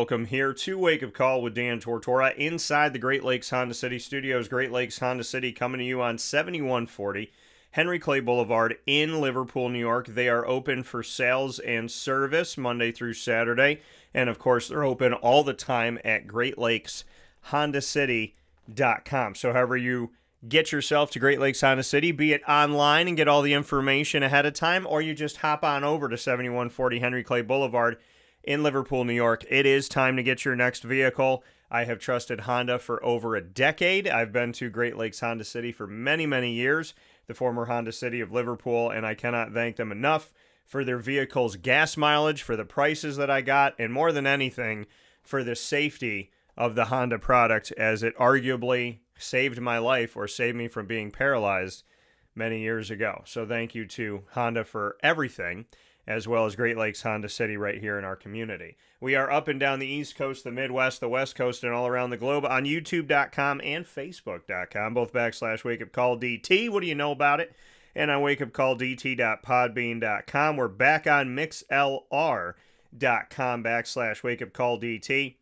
welcome here to Wake Up Call with Dan Tortora inside the Great Lakes Honda City Studios. Great Lakes Honda City coming to you on 7140 Henry Clay Boulevard in Liverpool, New York. They are open for sales and service Monday through Saturday. And of course, they're open all the time at GreatLakesHondaCity.com. So however you get yourself to Great Lakes Honda City, be it online and get all the information ahead of time, or you just hop on over to 7140 Henry Clay Boulevard in Liverpool, New York. It is time to get your next vehicle. I have trusted Honda for over a decade. I've been to Great Lakes Honda City for many, many years, the former Honda City of Liverpool, and I cannot thank them enough for their vehicle's gas mileage, for the prices that I got, and more than anything, for the safety of the Honda product, as it arguably saved my life or saved me from being paralyzed many years ago. So thank you to Honda for everything, as well as Great Lakes Honda City right here in our community. We are up and down the East Coast, the Midwest, the West Coast, and all around the globe on YouTube.com and Facebook.com, both /WakeUpCallDT. What do you know about it? And on WakeUpCallDT.podbean.com. We're back on MixLR.com /WakeUpCallDT.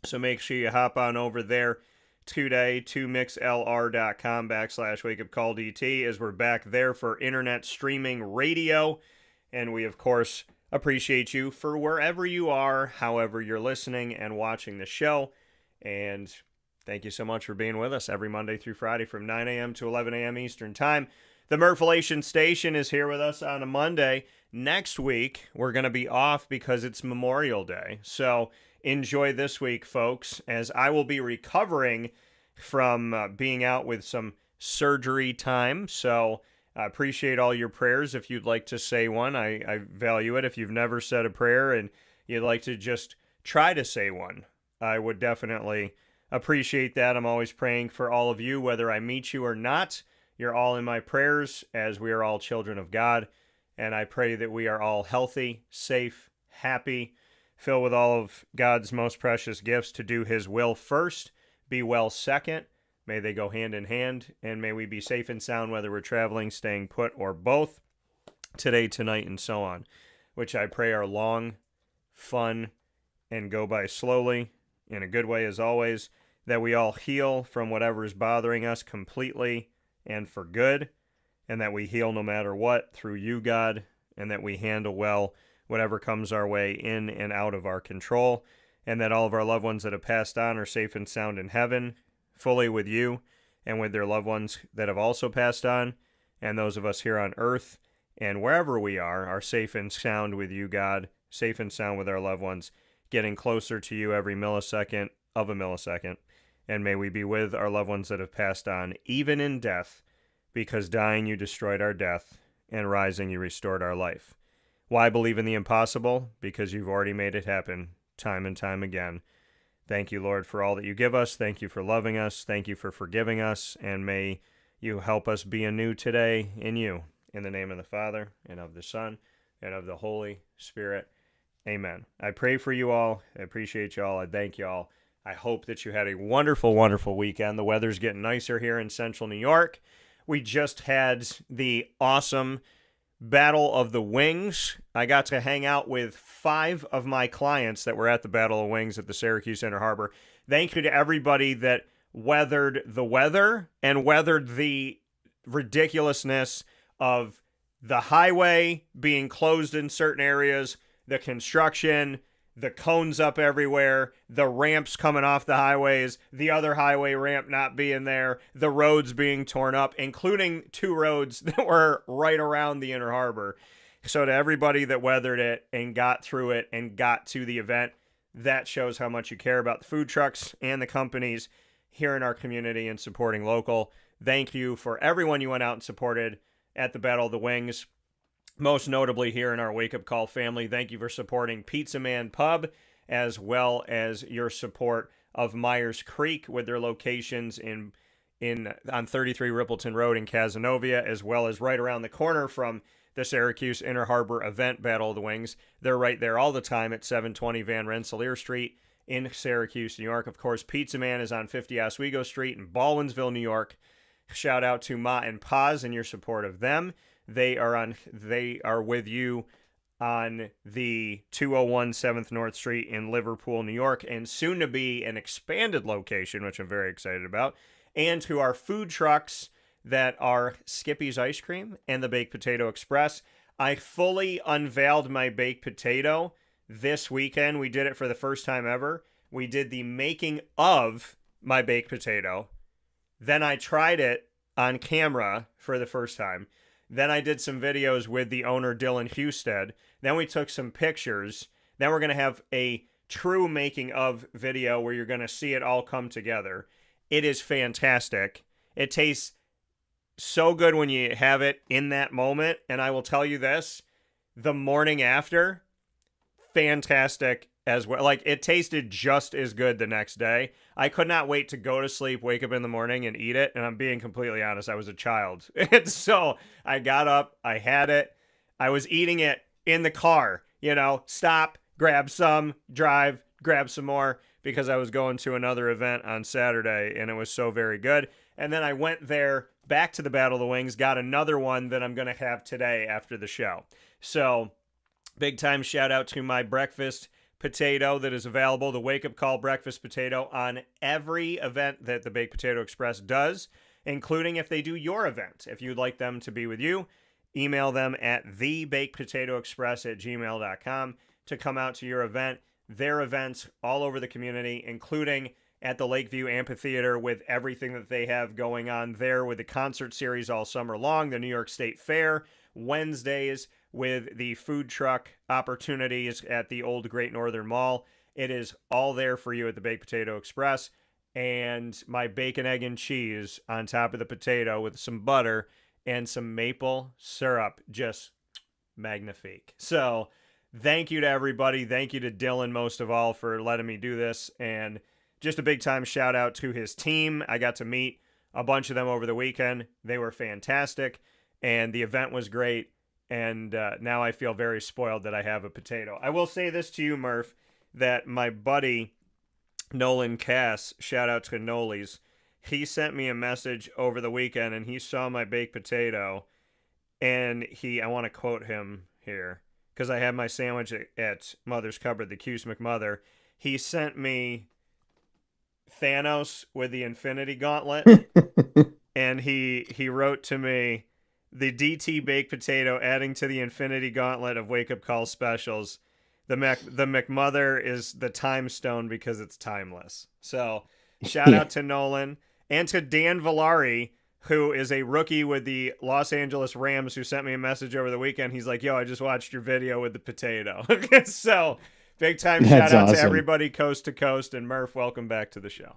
So make sure you hop on over there today to MixLR.com /WakeUpCallDT, as we're back there for internet streaming radio. And we, of course, appreciate you for wherever you are, however you're listening and watching the show. And thank you so much for being with us every Monday through Friday from 9 a.m. to 11 a.m. Eastern Time. The Murphalation Station is here with us on a Monday. Next week, we're going to be off because it's Memorial Day. So enjoy this week, folks, as I will be recovering from being out with some surgery time. So I appreciate all your prayers. If you'd like to say one, I value it. If you've never said a prayer and you'd like to just try to say one, I would definitely appreciate that. I'm always praying for all of you, whether I meet you or not. You're all in my prayers, as we are all children of God. And I pray that we are all healthy, safe, happy, filled with all of God's most precious gifts to do His will first, be well second. May they go hand in hand, and may we be safe and sound, whether we're traveling, staying put, or both, today, tonight, and so on, which I pray are long, fun, and go by slowly, in a good way as always, that we all heal from whatever is bothering us completely and for good, and that we heal no matter what through you, God, and that we handle well whatever comes our way in and out of our control, and that all of our loved ones that have passed on are safe and sound in heaven, fully with you and with their loved ones that have also passed on, and those of us here on earth and wherever we are safe and sound with you, God, safe and sound with our loved ones, getting closer to you every millisecond of a millisecond. And may we be with our loved ones that have passed on, even in death, because dying you destroyed our death, and rising you restored our life. Why believe in the impossible? Because you've already made it happen time and time again. Thank you, Lord, for all that you give us. Thank you for loving us. Thank you for forgiving us. And may you help us be anew today in you. In the name of the Father, and of the Son, and of the Holy Spirit. Amen. I pray for you all. I appreciate you all. I thank you all. I hope that you had a wonderful, wonderful weekend. The weather's getting nicer here in central New York. We just had the awesome Battle of the Wings. I got to hang out with 5 of my clients that were at the Battle of Wings at the Syracuse Inner Harbor. Thank you to everybody that weathered the weather and weathered the ridiculousness of the highway being closed in certain areas, the construction, the cones up everywhere, the ramps coming off the highways, the other highway ramp not being there, the roads being torn up, including 2 roads that were right around the Inner Harbor. So to everybody that weathered it and got through it and got to the event, that shows how much you care about the food trucks and the companies here in our community and supporting local. Thank you for everyone you went out and supported at the Battle of the Wings. Most notably here in our Wake Up Call family, thank you for supporting Pizza Man Pub, as well as your support of Myers Creek with their locations on 33 Rippleton Road in Cazenovia, as well as right around the corner from the Syracuse Inner Harbor event, Battle of the Wings. They're right there all the time at 720 Van Rensselaer Street in Syracuse, New York. Of course, Pizza Man is on 50 Oswego Street in Baldwinsville, New York. Shout out to Ma and Paz and your support of them. They are with you on the 201 7th North Street in Liverpool, New York, and soon to be an expanded location, which I'm very excited about, and to our food trucks that are Skippy's Ice Cream and the Baked Potato Express. I fully unveiled my baked potato this weekend. We did it for the first time ever. We did the making of my baked potato. Then I tried it on camera for the first time. Then I did some videos with the owner, Dylan Husted. Then we took some pictures. Then we're going to have a true making of video where you're going to see it all come together. It is fantastic. It tastes so good when you have it in that moment. And I will tell you this, the morning after, fantastic as well. Like, it tasted just as good the next day. I could not wait to go to sleep, wake up in the morning, and eat it. And I'm being completely honest, I was a child. And so I got up, I had it. I was eating it in the car, stop, grab some, drive, grab some more, because I was going to another event on Saturday, and it was so very good. And then I went there, back to the Battle of the Wings, got another one that I'm going to have today after the show. So, big time shout out to my breakfast potato that is available, the Wake Up Call breakfast potato, on every event that the Baked Potato Express does, including if they do your event. If you'd like them to be with you, email them at thebakedpotatoexpress@gmail.com to come out to your event. Their events all over the community, including at the Lakeview Amphitheater, with everything that they have going on there with the concert series all summer long, the New York State Fair, Wednesdays with the food truck opportunities at the old Great Northern Mall. It is all there for you at the Baked Potato Express. And my bacon, egg, and cheese on top of the potato with some butter and some maple syrup, just magnifique. So thank you to everybody. Thank you to Dylan most of all for letting me do this. And just a big time shout out to his team. I got to meet a bunch of them over the weekend. They were fantastic. And the event was great. And now I feel very spoiled that I have a potato. I will say this to you, Murph, that my buddy Nolan Cass, shout out to Nolies, he sent me a message over the weekend and he saw my baked potato, and I want to quote him here because I had my sandwich at Mother's Cupboard, the Cuse McMother. He sent me Thanos with the Infinity Gauntlet, and he wrote to me, the DT baked potato adding to the Infinity Gauntlet of Wake Up Call specials. The McMother is the time stone because it's timeless. So shout out to Nolan and to Dan Villari, who is a rookie with the Los Angeles Rams, who sent me a message over the weekend. He's like, yo, I just watched your video with the potato. So big time shout out to everybody coast to coast. And Murph, welcome back to the show.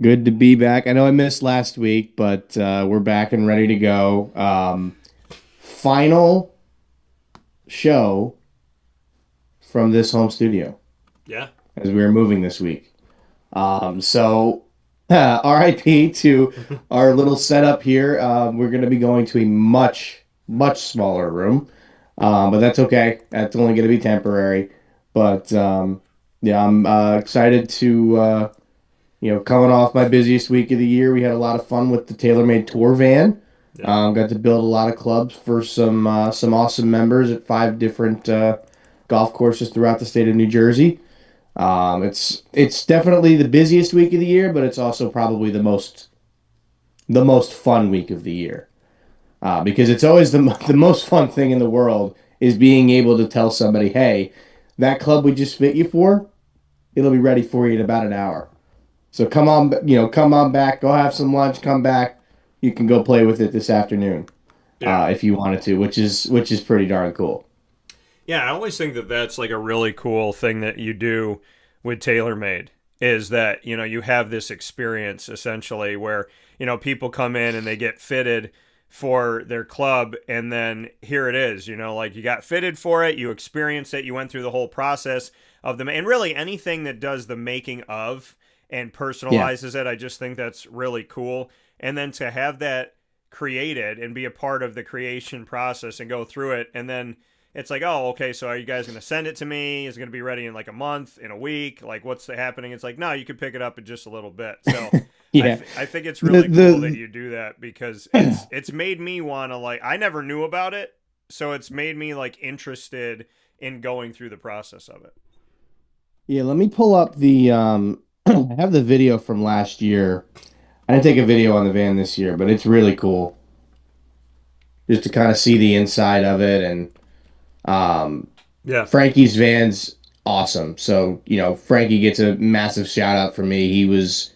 Good to be back. I know I missed last week, but we're back and ready to go. Final show from this home studio. Yeah. As we are moving this week. So RIP to our little setup here. We're going to be going to a much, much smaller room. But that's okay. That's only going to be temporary. But yeah, I'm excited to... coming off my busiest week of the year, we had a lot of fun with the TaylorMade Tour van. Yeah. Got to build a lot of clubs for some awesome members at 5 different golf courses throughout the state of New Jersey. It's definitely the busiest week of the year, but it's also probably the most fun week of the year. Because it's always the most fun thing in the world is being able to tell somebody, hey, that club we just fit you for, it'll be ready for you in about an hour. So come on back, go have some lunch, come back. You can go play with it this afternoon, if you wanted to, which is pretty darn cool. Yeah, I always think that that's like a really cool thing that you do with TaylorMade, is that, you have this experience essentially where, people come in and they get fitted for their club, and then here it is, like you got fitted for it, you experienced it, you went through the whole process of them, and really anything that does the making of and personalizes it. I just think that's really cool. And then to have that created and be a part of the creation process and go through it, and then it's like, oh, okay, so are you guys going to send it to me? Is it going to be ready in like a month, in a week? Like, what's happening? It's like, no, you can pick it up in just a little bit. So I think it's really cool that you do that, because it's made me want to, like, I never knew about it so it's made me like interested in going through the process of it. Yeah, let me pull up the I have the video from last year. I didn't take a video on the van this year, but it's really cool just to kind of see the inside of it. And um, Yeah. Frankie's van's awesome. So, Frankie gets a massive shout out from me. He was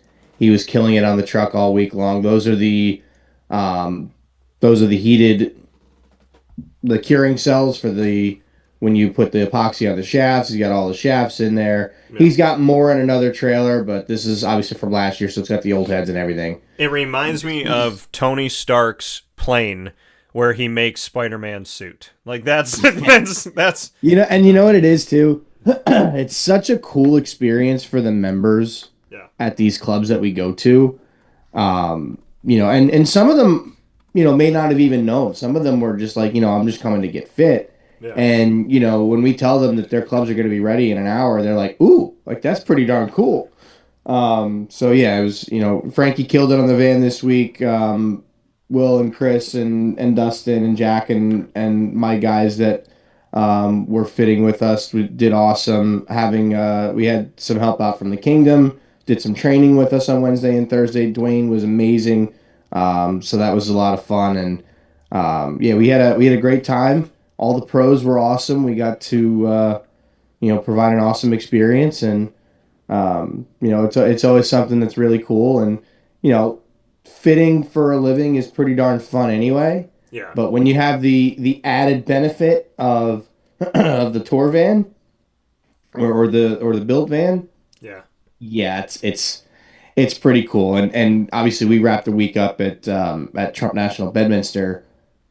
killing it on the truck all week long. Um, those are the curing cells for the when you put the epoxy on the shafts. He's got all the shafts in there. Yeah. He's got more in another trailer, but this is obviously from last year, so it's got the old heads and everything. It reminds me of Tony Stark's plane where he makes Spider-Man's suit. Like that's and you know what it is too? It's such a cool experience for the members at these clubs that we go to. And some of them, may not have even known. Some of them were just like, I'm just coming to get fit. Yeah. And, when we tell them that their clubs are going to be ready in an hour, they're like, ooh, like that's pretty darn cool. So yeah, it was, Frankie killed it on the van this week. Will and Chris and Dustin and Jack and my guys that were fitting with us did awesome. We had some help out from the Kingdom, did some training with us on Wednesday and Thursday. Dwayne was amazing. So that was a lot of fun. And we had a great time. All the pros were awesome. We got to provide an awesome experience. And it's always something that's really cool. And fitting for a living is pretty darn fun anyway. Yeah. But when you have the added benefit of of the tour van or the built van, it's pretty cool. And obviously we wrapped the week up at Trump National Bedminster,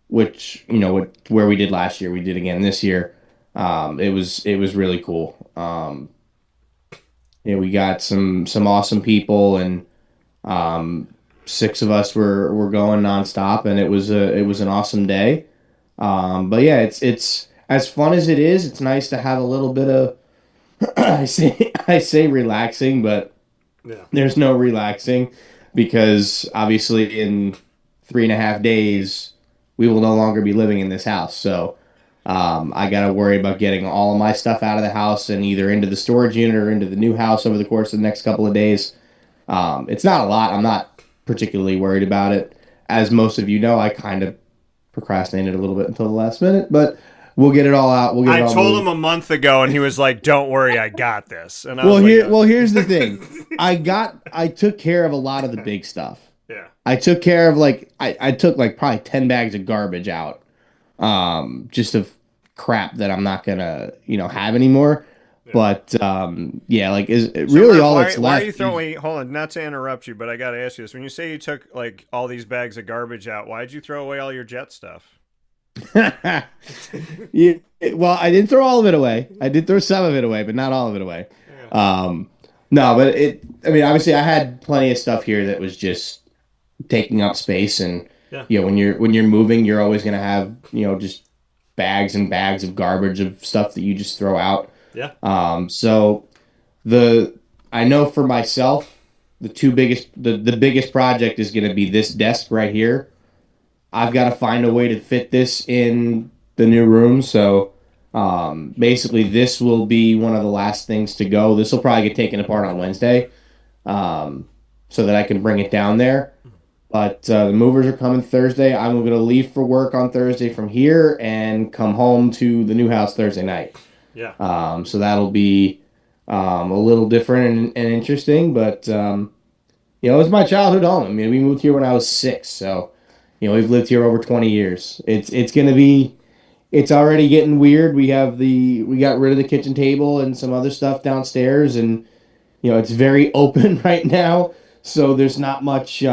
which where we did last year, we did again this year. It was really cool. We got some awesome people, and 6 of us were going nonstop, and it was an awesome day. But yeah, it's as fun as it is. It's nice to have a little bit of I say relaxing, but there's no relaxing, because obviously in 3.5 days we will no longer be living in this house. So I got to worry about getting all of my stuff out of the house and either into the storage unit or into the new house over the course of the next couple of days. It's not a lot. I'm not particularly worried about it. As most of you know, I kind of procrastinated a little bit until the last minute, but we'll get it all out. I told him a month ago, and he was like, "Don't worry, I got this." And here's the thing. I took care of a lot of the big stuff. Yeah. I took care of I took probably 10 bags of garbage out, just of crap that I'm not gonna have anymore. Yeah. But really all that's left. Why are you throwing? Hold on, not to interrupt you, but I got to ask you this: when you say you took all these bags of garbage out, why'd you throw away all your Jet stuff? Well, I didn't throw all of it away. I did throw some of it away, but not all of it away. Yeah. No, but obviously I had plenty of stuff here that was just taking up space, and when you're moving, you're always gonna have just bags and bags of garbage of stuff that you just throw out. Yeah. So I know for myself, the biggest project is gonna be this desk right here. I've got to find a way to fit this in the new room. So basically this will be one of the last things to go. This will probably get taken apart on Wednesday, so that I can bring it down there. But the movers are coming Thursday. I'm going to leave for work on Thursday from here and come home to the new house Thursday night. Yeah. So that'll be a little different and interesting. But, it was my childhood home. I mean, we moved here when I was 6, so... we've lived here over 20 years. It's already getting weird. We got rid of the kitchen table and some other stuff downstairs, and it's very open right now. So there's not much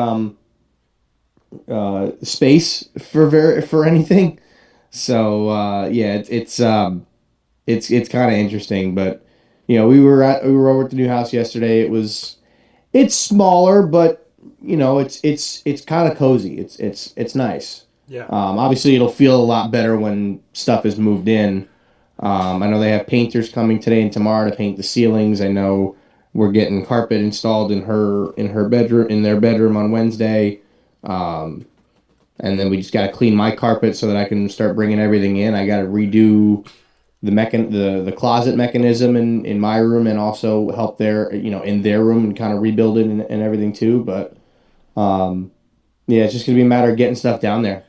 space for anything. So it's kind of interesting. But we were over at the new house yesterday. It's smaller, but it's kind of cozy. It's nice. Yeah. Obviously, it'll feel a lot better when stuff is moved in. I know they have painters coming today and tomorrow to paint the ceilings. I know we're getting carpet installed in their bedroom on Wednesday. And then we just got to clean my carpet so that I can start bringing everything in. I got to redo the closet mechanism in my room, and also help there, in their room, and kind of rebuild it and everything too. But um, yeah, it's just gonna be a matter of getting stuff down there,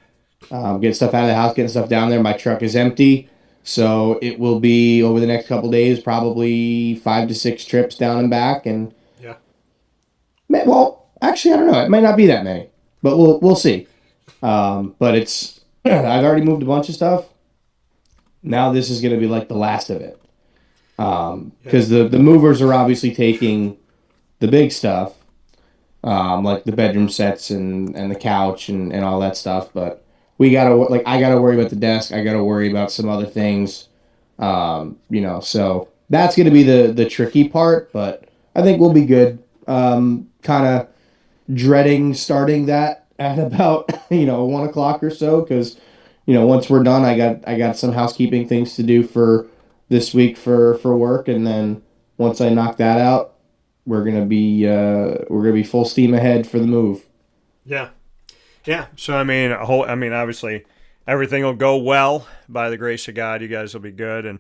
getting stuff out of the house, getting stuff down there. My truck is empty, so it will be over the next couple days, probably 5 to 6 trips down and back. And Yeah. well, actually, I don't know. It might not be that many, but we'll see. But it's I've already moved a bunch of stuff. Now this is gonna be like the last of it. Yeah. Because the movers are obviously taking the big stuff, like the bedroom sets and the couch and all that stuff. But I gotta worry about the desk. I gotta worry about some other things. So that's gonna be the tricky part. But I think we'll be good. Kind of dreading starting that at about 1 o'clock or so, because once we're done, I got some housekeeping things to do for this week for work, and then once I knock that out, we're gonna be full steam ahead for the move. Yeah. Yeah. So I mean, obviously, everything will go well by the grace of God. You guys will be good, and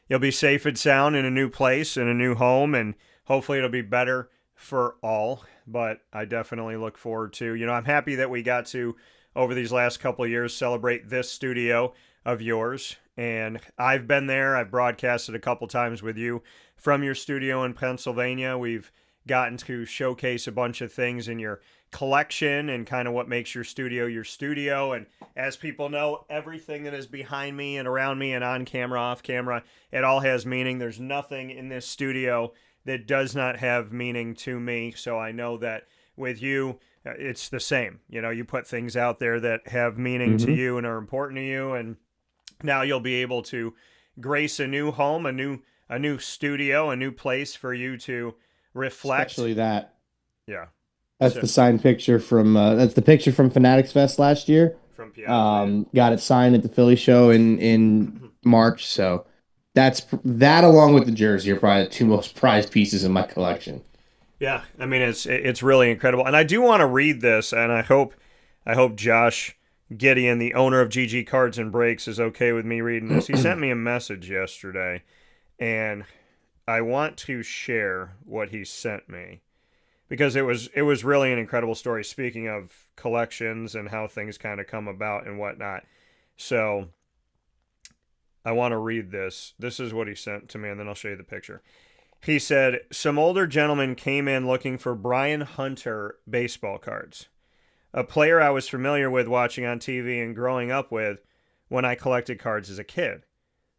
you'll be safe and sound in a new place, in a new home, and hopefully it'll be better for all. But I definitely look forward to. I'm happy that we got to, over these last couple of years, celebrate this studio of yours. And I've been there. I've broadcasted a couple times with you from your studio in Pennsylvania. We've gotten to showcase a bunch of things in your collection and kind of what makes your studio your studio. And as people know, everything that is behind me and around me and on camera, off camera, it all has meaning. There's nothing in this studio that does not have meaning to me. So I know that with you, it's the same. You put things out there that have meaning to Mm-hmm. you and are important to you. And now you'll be able to grace a new home, a new studio, a new place for you to reflect. Especially that. Yeah. That's So the signed picture that's the picture from Fanatics Fest last year. from Piazza. Got it signed at the Philly show in Yeah. March. So that along with the jersey are probably the two most prized pieces in my collection. Yeah, I mean it's really incredible, and I do want to read this, and I hope Josh Gideon, the owner of GG Cards and Breaks, is okay with me reading this. He sent me a message yesterday, and I want to share what he sent me because it was really an incredible story. Speaking of collections and how things kind of come about and whatnot, so I want to read this. This is what he sent to me, and then I'll show you the picture. He said, some older gentleman came in looking for Brian Hunter baseball cards, a player I was familiar with watching on TV and growing up with when I collected cards as a kid.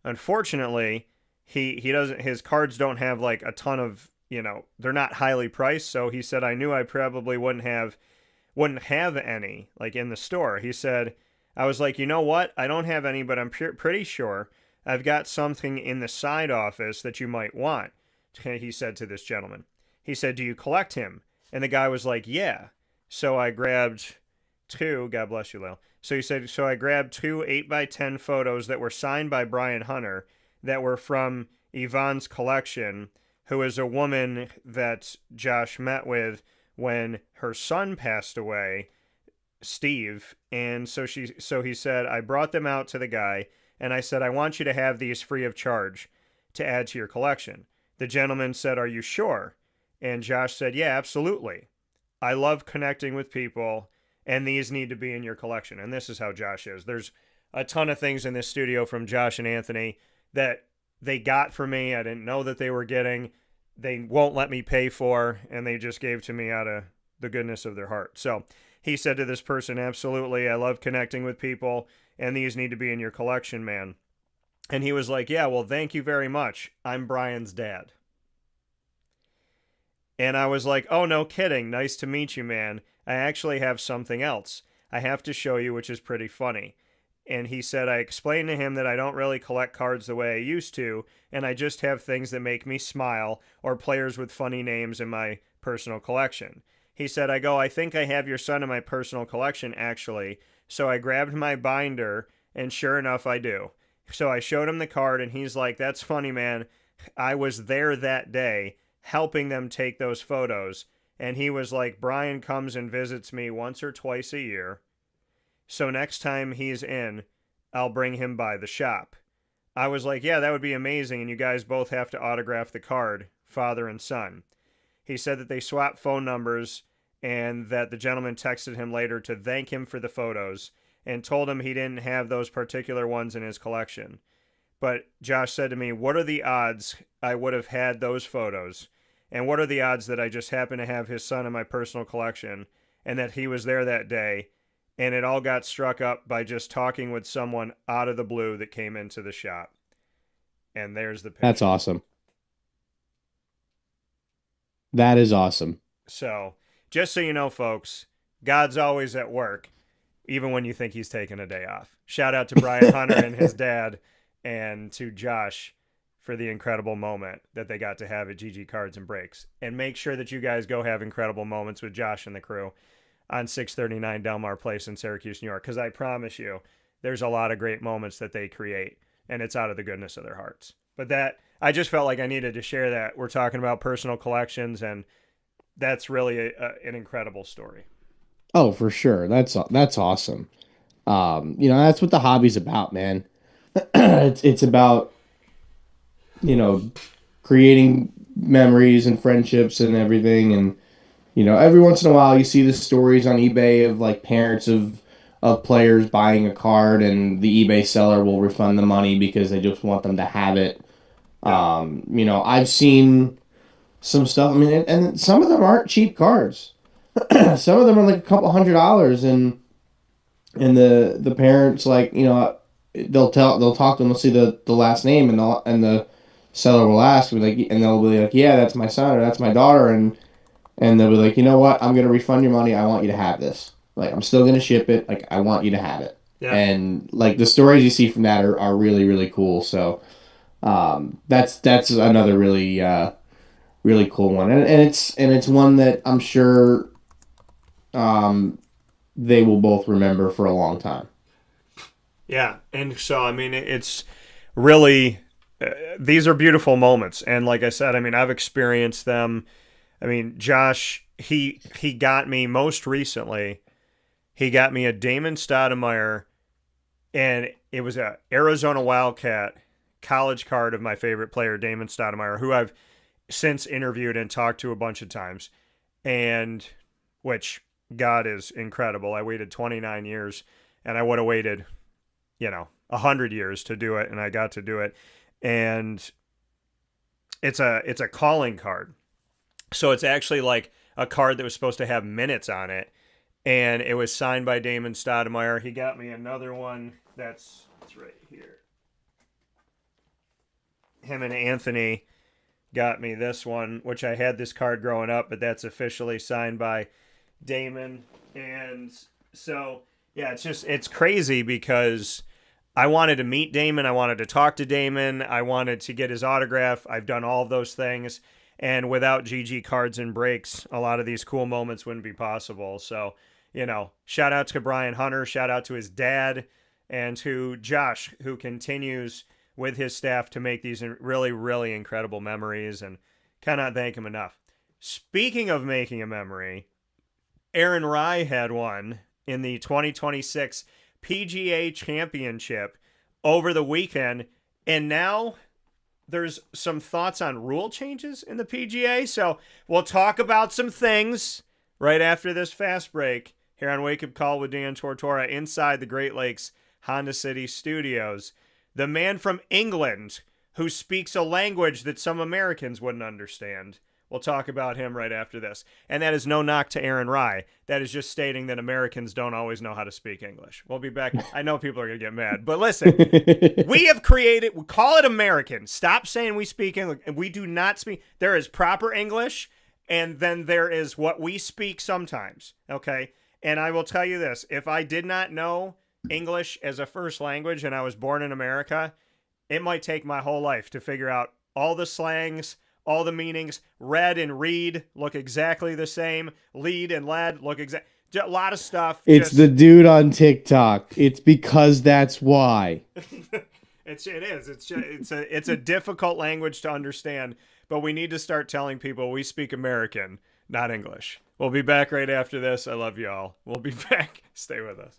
Unfortunately, he doesn't his cards don't have like a ton of, they're not highly priced, so he said I knew I probably wouldn't have any like in the store. He said I was like, "You know what? I don't have any, but I'm pretty sure I've got something in the side office that you might want." He said to this gentleman. He said, "Do you collect him?" And the guy was like, "Yeah." So I grabbed two. God bless you, Lil. So he said, so I grabbed two 8x10 photos that were signed by Brian Hunter that were from Yvonne's collection, who is a woman that Josh met with when her son passed away, Steve. And so he said, I brought them out to the guy and I said, I want you to have these free of charge to add to your collection. The gentleman said, are you sure? And Josh said, yeah, absolutely. I love connecting with people, and these need to be in your collection. And this is how Josh is. There's a ton of things in this studio from Josh and Anthony that they got for me. I didn't know that they were getting. They won't let me pay for, and they just gave to me out of the goodness of their heart. So he said to this person, absolutely, I love connecting with people, and these need to be in your collection, man. And he was like, yeah, well, thank you very much. I'm Brian's dad. And I was like, oh, no kidding. Nice to meet you, man. I actually have something else I have to show you, which is pretty funny. And he said, I explained to him that I don't really collect cards the way I used to, and I just have things that make me smile or players with funny names in my personal collection. He said, I think I have your son in my personal collection, actually. So I grabbed my binder, and sure enough, I do. So I showed him the card, and he's like, that's funny, man. I was there that day helping them take those photos. And he was like, Brian comes and visits me once or twice a year. So next time he's in, I'll bring him by the shop. I was like, yeah, that would be amazing. And you guys both have to autograph the card, father and son. He said that they swapped phone numbers and that the gentleman texted him later to thank him for the photos and told him he didn't have those particular ones in his collection. But Josh said to me, what are the odds I would have had those photos? And what are the odds that I just happen to have his son in my personal collection and that he was there that day? And it all got struck up by just talking with someone out of the blue that came into the shop. And there's the picture. That's awesome. That is awesome. So, just so you know, folks, God's always at work, even when you think he's taking a day off. Shout out to Brian Hunter and his dad, and to Josh for the incredible moment that they got to have at GG Cards and Breaks. And make sure that you guys go have incredible moments with Josh and the crew on 639 Delmar Place in Syracuse, New York, because I promise you, there's a lot of great moments that they create, and it's out of the goodness of their hearts. But that, I just felt like I needed to share that. We're talking about personal collections, and that's really an incredible story. Oh, for sure. That's awesome. That's what the hobby's about, man. It's about, creating memories and friendships and everything. And, every once in a while you see the stories on eBay of like parents of players buying a card and the eBay seller will refund the money because they just want them to have it. I've seen some stuff. I mean, and some of them aren't cheap cards. Some of them are like a couple $100, and the parents, like, they'll talk to them, they'll see the last name, and the seller will ask, and they'll be like, yeah, that's my son or that's my daughter, and they'll be like, you know what, I'm gonna refund your money. I want you to have this. Like, I'm still gonna ship it. Like, I want you to have it. Yeah. And like the stories you see from that are really, really cool. So that's another really really cool one, and it's one that I'm sure they will both remember for a long time. Yeah, and so I mean, it's really these are beautiful moments, and like I said, I mean, I've experienced them. I mean, Josh, he got me most recently. He got me a Damon Stoudemire, and it was a Arizona Wildcat college card of my favorite player, Damon Stoudemire, who I've since interviewed and talked to a bunch of times, and which God is incredible. I waited 29 years, and I would have waited, 100 years to do it, and I got to do it. And it's a calling card. So it's actually like a card that was supposed to have minutes on it, and it was signed by Damon Stoudemire. He got me another one that's right here. Him and Anthony got me this one, which I had this card growing up, but that's officially signed by Damon. And so, yeah, it's crazy because I wanted to meet Damon. I wanted to talk to Damon. I wanted to get his autograph. I've done all of those things. And without GG Cards and Breaks, a lot of these cool moments wouldn't be possible. So, shout out to Brian Hunter, shout out to his dad, and to Josh, who continues with his staff to make these really, really incredible memories, and cannot thank him enough. Speaking of making a memory, Aaron Rye had one in the 2026 PGA Championship over the weekend, and now there's some thoughts on rule changes in the PGA, so we'll talk about some things right after this fast break here on Wake Up Call with Dan Tortora inside the Great Lakes Honda City Studios. The man from England who speaks a language that some Americans wouldn't understand. We'll talk about him right after this. And that is no knock to Aaron Rye. That is just stating that Americans don't always know how to speak English. We'll be back. I know people are going to get mad, but listen, we call it American. Stop saying we speak English. We do not speak. There is proper English, and then there is what we speak sometimes, okay? And I will tell you this. If I did not know English as a first language and I was born in America, it might take my whole life to figure out all the slangs, all the meanings. Red and read look exactly the same. Lead and led look exactly. A lot of stuff. It's the dude on TikTok. It's because that's why. It is. It's a difficult language to understand, but we need to start telling people we speak American, not English. We'll be back right after this. I love y'all. We'll be back. Stay with us.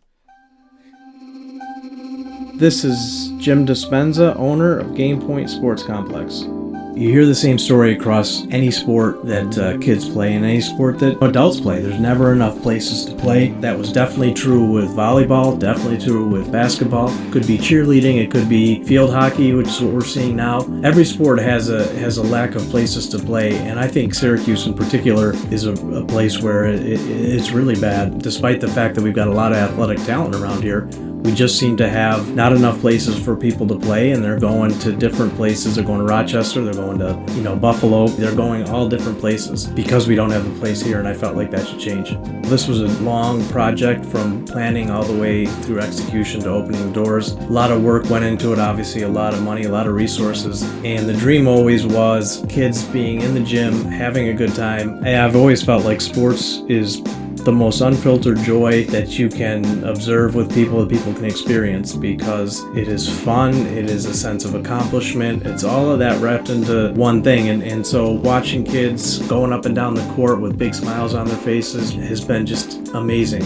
This is Jim Dispenza, owner of Game Point Sports Complex. You hear the same story across any sport that kids play and any sport that adults play. There's never enough places to play. That was definitely true with volleyball, definitely true with basketball. Could be cheerleading, it could be field hockey, which is what we're seeing now. Every sport has a lack of places to play, and I think Syracuse in particular is a place where it's really bad. Despite the fact that we've got a lot of athletic talent around here, we just seem to have not enough places for people to play, and they're going to different places. They're going to Rochester, they're going to, Buffalo. They're going all different places because we don't have the place here, and I felt like that should change. This was a long project from planning all the way through execution to opening doors. A lot of work went into it, obviously, a lot of money, a lot of resources, and the dream always was kids being in the gym, having a good time. And I've always felt like sports is the most unfiltered joy that you can observe with people, that people can experience, because it is fun, it is a sense of accomplishment, it's all of that wrapped into one thing. And so watching kids going up and down the court with big smiles on their faces has been just amazing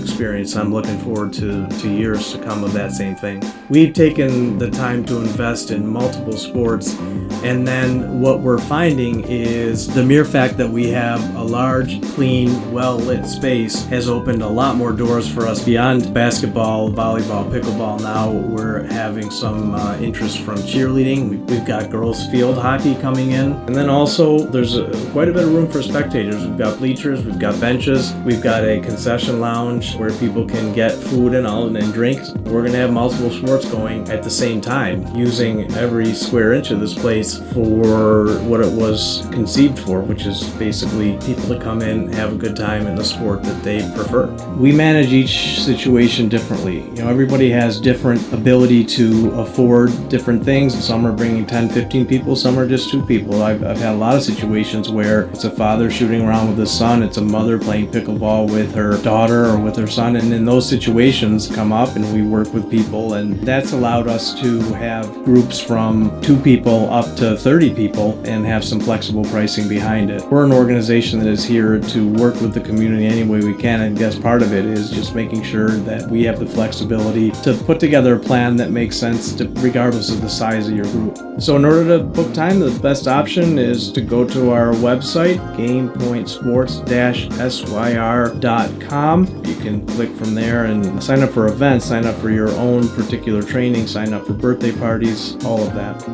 experience. I'm looking forward to years to come of that same thing. We've taken the time to invest in multiple sports, and then what we're finding is the mere fact that we have a large, clean, well-lit space has opened a lot more doors for us beyond basketball, volleyball, pickleball. Now we're having some interest from cheerleading. We've got girls field hockey coming in, and then also there's quite a bit of room for spectators. We've got bleachers, we've got benches, we've got a concession lounge where people can get food and drinks. We're going to have multiple sports going at the same time, using every square inch of this place for what it was conceived for, which is basically people to come in, have a good time in the sport that they prefer. We manage each situation differently. Everybody has different ability to afford different things. Some are bringing 10, 15 people, some are just 2 people. I've had a lot of situations where it's a father shooting around with his son, it's a mother playing pickleball with her daughter or with her son, and in those situations come up and we work with people, and that's allowed us to have groups from 2 people up to 30 people and have some flexible pricing behind it. We're an organization that is here to work with the community any way we can, and I guess part of it is just making sure that we have the flexibility to put together a plan that makes sense regardless of the size of your group. So in order to book time, the best option is to go to our website, gamepointsports-syr.com. You can click from there and sign up for events, sign up for your own particular training, sign up for birthday parties, all of that.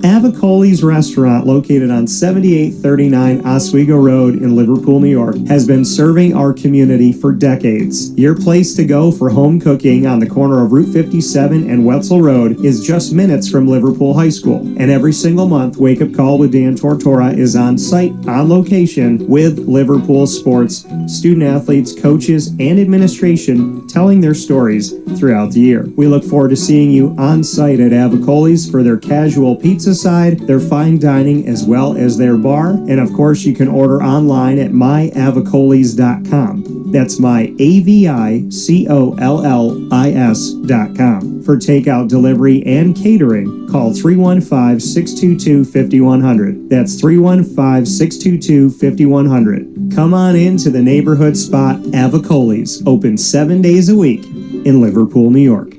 Avicoli's restaurant, located on 7839 Oswego Road in Liverpool, New York, has been serving our community for decades. Your place to go for home cooking on the corner of Route 57 and Wetzel Road is just minutes from Liverpool High School. And every single month, Wake Up Call with Dan Tortora is on site, on location, with Liverpool sports, student athletes, coaches, and administration telling their stories throughout the year. We look forward to seeing you on site at Avicoli's for their casual pizza side, their fine dining, as well as their bar. And of course, you can order online at myavicolis.com. That's myavicollis.com. For takeout, delivery, and catering, call 315-622-5100. That's 315-622-5100. Come on in to the neighborhood spot Avicoli's, open 7 days a week in Liverpool, New York.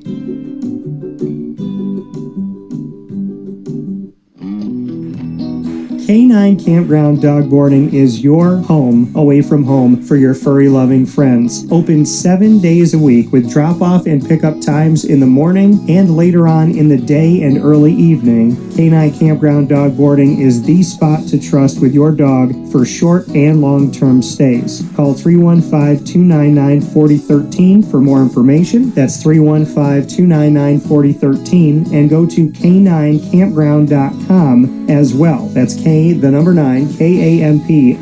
K9 Campground Dog Boarding is your home away from home for your furry-loving friends. Open 7 days a week with drop-off and pickup times in the morning and later on in the day and early evening. K9 Campground Dog Boarding is the spot to trust with your dog for short and long-term stays. Call 315-299-4013 for more information. That's 315-299-4013, and go to k9campground.com as well. That's K9,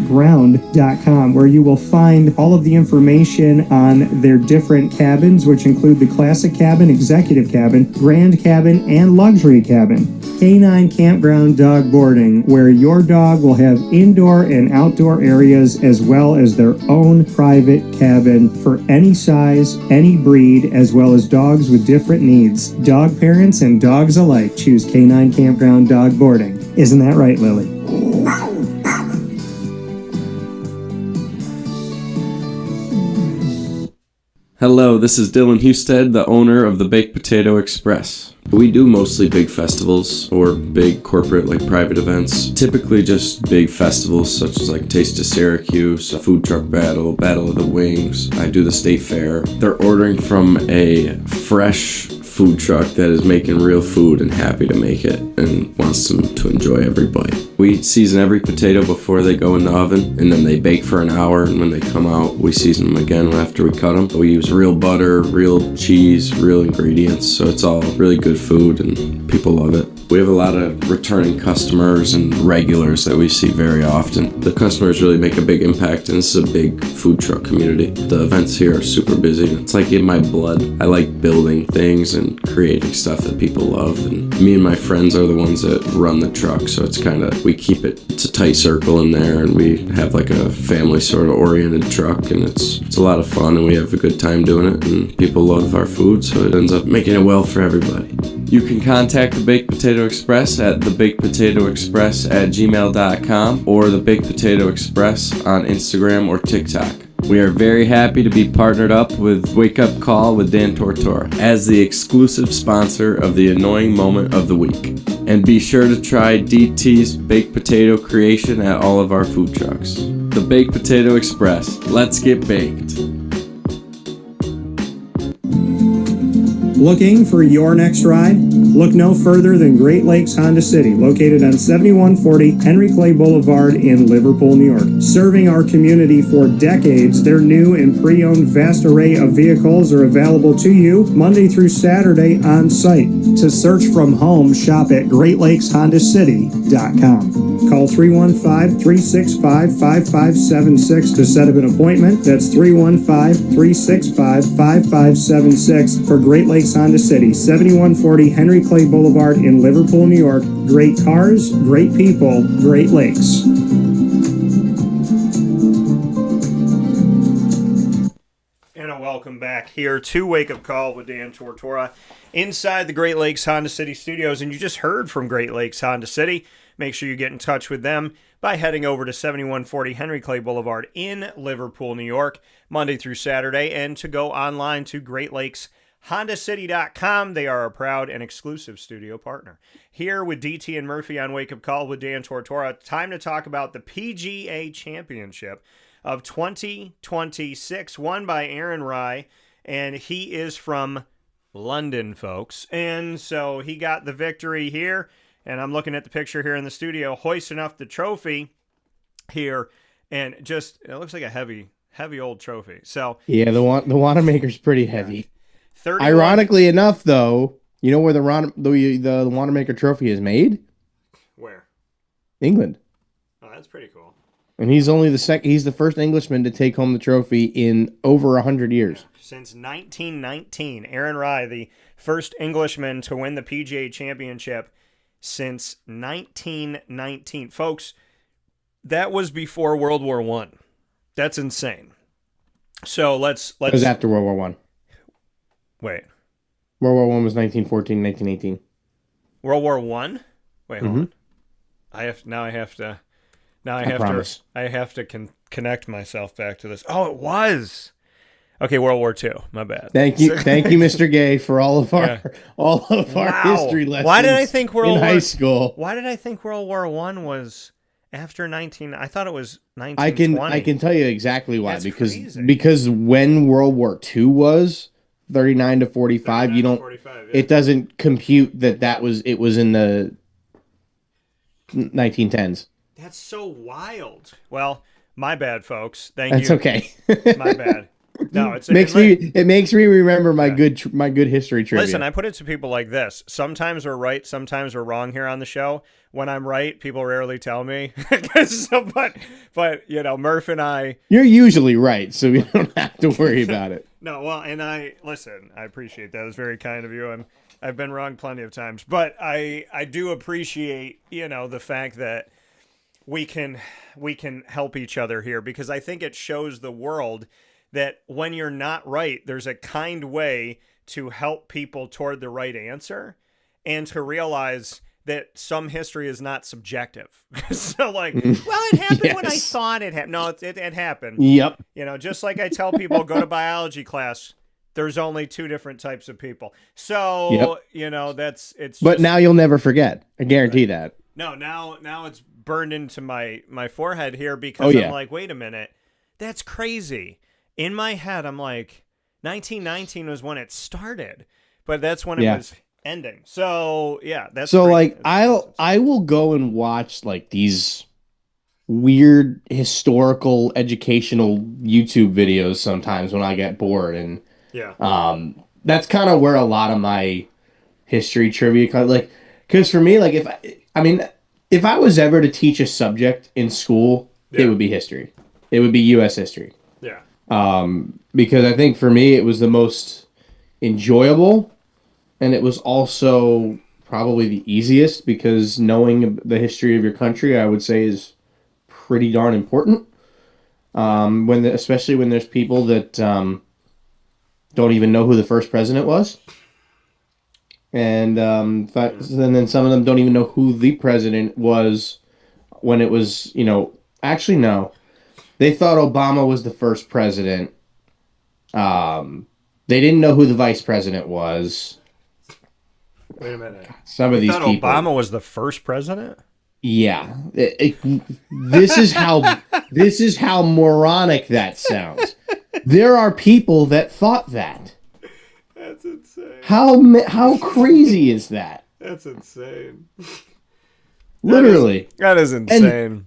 ground.com, where you will find all of the information on their different cabins, which include the classic cabin, executive cabin, grand cabin, and luxury cabin. K9 Campground Dog Boarding, where your dog will have indoor and outdoor areas as well as their own private cabin for any size, any breed, as well as dogs with different needs. Dog parents and dogs alike choose K9 Campground Dog Boarding. Isn't that right, Lily? Hello, this is Dylan Husted, the owner of the Baked Potato Express. We do mostly big festivals or big corporate like private events. Typically just big festivals such as like Taste of Syracuse, a food truck battle, Battle of the Wings. I do the state fair. They're ordering from a fresh food truck that is making real food and happy to make it and wants them to enjoy every bite. We season every potato before they go in the oven, and then they bake for an hour, and when they come out, we season them again after we cut them. We use real butter, real cheese, real ingredients, so it's all really good food and people love it. We have a lot of returning customers and regulars that we see very often. The customers really make a big impact, and this is a big food truck community. The events here are super busy. It's like in my blood. I like building things and creating stuff that people love, and me and my friends are the ones that run the truck, so it's kind of, we keep it's a tight circle in there, and we have like a family sort of oriented truck, and it's a lot of fun, and we have a good time doing it, and people love our food, so it ends up making it well for everybody. You can contact the Baked Potato Express at thebakedpotatoexpress@gmail.com or the Baked Potato Express on Instagram or TikTok. We are very happy to be partnered up with Wake Up Call with Dan Tortora as the exclusive sponsor of the Annoying Moment of the Week. And be sure to try DT's baked potato creation at all of our food trucks. The Baked Potato Express. Let's get baked. Looking for your next ride? Look no further than Great Lakes Honda City, located on 7140 Henry Clay Boulevard in Liverpool, New York. Serving our community for decades, their new and pre-owned vast array of vehicles are available to you Monday through Saturday on site. To search from home, shop at GreatLakesHondaCity.com. Call 315-365-5576 to set up an appointment. That's 315-365-5576 for Great Lakes Honda City, 7140 Henry Clay Boulevard in Liverpool, New York. Great cars, great people, Great Lakes. And a welcome back here to Wake Up Call with Dan Tortora inside the Great Lakes Honda City studios. And you just heard from Great Lakes Honda City. Make sure you get in touch with them by heading over to 7140 Henry Clay Boulevard in Liverpool, New York, Monday through Saturday, and to go online to GreatLakesHondaCity.com. They are a proud and exclusive studio partner. Here with DT and Murphy on Wake Up Call with Dan Tortora, time to talk about the PGA Championship of 2026, won by Aaron Rai, and he is from London, folks. And so he got the victory here. And I'm looking at the picture here in the studio, hoisting up the trophy here, and just, it looks like a heavy old trophy. So yeah, the Wanamaker's pretty heavy. 31. Ironically enough, though, you know where the Wanamaker trophy is made? Where? England. Oh, that's pretty cool. And he's only he's the first Englishman to take home the trophy in over 100 years. Since 1919, Aaron Rai, the first Englishman to win the PGA Championship since 1919. Folks, that was before World War I. That's insane. So let's It was after World War One. Wait. World War One was 1914, 1918. World War One? Wait, hold Mhm. on. I have to connect myself back to this. Oh, it was. Okay, World War II. My bad. Thank you, Mr. Gay, for all of our Wow. history lessons. Why did I think high school? Why did I think World War I was after 19? I thought it was 1920. I can tell you exactly why. That's because crazy. because when World War II was 39 to 45, you don't. 45, yeah. It doesn't compute it was in the 1910s. That's so wild. Well, my bad, folks. Thank That's you. okay. My bad. No, it makes me remember my good history trivia. Listen, I put it to people like this. Sometimes we're right, sometimes we're wrong here on the show. When I'm right, people rarely tell me. But you know, Murph and I. You're usually right, so we don't have to worry about it. No, well, and I appreciate that. It's very kind of you. I've been wrong plenty of times, but I do appreciate, the fact that we can help each other here, because I think it shows the world that when you're not right, there's a kind way to help people toward the right answer, and to realize that some history is not subjective. So well, it happened when I thought it happened. No, it happened. Yep. Just like I tell people, go to biology class. There's only two different types of people. So, it's But just, now you'll never forget. I guarantee that. no, now it's burned into my forehead here because I'm like, wait a minute. That's crazy. In my head, I'm like, 1919 was when it started, but that's when it was ending. So, that's so crazy. like I will go and watch like these weird historical educational YouTube videos sometimes when I get bored, and that's kind of where a lot of my history trivia like, because for me, like, if I was ever to teach a subject in school, it would be history. It would be U.S. history. Yeah. Because I think for me it was the most enjoyable, and it was also probably the easiest, because knowing the history of your country, I would say, is pretty darn important. Especially when there's people that don't even know who the first president was, and and then some of them don't even know who the president was when it was, actually no, they thought Obama was the first president. They didn't know who the vice president was. Wait a minute. Some of these thought people. Obama was the first president? Yeah. This is how moronic that sounds. There are people that thought that. That's insane. How crazy is that? That's insane. Literally. That is insane.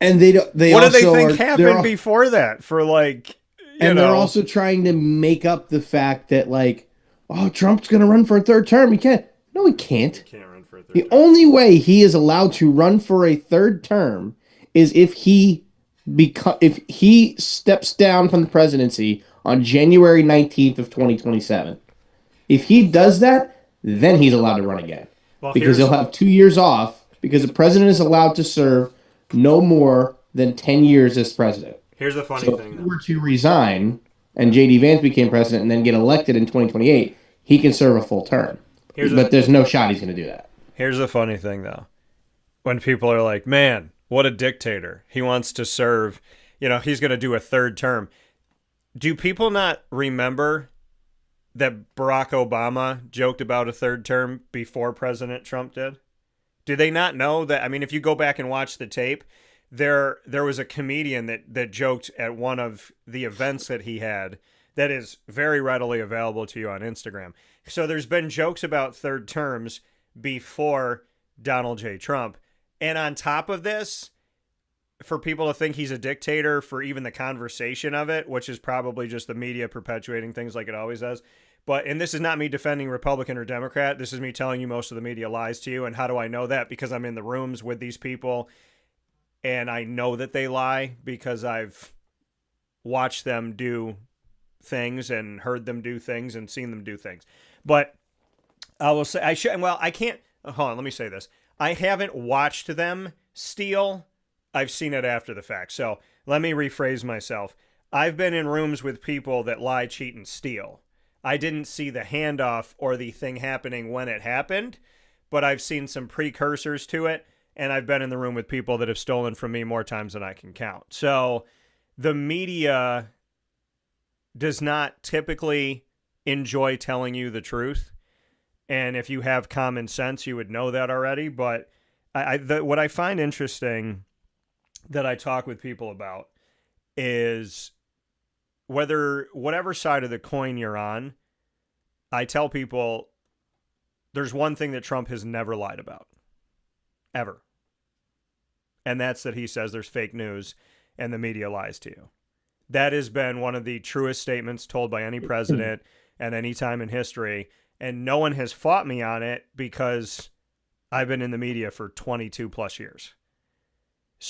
And they what do they think happened before that? For like, they're also trying to make up the fact that, like, oh, Trump's going to run for a third term. He can't. No, he can't. He can't run for a third The term. only way he is allowed to run for a third term is if he steps down from the presidency on January 19th of 2027. If he does that, then he's allowed to run again. Well, because he'll have 2 years off, because the president is allowed to serve no more than 10 years as president. Here's the funny So thing, if he were to resign and J.D. Vance became president and then get elected in 2028, he can serve a full term. But there's no shot he's going to do that. Here's the funny thing, though. When people are like, man, what a dictator. He wants to serve, he's going to do a third term. Do people not remember that Barack Obama joked about a third term before President Trump did? Do they not know that? I mean, if you go back and watch the tape, there was a comedian that joked at one of the events that he had that is very readily available to you on Instagram. So there's been jokes about third terms before Donald J. Trump. And on top of this, for people to think he's a dictator for even the conversation of it, which is probably just the media perpetuating things like it always does. And this is not me defending Republican or Democrat. This is me telling you most of the media lies to you. And how do I know that? Because I'm in the rooms with these people, and I know that they lie because I've watched them do things and heard them do things and seen them do things. But I will say, I can't, hold on, let me say this. I haven't watched them steal. I've seen it after the fact. So let me rephrase myself. I've been in rooms with people that lie, cheat, and steal. I didn't see the handoff or the thing happening when it happened, but I've seen some precursors to it, and I've been in the room with people that have stolen from me more times than I can count. So the media does not typically enjoy telling you the truth. And if you have common sense, you would know that already. But what I find interesting that I talk with people about is whatever side of the coin you're on, I tell people there's one thing that Trump has never lied about. Ever. And that's that he says there's fake news and the media lies to you. That has been one of the truest statements told by any president at any time in history. And no one has fought me on it because I've been in the media for 22 plus years.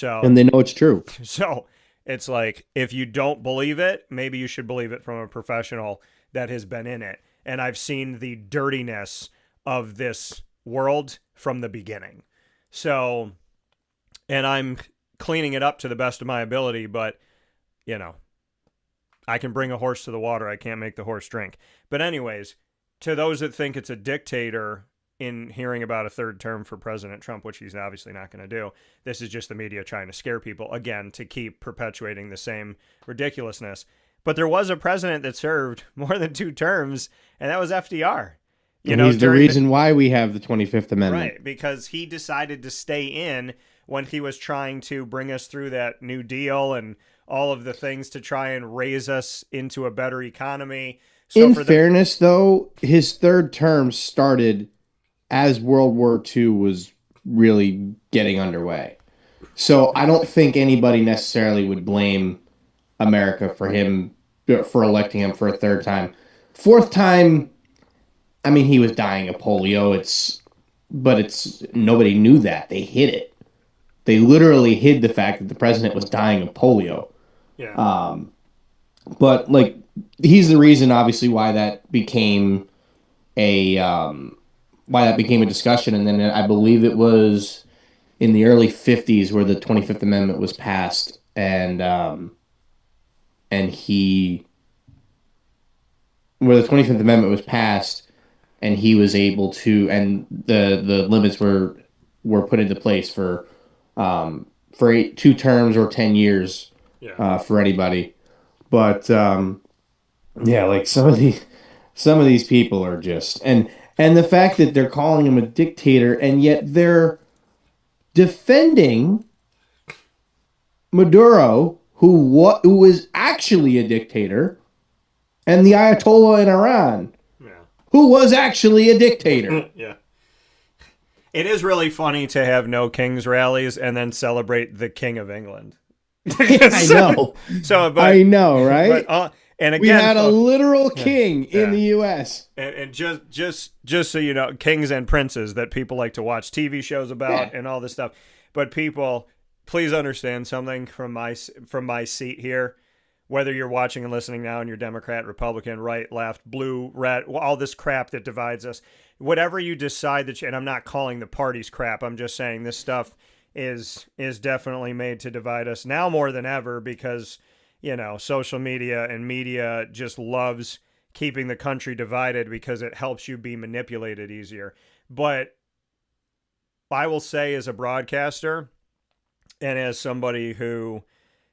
And they know it's true. So it's like, if you don't believe it, maybe you should believe it from a professional that has been in it. And I've seen the dirtiness of this world from the beginning. So, and I'm cleaning it up to the best of my ability, but, I can bring a horse to the water. I can't make the horse drink. But anyways, to those that think it's a dictator in hearing about a third term for President Trump, which he's obviously not going to do, this is just the media trying to scare people, again, to keep perpetuating the same ridiculousness. But there was a president that served more than 2 terms, and that was FDR. And he's the reason why we have the 25th Amendment. Right, because he decided to stay in when he was trying to bring us through that New Deal and all of the things to try and raise us into a better economy. So in fairness, though, his 3rd term started as World War II was really getting underway. So I don't think anybody necessarily would blame America for electing him for a 3rd time. 4th time, I mean, he was dying of polio. But nobody knew that. They hid it. They literally hid the fact that the president was dying of polio. Yeah. But like, he's the reason, obviously, why that became a discussion. And then I believe it was in the early 50s where the 25th Amendment was passed, and where the 25th Amendment was passed, and he was able to, and the limits were put into place for 2 terms or 10 years for anybody. But yeah, like some of these people are just, and the fact that they're calling him a dictator, and yet they're defending Maduro, who was actually a dictator, and the Ayatollah in Iran, who was actually a dictator. Yeah. It is really funny to have no Kings rallies and then celebrate the King of England. I know. I know, right? But, and again, we had a literal king in the U.S. And just so you know, kings and princes that people like to watch TV shows about and all this stuff. But people, please understand something from my seat here. Whether you're watching and listening now and you're Democrat, Republican, right, left, blue, red, all this crap that divides us, whatever you decide that and I'm not calling the parties crap. I'm just saying this stuff is definitely made to divide us now more than ever because, you know, social media and media just loves keeping the country divided because it helps you be manipulated easier. But I will say, as a broadcaster and as somebody who,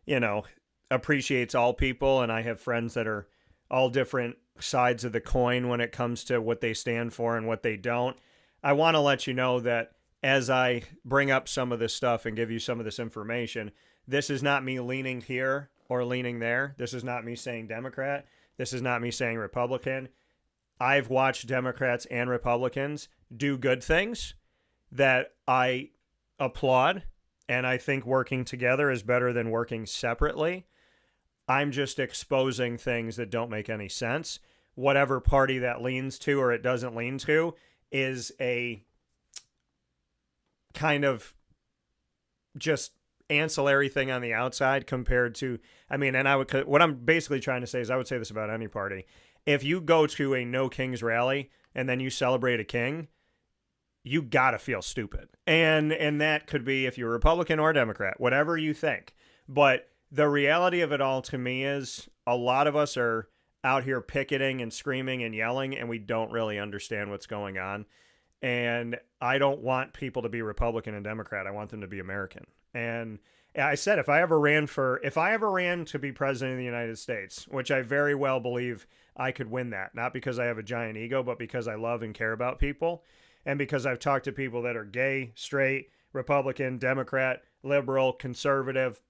you know, appreciates all people, and I have friends that are all different sides of the coin when it comes to what they stand for and what they don't, I want to let you know that as I bring up some of this stuff and give you some of this information, this is not me leaning here or leaning there. This is not me saying Democrat. This is not me saying Republican. I've watched Democrats and Republicans do good things that I applaud, and I think working together is better than working separately. I'm just exposing things that don't make any sense. Whatever party that leans to or it doesn't lean to is a kind of just ancillary thing on the outside compared to, I mean, and what I'm basically trying to say is I would say this about any party. If you go to a no kings rally and then you celebrate a king, you gotta feel stupid. And that could be if you're Republican or Democrat, whatever you think. But the reality of it all to me is a lot of us are out here picketing and screaming and yelling, and we don't really understand what's going on. And I don't want people to be Republican and Democrat. I want them to be American. And I said, if I ever ran to be president of the United States, which I very well believe I could win that, not because I have a giant ego, but because I love and care about people. And because I've talked to people that are gay, straight, Republican, Democrat, liberal, conservative,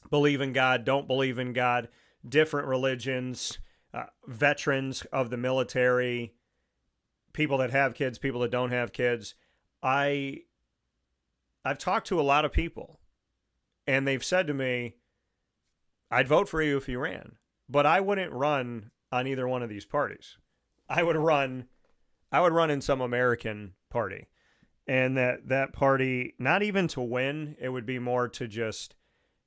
believe in God, don't believe in God, different religions, veterans of the military, people that have kids, people that don't have kids. I've talked to a lot of people, and they've said to me, I'd vote for you if you ran, but I wouldn't run on either one of these parties. I would run in some American party, and that party, not even to win, it would be more to just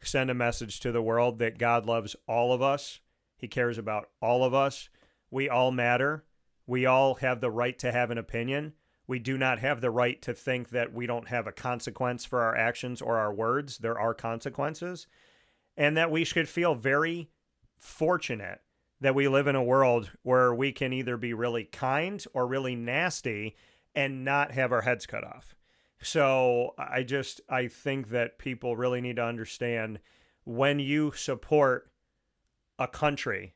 send a message to the world that God loves all of us. He cares about all of us. We all matter. We all have the right to have an opinion. We do not have the right to think that we don't have a consequence for our actions or our words. There are consequences. And that we should feel very fortunate that we live in a world where we can either be really kind or really nasty and not have our heads cut off. So I think that people really need to understand, when you support a country,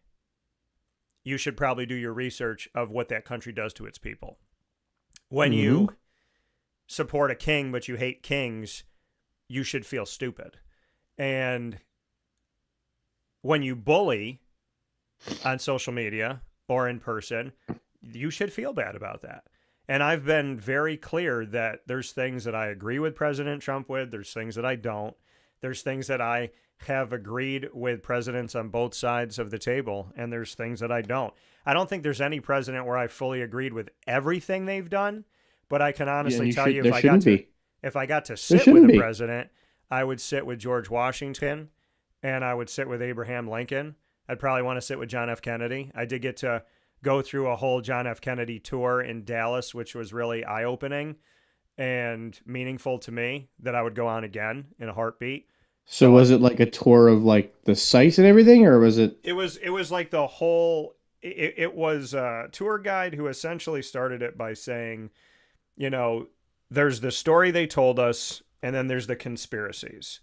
you should probably do your research of what that country does to its people. When you support a king but you hate kings, you should feel stupid. And when you bully on social media or in person, you should feel bad about that. And I've been very clear that there's things that I agree with President Trump with. There's things that I don't. There's things that I have agreed with presidents on both sides of the table, and there's things that I don't. I don't think there's any president where I fully agreed with everything they've done, but I can honestly tell you if I got to sit with a president, I would sit with George Washington, and I would sit with Abraham Lincoln. I'd probably want to sit with John F. Kennedy. I did get to go through a whole John F. Kennedy tour in Dallas, which was really eye-opening and meaningful to me, that I would go on again in a heartbeat. So was it like a tour of like the sites and everything, or was it? It was like the whole. It was a tour guide who essentially started it by saying, you know, there's the story they told us, and then there's the conspiracies.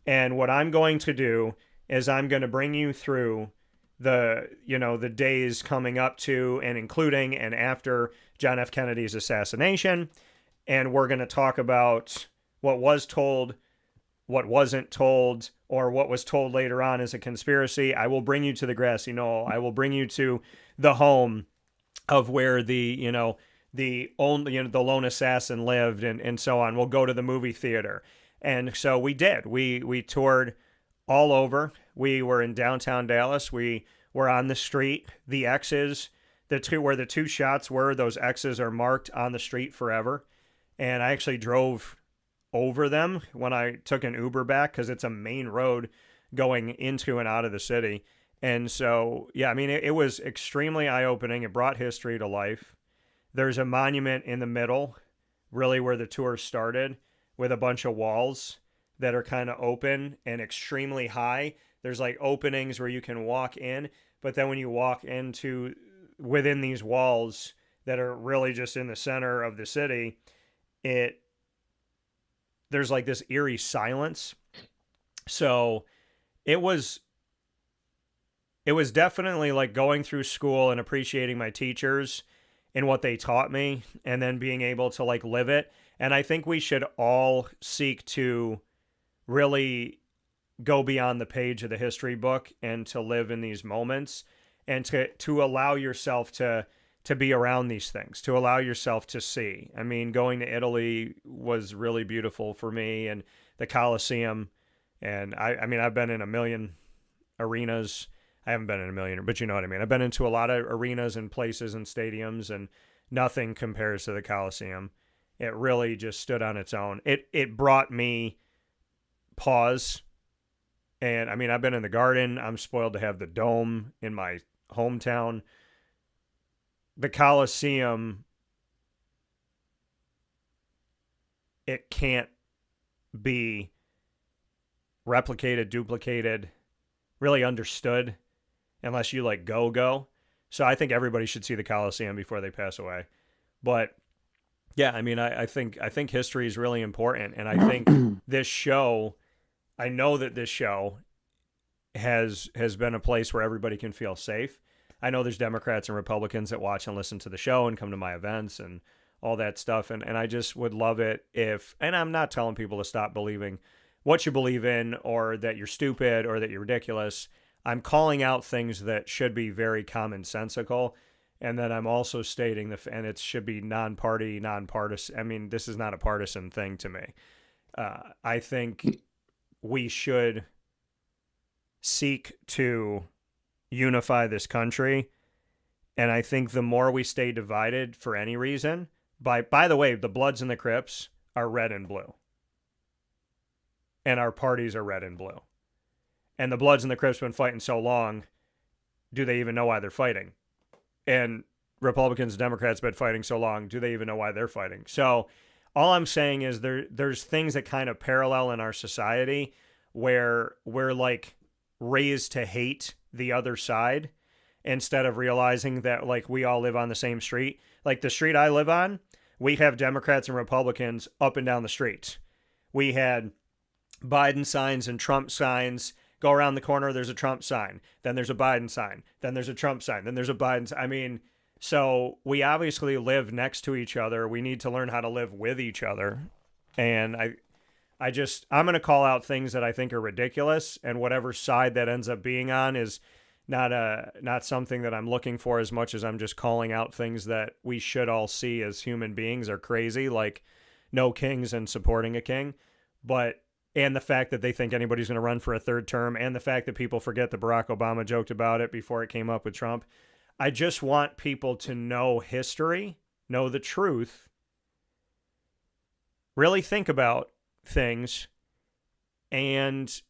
And what I'm going to do is I'm going to bring you through the days coming up to and including and after John F. Kennedy's assassination. And we're going to talk about what was told, what wasn't told, or what was told later on as a conspiracy. I will bring you to the grassy knoll. I will bring you to the home of where the lone assassin lived, and so on. We'll go to the movie theater. And so we did. We toured all over. We were in downtown Dallas. We were on the street. The X's, where the two shots were, those X's are marked on the street forever. And I actually drove over them when I took an Uber back, because it's a main road going into and out of the city. And so, yeah, I mean, it was extremely eye-opening. It brought history to life. There's a monument in the middle, really where the tour started, with a bunch of walls that are kind of open and extremely high. There's like openings where you can walk in, but then when you walk into within these walls that are really just in the center of the city, there's like this eerie silence. So it was definitely like going through school and appreciating my teachers and what they taught me, and then being able to like live it. And I think we should all seek to really go beyond the page of the history book and to live in these moments, and to allow yourself to be around these things, to allow yourself to see. I mean, going to Italy was really beautiful for me, and the Colosseum. And I mean, I've been in a million arenas. I haven't been in a million, but you know what I mean. I've been into a lot of arenas and places and stadiums, and nothing compares to the Colosseum. It really just stood on its own. It brought me pause. And I mean, I've been in the Garden. I'm spoiled to have the Dome in my hometown. The Colosseum, it can't be replicated, duplicated, really understood unless you like go. So I think everybody should see the Colosseum before they pass away. But yeah, I mean, I think history is really important, and I think this show, I know that this show has been a place where everybody can feel safe. I know there's Democrats and Republicans that watch and listen to the show and come to my events and all that stuff. And I just would love it if, and I'm not telling people to stop believing what you believe in, or that you're stupid, or that you're ridiculous. I'm calling out things that should be very commonsensical. And then I'm also stating and it should be non-party, nonpartisan. I mean, this is not a partisan thing to me. I think we should seek to unify this country. And I think the more we stay divided for any reason, by the way, the Bloods and the Crips are red and blue. And our parties are red and blue. And the Bloods and the Crips have been fighting so long, do they even know why they're fighting? And Republicans and Democrats have been fighting so long, do they even know why they're fighting? So all I'm saying is there's things that kind of parallel in our society where we're like raised to hate the other side, instead of realizing that like we all live on the same street. Like the street I live on, we have Democrats and Republicans up and down the streets. We had Biden signs and Trump signs Go around the corner, there's a Trump sign. Then there's a Biden sign. Then there's a Trump sign. Then there's a Biden sign. I mean, so we obviously live next to each other. We need to learn how to live with each other. And I'm going to call out things that I think are ridiculous, and whatever side that ends up being on is not something that I'm looking for as much as I'm just calling out things that we should all see as human beings are crazy, like no kings and supporting a king. And the fact that they think anybody's going to run for a third term, and the fact that people forget that Barack Obama joked about it before it came up with Trump. I just want people to know history, know the truth, really think about things, and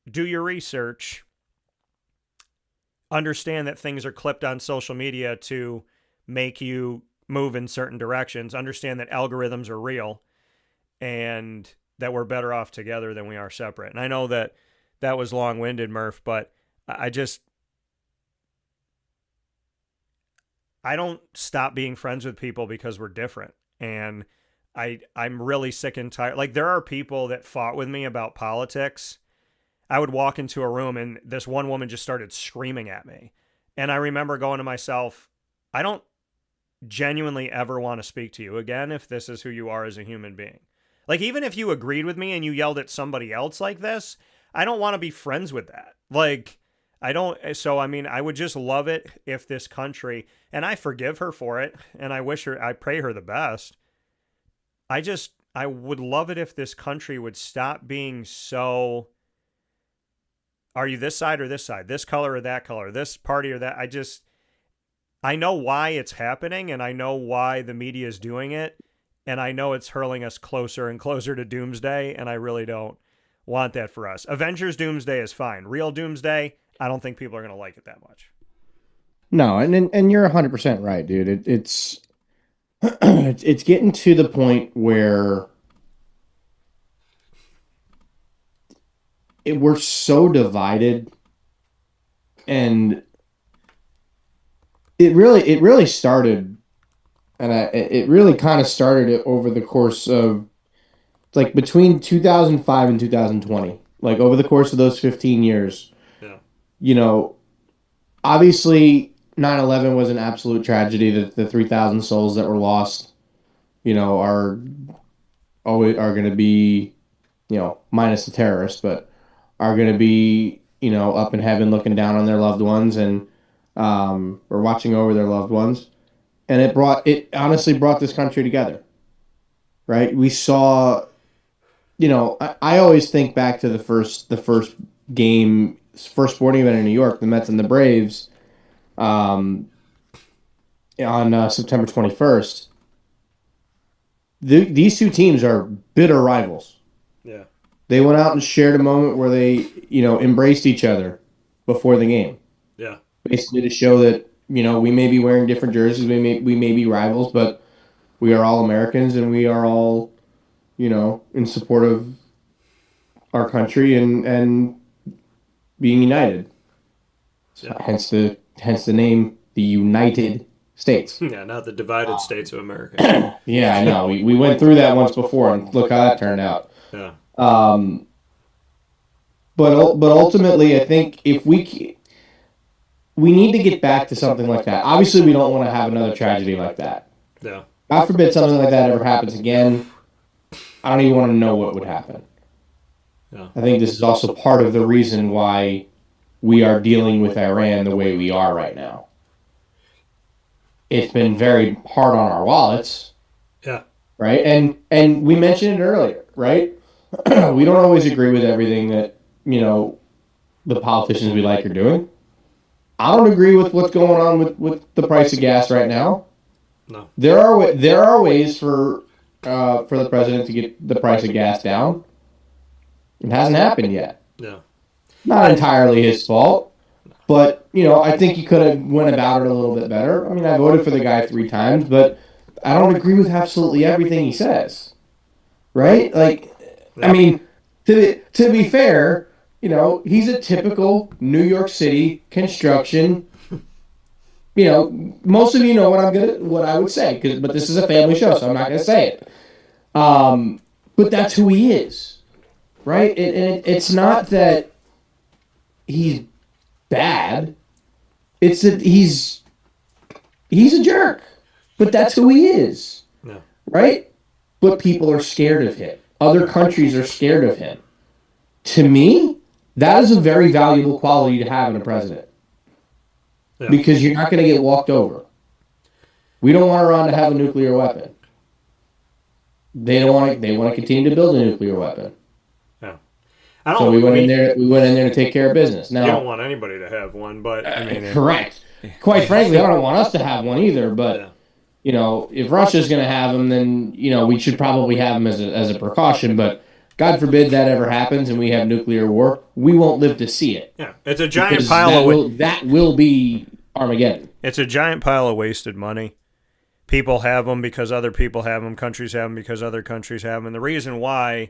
do your research. Understand that things are clipped on social media to make you move in certain directions. Understand that algorithms are real, and that we're better off together than we are separate. And I know that was long-winded, Murph, but I don't stop being friends with people because we're different. And I'm really sick and tired. Like, there are people that fought with me about politics. I would walk into a room and this one woman just started screaming at me. And I remember going to myself, I don't genuinely ever want to speak to you again if this is who you are as a human being. Like, even if you agreed with me and you yelled at somebody else like this, I don't want to be friends with that. Like, I would just love it if this country, and I forgive her for it, and I pray her the best. I would love it if this country would stop being so, are you this side or this side, this color or that color, this party or that? I know why it's happening, and I know why the media is doing it. And I know it's hurling us closer and closer to doomsday, and I really don't want that for us. Avengers Doomsday is fine. Real Doomsday, I don't think people are going to like it that much. No, and you're 100% right, dude. It's it's getting to the point where we're so divided, and it really started. And it really kind of started it over the course of, like, between 2005 and 2020. Like, over the course of those 15 years. Yeah. Obviously, 9/11 was an absolute tragedy. The 3,000 souls that were lost, are going to be, minus the terrorists, but are going to be, up in heaven looking down on their loved ones and or watching over their loved ones. And it honestly brought this country together, right? We saw, I always think back to the first game, first sporting event in New York, the Mets and the Braves, on September 21st. These two teams are bitter rivals. Yeah. They went out and shared a moment where they, embraced each other before the game. Yeah. Basically to show that, we may be wearing different jerseys, we may be rivals, but we are all Americans, and we are all, in support of our country and being united. Yeah. Hence the name, the United States. Yeah, not the divided states of America. Yeah, I know. We went through that once before, and look how that turned out. Yeah. But ultimately, I think if we need to get back to something like that. Obviously, we don't want to have another tragedy like that. Yeah. God forbid something like that ever happens again. I don't even want to know what would happen. Yeah. I think this is also part of the reason why we are dealing with Iran the way we are right now. It's been very hard on our wallets. Yeah. Right? And we mentioned it earlier, right? We don't always agree with everything that, the politicians we like are doing. I don't agree with what's going on with the price of gas right now. No. There are ways for the president to get the price of gas down. It hasn't happened yet. Yeah. Not entirely his fault, but I think he could have went about it a little bit better. I mean, I voted for the guy 3 times, but I don't agree with absolutely everything he says. Right? Like, I mean, to be fair, he's a typical New York City construction. Most of you know what I would say, but this is a family show, so I'm not going to say it. But that's who he is, right? And it's not that he's bad. It's that he's a jerk. But that's who he is. No. Right? But people are scared of him. Other countries are scared of him. To me, that is a very valuable quality to have in a president. Yeah. Because you're not going to get walked over. We don't want Iran to have a nuclear weapon. They don't want to. They want to continue to build a nuclear weapon. Yeah. So we went in there. We went in there to take care of business. Now, you don't want anybody to have one, but I mean, correct. Quite frankly, I don't want us to have one either. But you know, if Russia's going to have them, then you know we should probably have them as a precaution. But God forbid that ever happens and we have nuclear war, we won't live to see it. Yeah, it's a giant Because pile that will be Armageddon. It's a giant pile of wasted money. People have them because other people have them. Countries have them because other countries have them. And the reason why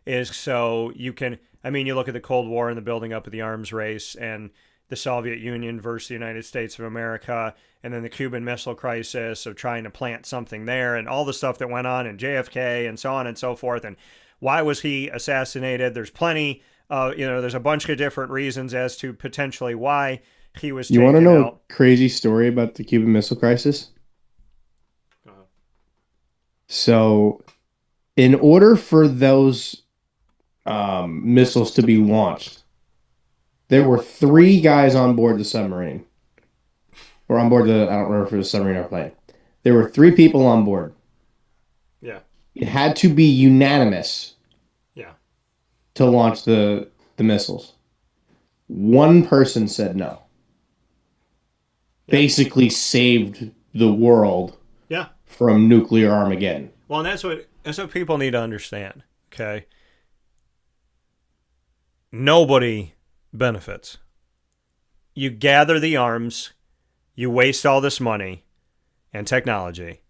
is so you can, I mean, you look at the Cold War and the building up of the arms race and the Soviet Union versus the United States of America, and then the Cuban Missile Crisis of trying to plant something there and all the stuff that went on in JFK and so on and so forth. And why was he assassinated? There's plenty, there's a bunch of different reasons as to potentially why he was taken out. You want to know a crazy story about the Cuban Missile Crisis? So, in order for those missiles to be launched, there were 3 guys on board the submarine. Or on board I don't remember if it was a submarine or plane. There were 3 people on board. Yeah. It had to be unanimous. Yeah. To launch the missiles. One person said no. Yeah. Basically saved the world. Yeah. From nuclear Armageddon. Well, and that's what people need to understand, okay? Nobody benefits. You gather the arms, you waste all this money and technology,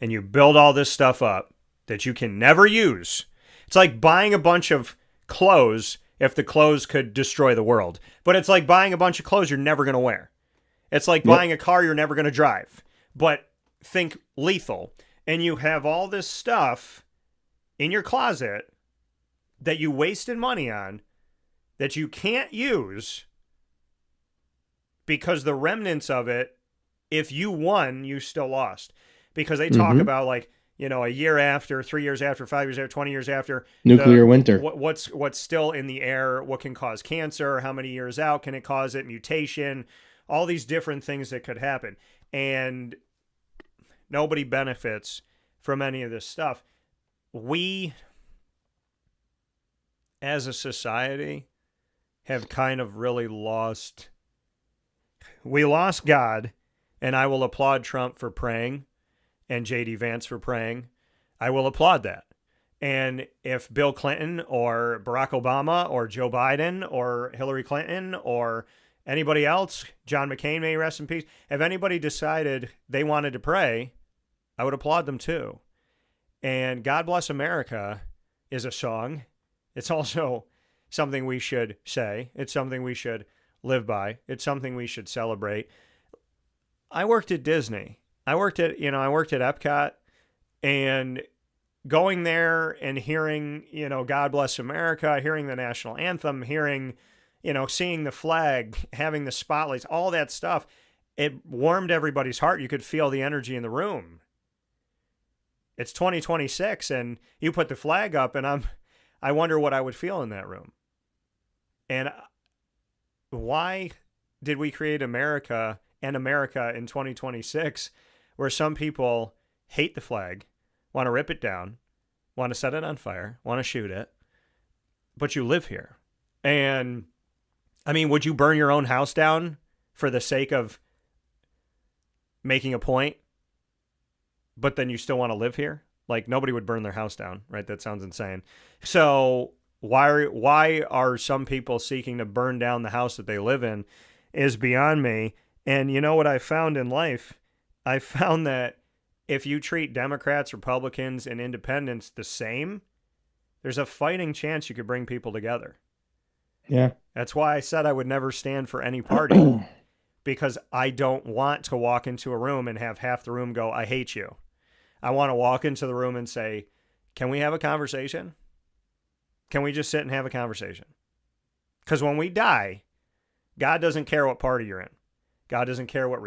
and you build all this stuff up that you can never use. It's like buying a bunch of clothes if the clothes could destroy the world. But it's like buying a bunch of clothes you're never going to wear. It's like buying a car you're never going to drive. But think lethal. And you have all this stuff in your closet that you wasted money on that you can't use because the remnants of it, if you won, you still lost. Because they talk about like, a year after, 3 years after, 5 years after, 20 years after. Nuclear winter. What's still in the air, what can cause cancer, how many years out can it cause it, mutation, all these different things that could happen. And nobody benefits from any of this stuff. We, as a society, have kind of really lost God, and I will applaud Trump for praying and J.D. Vance for praying. I will applaud that. And if Bill Clinton or Barack Obama or Joe Biden or Hillary Clinton or anybody else, John McCain, may he rest in peace, if anybody decided they wanted to pray, I would applaud them too. And God Bless America is a song. It's also something we should say. It's something we should live by. It's something we should celebrate. I worked at Disney. I worked at Epcot, and going there and hearing, God Bless America, hearing the national anthem, hearing, seeing the flag, having the spotlights, all that stuff, it warmed everybody's heart. You could feel the energy in the room. It's 2026 and you put the flag up and I wonder what I would feel in that room. And why did we create America in 2026 where some people hate the flag, want to rip it down, want to set it on fire, want to shoot it, but you live here? And I mean, would you burn your own house down for the sake of making a point? But then you still want to live here? Like, nobody would burn their house down, right? That sounds insane. So why are some people seeking to burn down the house that they live in is beyond me. And you know what I found in life? I found that if you treat Democrats, Republicans, and independents the same, there's a fighting chance you could bring people together. Yeah. That's why I said I would never stand for any party because I don't want to walk into a room and have half the room go, I hate you. I want to walk into the room and say, can we have a conversation? Can we just sit and have a conversation? Because when we die, God doesn't care what party you're in. God doesn't care what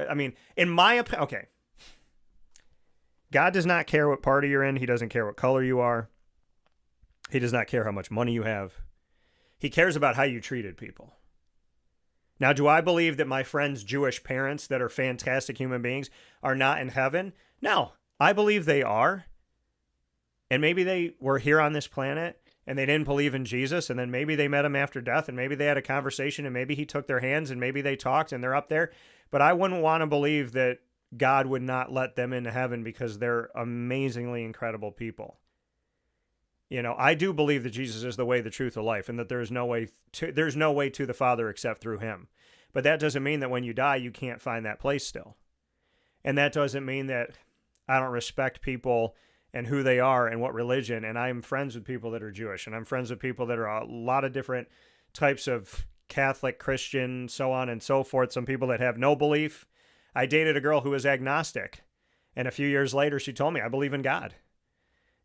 I mean, in my opinion, okay. God does not care what party you're in. He doesn't care what color you are. He does not care how much money you have. He cares about how you treated people. Now, do I believe that my friends' Jewish parents that are fantastic human beings are not in heaven? No, I believe they are. And maybe they were here on this planet and they didn't believe in Jesus, and then maybe they met him after death, and maybe they had a conversation, and maybe he took their hands, and maybe they talked, and they're up there. But I wouldn't want to believe that God would not let them into heaven because they're amazingly incredible people. You know, I do believe that Jesus is the way, the truth, the life, and that there's no way to the Father except through him. But that doesn't mean that when you die, you can't find that place still. And that doesn't mean that I don't respect people and who they are and what religion. And I'm friends with people that are Jewish, and I'm friends with people that are a lot of different types of Catholic, Christian, so on and so forth. Some people that have no belief. I dated a girl who was agnostic, and a few years later she told me, I believe in God,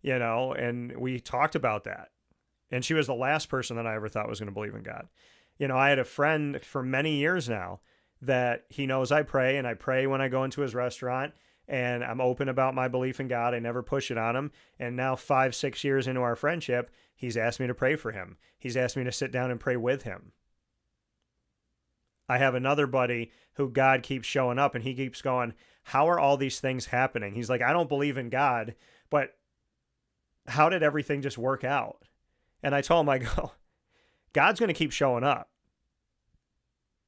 you know, and we talked about that. And she was the last person that I ever thought was going to believe in God. You know, I had a friend for many years now that he knows I pray, and I pray when I go into his restaurant, and I'm open about my belief in God. I never push it on him. And now 5-6 years into our friendship, he's asked me to pray for him. He's asked me to sit down and pray with him. I have another buddy who God keeps showing up, and he keeps going, how are all these things happening? He's like, I don't believe in God, but how did everything just work out? And I told him, I go, God's going to keep showing up.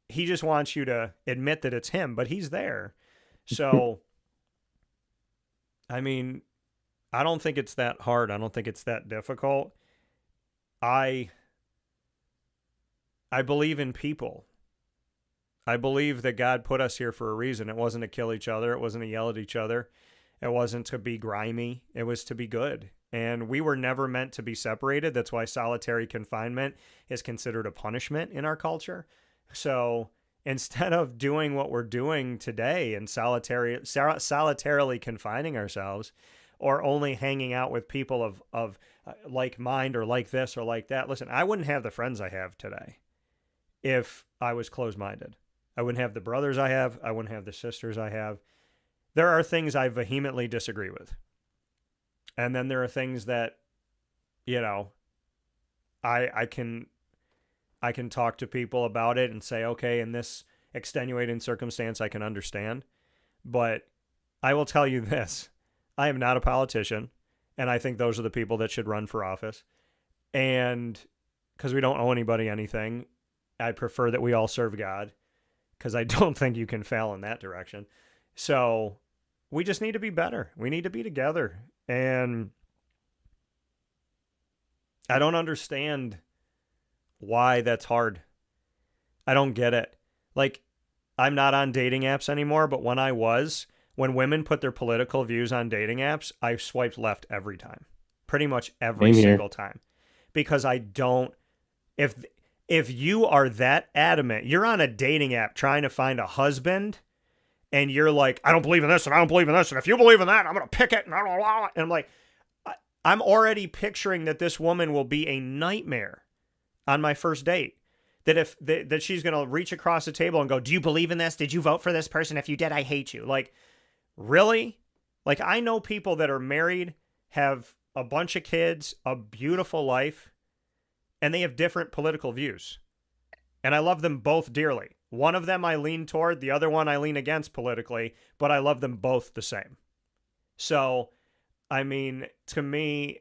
He just wants you to admit that it's him, but he's there. So, I mean, I don't think it's that hard. I don't think it's that difficult. I believe in people. I believe that God put us here for a reason. It wasn't to kill each other. It wasn't to yell at each other. It wasn't to be grimy. It was to be good. And we were never meant to be separated. That's why solitary confinement is considered a punishment in our culture. So instead of doing what we're doing today and solitarily confining ourselves, or only hanging out with people of like mind or like this or like that, listen, I wouldn't have the friends I have today if I was closed-minded. I wouldn't have the brothers I have. I wouldn't have the sisters I have. There are things I vehemently disagree with. And then there are things that, you know, I can talk to people about it and say, okay, in this extenuating circumstance, I can understand. But I will tell you this, I am not a politician, and I think those are the people that should run for office. And because we don't owe anybody anything, I prefer that we all serve God, because I don't think you can fail in that direction. So we just need to be better. We need to be together. And I don't understand why that's hard. I don't get it. Like, I'm not on dating apps anymore, but when I was, when women put their political views on dating apps, I swiped left every time. Pretty much every single time. Because I don't, if you are that adamant, you're on a dating app trying to find a husband, and you're like, I don't believe in this, and I don't believe in this, and if you believe in that, I'm going to pick it, and I'm like, I'm already picturing that this woman will be a nightmare on my first date. That she's going to reach across the table and go, do you believe in this? Did you vote for this person? If you did, I hate you. Like, really? Like, I know people that are married, have a bunch of kids, a beautiful life, and they have different political views. And I love them both dearly. One of them I lean toward, the other one I lean against politically, but I love them both the same. So, I mean, to me,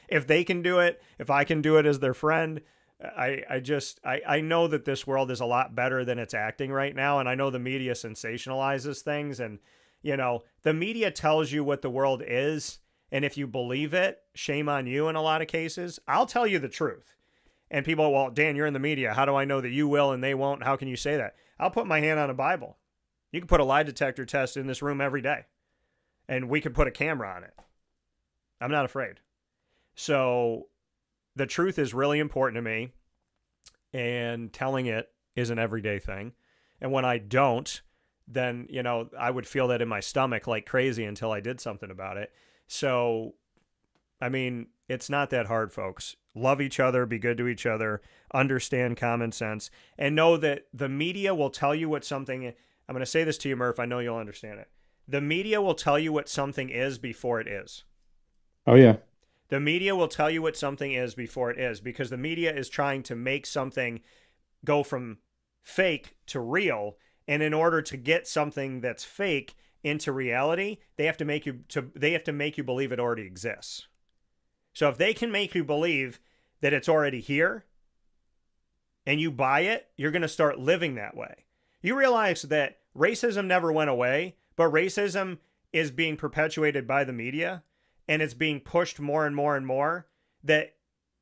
if they can do it, if I can do it as their friend, I know that this world is a lot better than it's acting right now. And I know the media sensationalizes things, and, you know, the media tells you what the world is. And if you believe it, shame on you in a lot of cases. I'll tell you the truth. And people, well, Dan, you're in the media. How do I know that you will and they won't? How can you say that? I'll put my hand on a Bible. You can put a lie detector test in this room every day, and we could put a camera on it. I'm not afraid. So the truth is really important to me, and telling it is an everyday thing. And when I don't, then, you know, I would feel that in my stomach like crazy until I did something about it. So, I mean, it's not that hard, folks. Love each other, be good to each other, understand common sense, and know that the media will tell you what something. I'm going to say this to you, Murph. I know you'll understand it. The media will tell you what something is before it is. Oh, yeah. The media will tell you what something is before it is, because the media is trying to make something go from fake to real. And in order to get something that's fake into reality, they have to make you believe it already exists. So if they can make you believe that it's already here and you buy it, you're going to start living that way. You realize that racism never went away, but racism is being perpetuated by the media, and it's being pushed more and more and more, that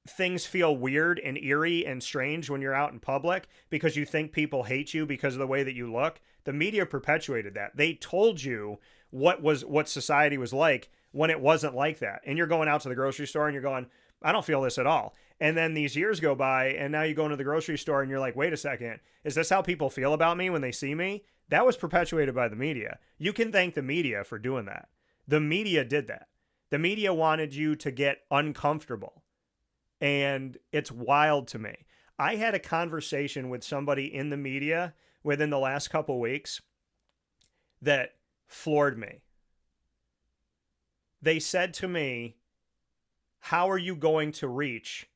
things feel weird and eerie and strange when you're out in public because you think people hate you because of the way that you look. The media perpetuated that. They told you what society was like when it wasn't like that. And you're going out to the grocery store and you're going, I don't feel this at all. And then these years go by and now you go into the grocery store and you're like, wait a second, is this how people feel about me when they see me? That was perpetuated by the media. You can thank the media for doing that. The media did that. The media wanted you to get uncomfortable. And it's wild to me. I had a conversation with somebody in the media within the last couple weeks that floored me. They said to me, how are you going to reach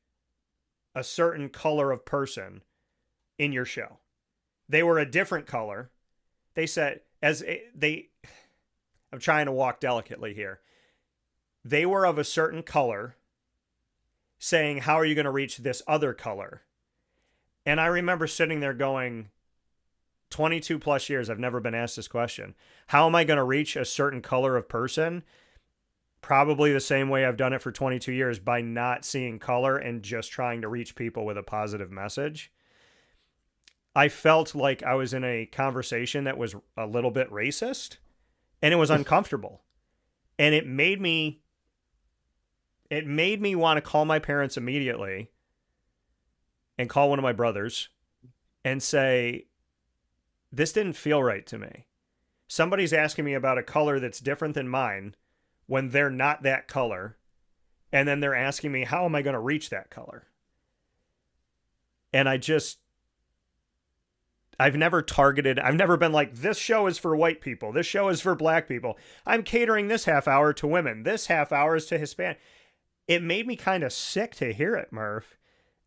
a certain color of person in your show? They were a different color. They said, I'm trying to walk delicately here. They were of a certain color, saying, how are you going to reach this other color? And I remember sitting there going, 22 plus years, I've never been asked this question. How am I going to reach a certain color of person? Probably the same way I've done it for 22 years, by not seeing color and just trying to reach people with a positive message. I felt like I was in a conversation that was a little bit racist, and it was uncomfortable. And it made me want to call my parents immediately and call one of my brothers and say, this didn't feel right to me. Somebody's asking me about a color that's different than mine when they're not that color. And then they're asking me, how am I going to reach that color? And I've never been like, this show is for white people. This show is for black people. I'm catering this half hour to women. This half hour is to Hispanic. It made me kind of sick to hear it, Murph.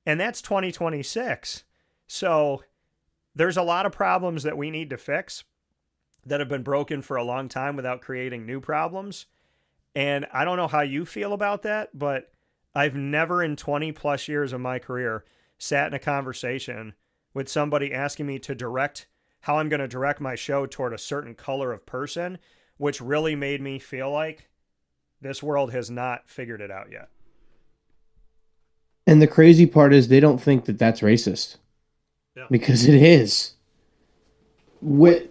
And that's 2026. So there's a lot of problems that we need to fix that have been broken for a long time without creating new problems. And I don't know how you feel about that, but I've never in 20 plus years of my career sat in a conversation with somebody asking me to direct how I'm going to direct my show toward a certain color of person, which really made me feel like this world has not figured it out yet. And the crazy part is they don't think that that's racist. Yeah. Because it is. When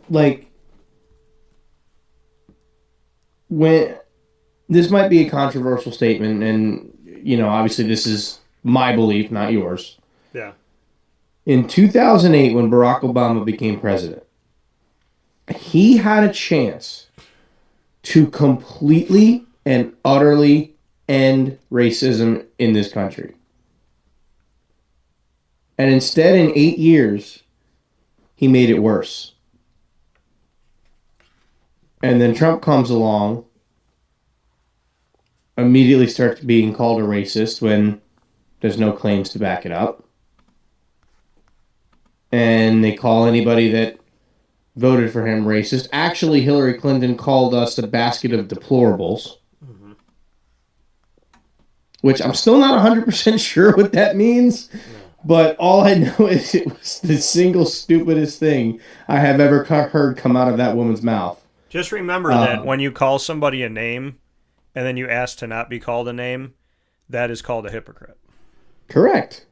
this might be a controversial statement, and obviously this is my belief, not yours. Yeah. In 2008, when Barack Obama became president, he had a chance to completely and utterly end racism in this country. And instead, in 8 years, he made it worse. And then Trump comes along, immediately starts being called a racist when there's no claims to back it up. And they call anybody that voted for him racist. Actually, Hillary Clinton called us a basket of deplorables. Mm-hmm. Which I'm still not 100% sure what that means. No. But all I know is it was the single stupidest thing I have ever heard come out of that woman's mouth. Just remember that when you call somebody a name and then you ask to not be called a name, that is called a hypocrite. Correct.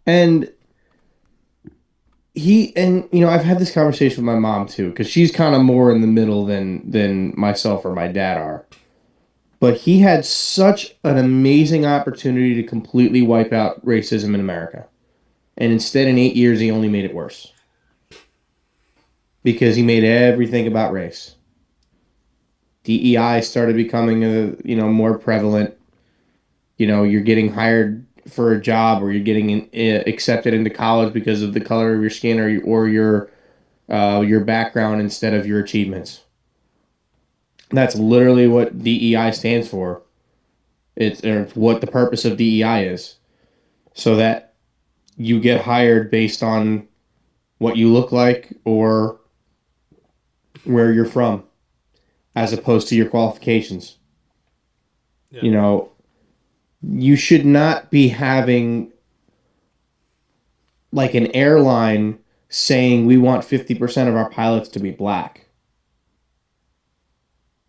And I've had this conversation with my mom too, because she's kind of more in the middle than myself or my dad are. But he had such an amazing opportunity to completely wipe out racism in America. And instead, in 8 years, he only made it worse. Because he made everything about race. DEI started becoming more prevalent. you're getting hired for a job, or you're getting accepted into college because of the color of your skin, or your background instead of your achievements. That's literally what DEI stands for. It's what the purpose of DEI is, so that you get hired based on what you look like or where you're from, as opposed to your qualifications. Yeah. You should not be having like an airline saying we want 50% of our pilots to be black.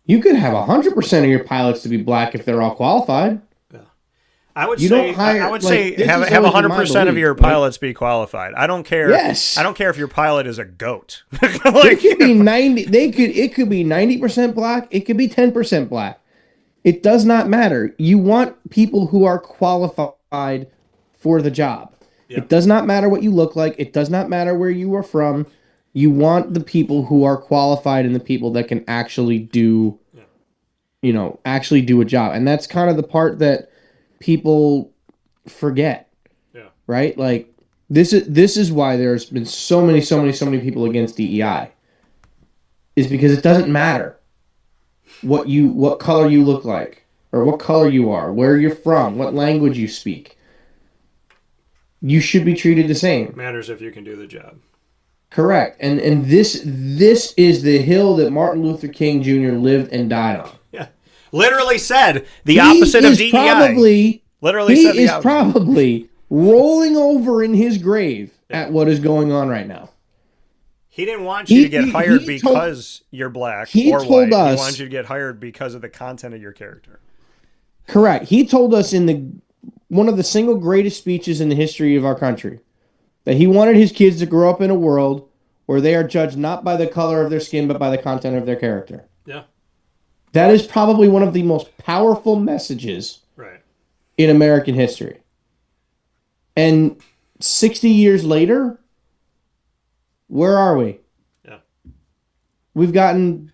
You could have 100% of your pilots to be black if they're all qualified. I would say have 100% of your pilots be qualified. I don't care. Yes. I don't care if your pilot is a goat. It could be 90. It could be 90% black. It could be 10% black. It does not matter. You want people who are qualified for the job. Yeah. It does not matter what you look like. It does not matter where you are from. You want the people who are qualified and the people that can actually do, actually do a job. And that's kind of the part that people forget. Yeah. Right? Like this is why there's been so many people against DEI. Is because it doesn't matter what color you look like, or what color you are, where you're from, what language you speak. You should be treated the same. It matters if you can do the job. Correct. And this is the hill that Martin Luther King Jr. lived and died on. Yeah. Literally said the opposite of DEI. He is probably rolling over in his grave at what is going on right now. He didn't want you to get hired because you're black or white. He wanted you to get hired because of the content of your character. Correct. He told us in one of the single greatest speeches in the history of our country that he wanted his kids to grow up in a world where they are judged not by the color of their skin, but by the content of their character. Yeah. That is probably one of the most powerful messages in American history. And 60 years later, where are we? Yeah. We've gotten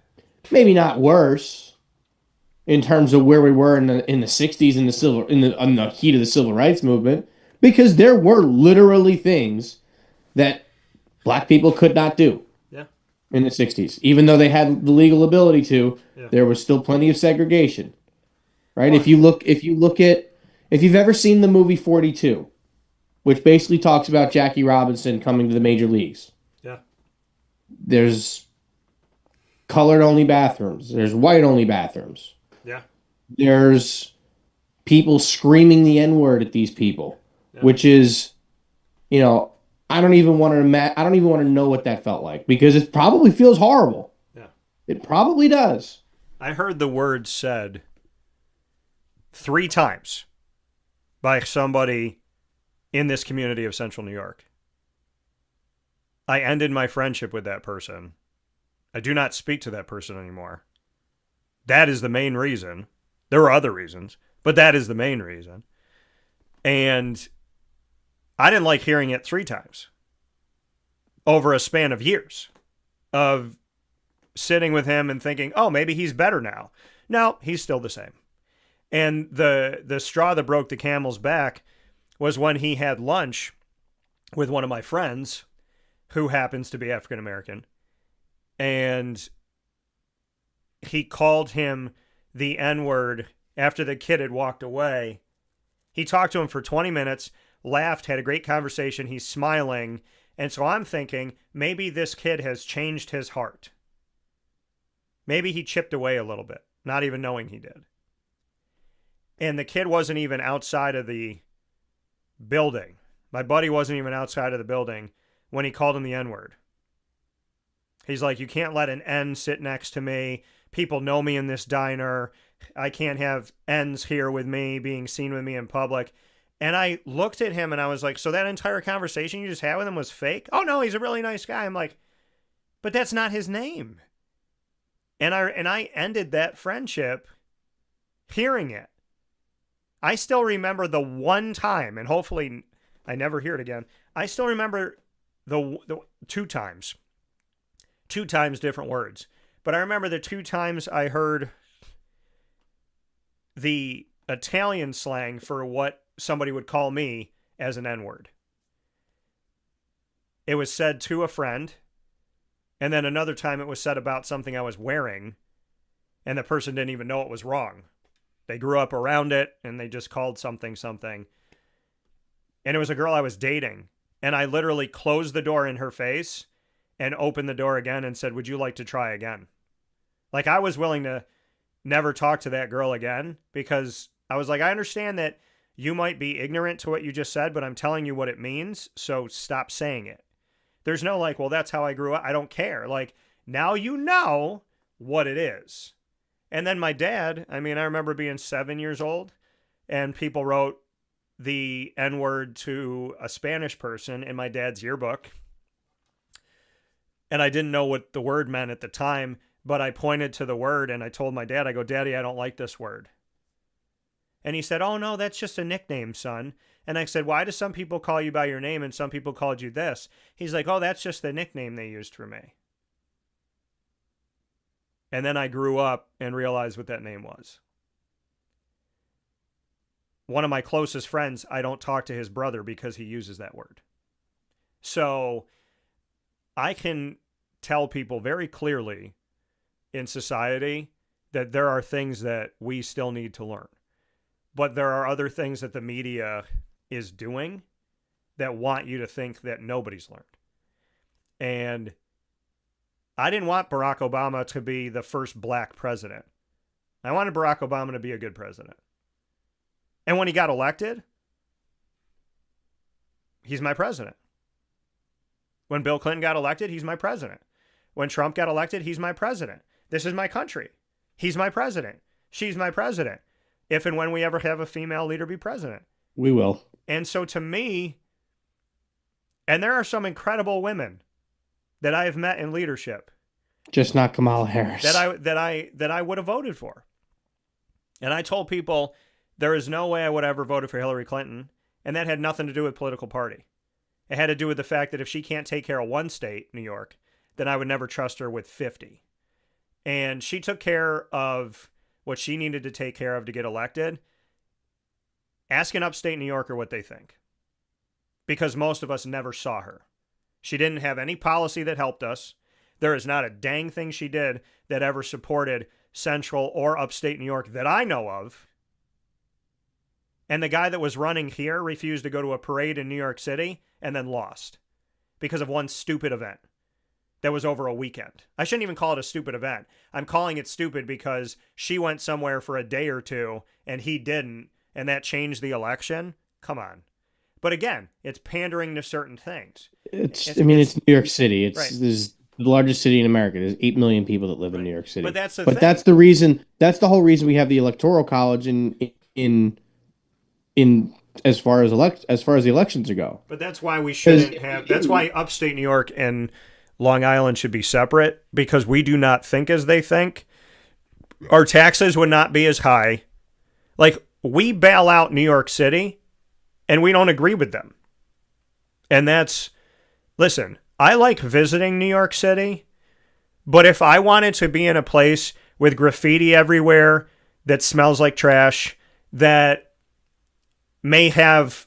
maybe not worse in terms of where we were in the 60s in the heat of the civil rights movement, because there were literally things that black people could not do. Yeah. In the 60s, even though they had the legal ability to, there was still plenty of segregation. Right? If you've ever seen the movie 42, which basically talks about Jackie Robinson coming to the major leagues. There's colored-only bathrooms. There's white-only bathrooms. Yeah. There's people screaming the N-word at these people, which is, I don't even want to know what that felt like, because it probably feels horrible. Yeah. It probably does. I heard the word said 3 times by somebody in this community of Central New York. I ended my friendship with that person. I do not speak to that person anymore. That is the main reason. There were other reasons, but that is the main reason. And I didn't like hearing it 3 times over a span of years of sitting with him and thinking, oh, maybe he's better now. No, he's still the same. And the straw that broke the camel's back was when he had lunch with one of my friends who happens to be African American, and he called him the N-word after the kid had walked away. He talked to him for 20 minutes, laughed, had a great conversation. He's smiling. And so I'm thinking, maybe this kid has changed his heart. Maybe he chipped away a little bit, not even knowing he did. And the kid wasn't even outside of the building. My buddy wasn't even outside of the building when he called him the N-word. He's like, you can't let an N sit next to me. People know me in this diner. I can't have N's here with me, being seen with me in public. And I looked at him and I was like, so that entire conversation you just had with him was fake? Oh, no, he's a really nice guy. I'm like, but that's not his name. And I ended that friendship hearing it. I still remember the one time, and hopefully I never hear it again. I still remember the 2 times. 2 times different words. But I remember the 2 times I heard the Italian slang for what somebody would call me as an N-word. It was said to a friend, and then another time it was said about something I was wearing, and the person didn't even know it was wrong. They grew up around it, and they just called something. And it was a girl I was dating, and I literally closed the door in her face and opened the door again and said, "Would you like to try again?" Like, I was willing to never talk to that girl again, because I was like, I understand that you might be ignorant to what you just said, but I'm telling you what it means, so stop saying it. There's no like, well, that's how I grew up. I don't care. Like, now you know what it is. And then my dad, I remember being 7 years old, and people wrote the N-word to a Spanish person in my dad's yearbook. And I didn't know what the word meant at the time, but I pointed to the word and I told my dad, I go, "Daddy, I don't like this word." And he said, "Oh, no, that's just a nickname, son." And I said, "Why do some people call you by your name and some people called you this?" He's like, "Oh, that's just the nickname they used for me." And then I grew up and realized what that name was. One of my closest friends, I don't talk to his brother because he uses that word. So I can tell people very clearly in society that there are things that we still need to learn. But there are other things that the media is doing that want you to think that nobody's learned. And I didn't want Barack Obama to be the first black president. I wanted Barack Obama to be a good president. And when he got elected, he's my president. When Bill Clinton got elected, he's my president. When Trump got elected, he's my president. This is my country. He's my president. She's my president. If and when we ever have a female leader be president. We will. And so to me, and there are some incredible women that I have met in leadership. Just not Kamala Harris. That I would have voted for. And I told people there is no way I would have ever voted for Hillary Clinton. And that had nothing to do with political party. It had to do with the fact that if she can't take care of one state, New York, then I would never trust her with 50. And she took care of what she needed to take care of to get elected. Ask an upstate New Yorker what they think. Because most of us never saw her. She didn't have any policy that helped us. There is not a dang thing she did that ever supported Central or upstate New York that I know of. And the guy that was running here refused to go to a parade in New York City and then lost because of one stupid event that was over a weekend. I shouldn't even call it a stupid event. I'm calling it stupid because she went somewhere for a day or two and he didn't, and that changed the election. Come on. But again, it's pandering to certain things. It's New York City. It's right. This the largest city in America. There's 8 million people that live in New York City. But that's the thing. That's the reason. That's the whole reason we have the Electoral College in as far as the elections go. But that's why we shouldn't have. That's why upstate New York and Long Island should be separate, because we do not think as they think. Our taxes would not be as high. Like, we bail out New York City, and we don't agree with them. And listen, I like visiting New York City, but if I wanted to be in a place with graffiti everywhere that smells like trash, that may have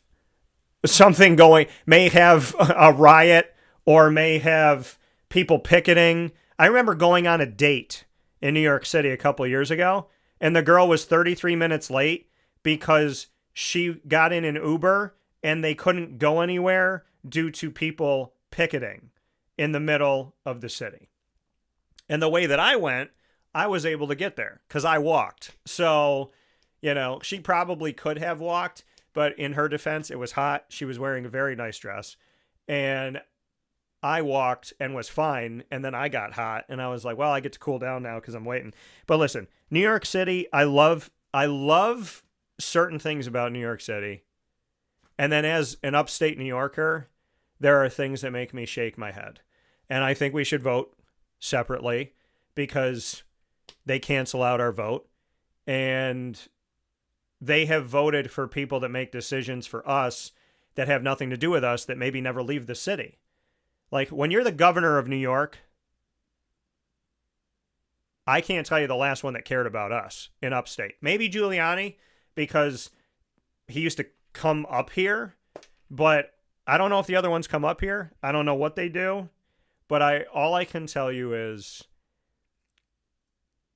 something going, may have a riot, or may have people picketing. I remember going on a date in New York City a couple of years ago, and the girl was 33 minutes late because she got in an Uber and they couldn't go anywhere due to people picketing in the middle of the city. And the way that I went, I was able to get there because I walked. So, she probably could have walked, but in her defense, it was hot. She was wearing a very nice dress. And I walked and was fine. And then I got hot. And I was like, well, I get to cool down now because I'm waiting. But listen, New York City, I love certain things about New York City. And then as an upstate New Yorker, there are things that make me shake my head. And I think we should vote separately because they cancel out our vote. And they have voted for people that make decisions for us that have nothing to do with us, that maybe never leave the city. Like, when you're the governor of New York, I can't tell you the last one that cared about us in upstate. Maybe Giuliani, because he used to come up here, but I don't know if the other ones come up here. I don't know what they do, but all I can tell you is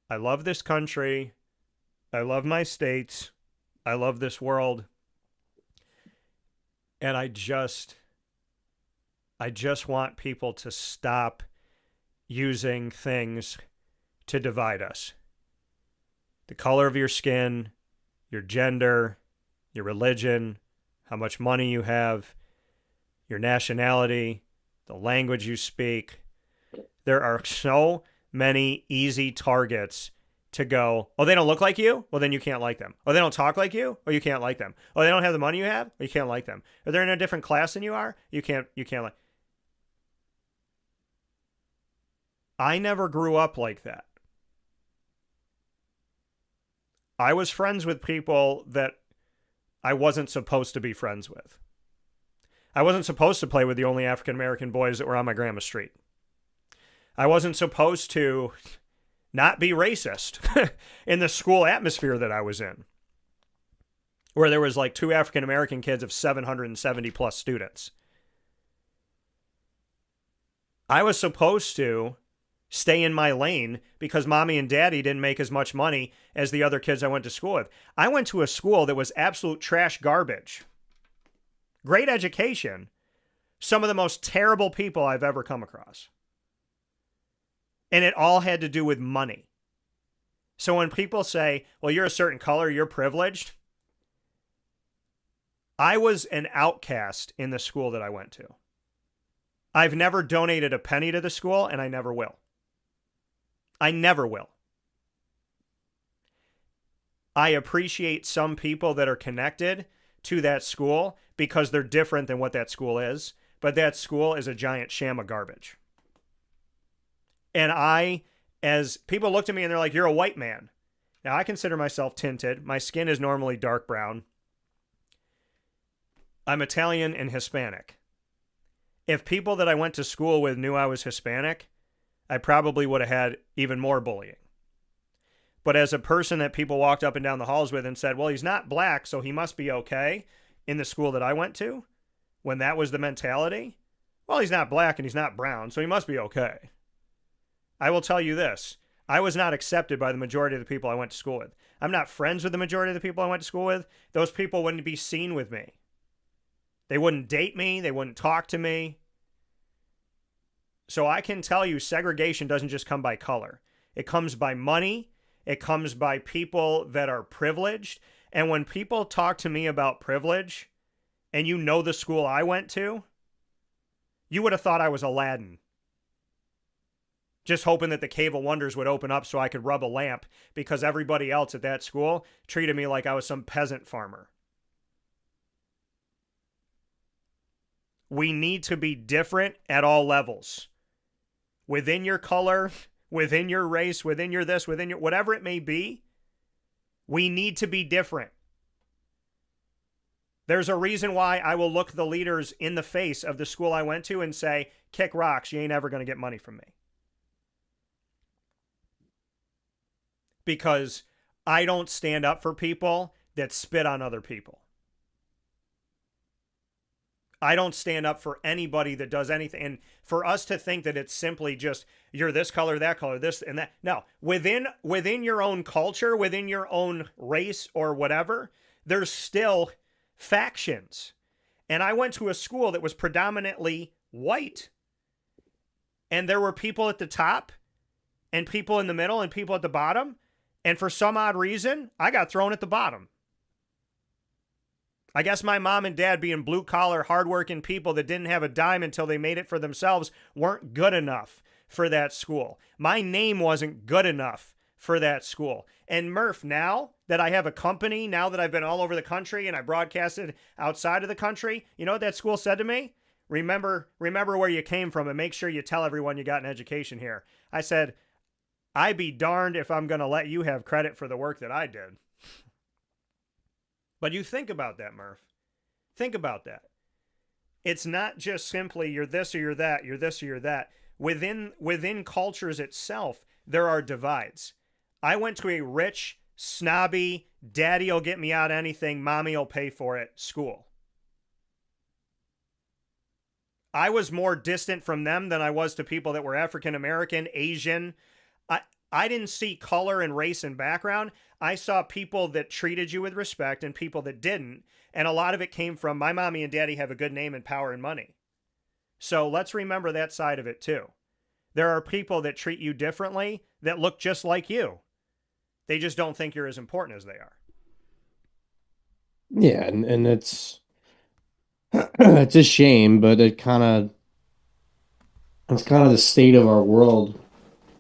I love this country. I love my state. I love this world. And I just want people to stop using things to divide us. The color of your skin, your gender, your religion, how much money you have, your nationality, the language you speak. There are so many easy targets to go, oh, they don't look like you? Well, then you can't like them. Oh, they don't talk like you? Oh, you can't like them. Oh, they don't have the money you have? Oh, you can't like them. Or they're in a different class than you are? You can't like. I never grew up like that. I was friends with people that I wasn't supposed to be friends with. I wasn't supposed to play with the only African American boys that were on my grandma's street. I wasn't supposed to not be racist in the school atmosphere that I was in, where there was like 2 African American kids of 770 plus students. I was supposed to stay in my lane because mommy and daddy didn't make as much money as the other kids I went to school with. I went to a school that was absolute trash garbage. Great education. Some of the most terrible people I've ever come across. And it all had to do with money. So when people say, well, you're a certain color, you're privileged. I was an outcast in the school that I went to. I've never donated a penny to the school, and I never will. I never will. I appreciate some people that are connected to that school because they're different than what that school is, but that school is a giant sham of garbage. And as people looked at me and they're like, you're a white man. Now, I consider myself tinted. My skin is normally dark brown. I'm Italian and Hispanic. If people that I went to school with knew I was Hispanic, I probably would have had even more bullying. But as a person that people walked up and down the halls with and said, well, he's not black, so he must be okay in the school that I went to, when that was the mentality, well, he's not black and he's not brown, so he must be okay. I will tell you this. I was not accepted by the majority of the people I went to school with. I'm not friends with the majority of the people I went to school with. Those people wouldn't be seen with me. They wouldn't date me. They wouldn't talk to me. So I can tell you segregation doesn't just come by color. It comes by money. It comes by people that are privileged. And when people talk to me about privilege, and you know the school I went to, you would have thought I was Aladdin. Just hoping that the Cave of Wonders would open up so I could rub a lamp because everybody else at that school treated me like I was some peasant farmer. We need to be different at all levels. Within your color, within your race, within your this, within your whatever it may be, we need to be different. There's a reason why I will look the leaders in the face of the school I went to and say, kick rocks, you ain't ever going to get money from me. Because I don't stand up for people that spit on other people. I don't stand up for anybody that does anything. And for us to think that it's simply just, you're this color, this and that. No, within your own culture, within your own race or whatever, there's still factions. And I went to a school that was predominantly white. And there were people at the top and people in the middle and people at the bottom. And for some odd reason, I got thrown at the bottom. I guess my mom and dad, being blue-collar, hardworking people that didn't have a dime until they made it for themselves, weren't good enough for that school. My name wasn't good enough for that school. And Murph, now that I have a company, now that I've been all over the country and I broadcasted outside of the country, you know what that school said to me? Remember where you came from and make sure you tell everyone you got an education here. I said, I'd be darned if I'm going to let you have credit for the work that I did. But you think about that, Murph. Think about that. It's not just simply you're this or you're that, you're this or you're that. Within cultures itself, there are divides. I went to a rich snobby, daddy will get me out of anything, mommy will pay for it school. I was more distant from them than I was to people that were African American, Asian. I didn't see color and race and background. I saw people that treated you with respect and people that didn't. And a lot of it came from my mommy and daddy have a good name and power and money. So let's remember that side of it too. There are people that treat you differently that look just like you. They just don't think you're as important as they are. Yeah, and it's it's a shame, but it's kind of the state of our world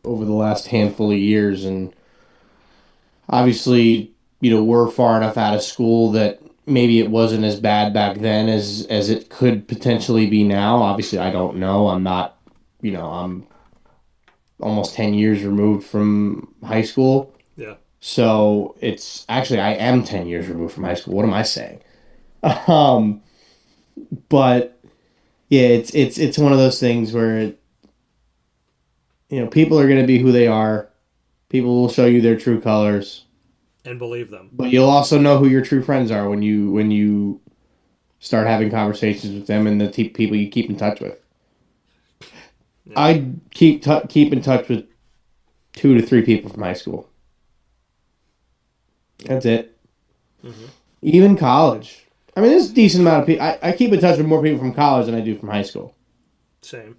over the last handful of years, and obviously, we're far enough out of school that maybe it wasn't as bad back then as it could potentially be now. Obviously, I don't know. I'm not, I'm almost 10 years removed from high school. Yeah. So it's actually, I am 10 years removed from high school. What am I saying? But yeah, it's one of those things where, people are going to be who they are. People will show you their true colors. And believe them. But you'll also know who your true friends are when you start having conversations with them and the people you keep in touch with. Yeah. I keep in touch with 2 to 3 people from high school. That's it. Mm-hmm. Even college. I mean, there's a decent amount of people. I keep in touch with more people from college than I do from high school. Same.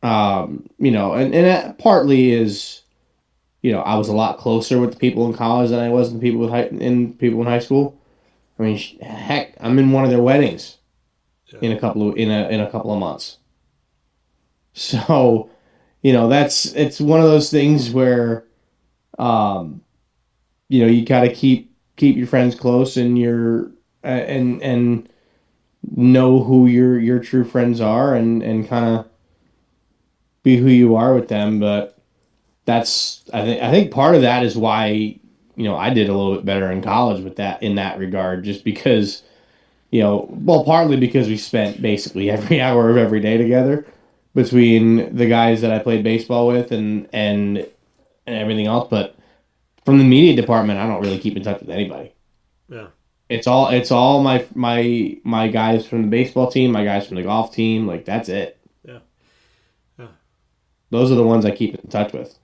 And that partly is, I was a lot closer with the people in college than I was the people in high school. I mean, heck, I'm in one of their weddings in a couple of months. So, it's one of those things where, you gotta keep your friends close and and know who your true friends are and kind of be who you are with them. But I think part of that is why, I did a little bit better in college in that regard, just because, partly because we spent basically every hour of every day together between the guys that I played baseball with and everything else. But from the media department, I don't really keep in touch with anybody. Yeah. It's all my guys from the baseball team, my guys from the golf team, like that's it. Yeah. Yeah. Those are the ones I keep in touch with.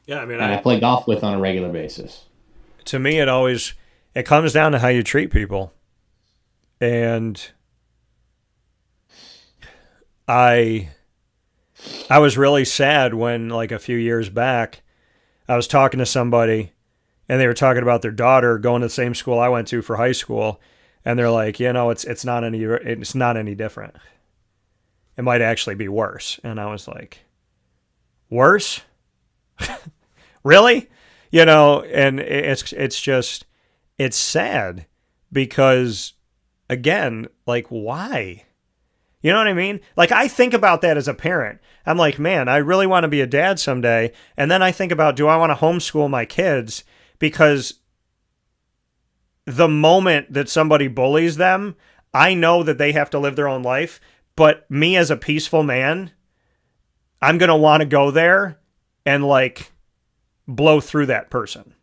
Yeah, I mean, and I play golf with on a regular basis. To me, it comes down to how you treat people. And I was really sad when, like, a few years back, I was talking to somebody and they were talking about their daughter going to the same school I went to for high school, and they're like, it's not any different. It might actually be worse. And I was like, worse? Really? And it's sad because, again, like, why? You know what I mean? Like, I think about that as a parent. I'm like, man, I really want to be a dad someday. And then I think about, do I want to homeschool my kids? Because the moment that somebody bullies them, I know that they have to live their own life. But me as a peaceful man, I'm going to want to go there and, like, blow through that person.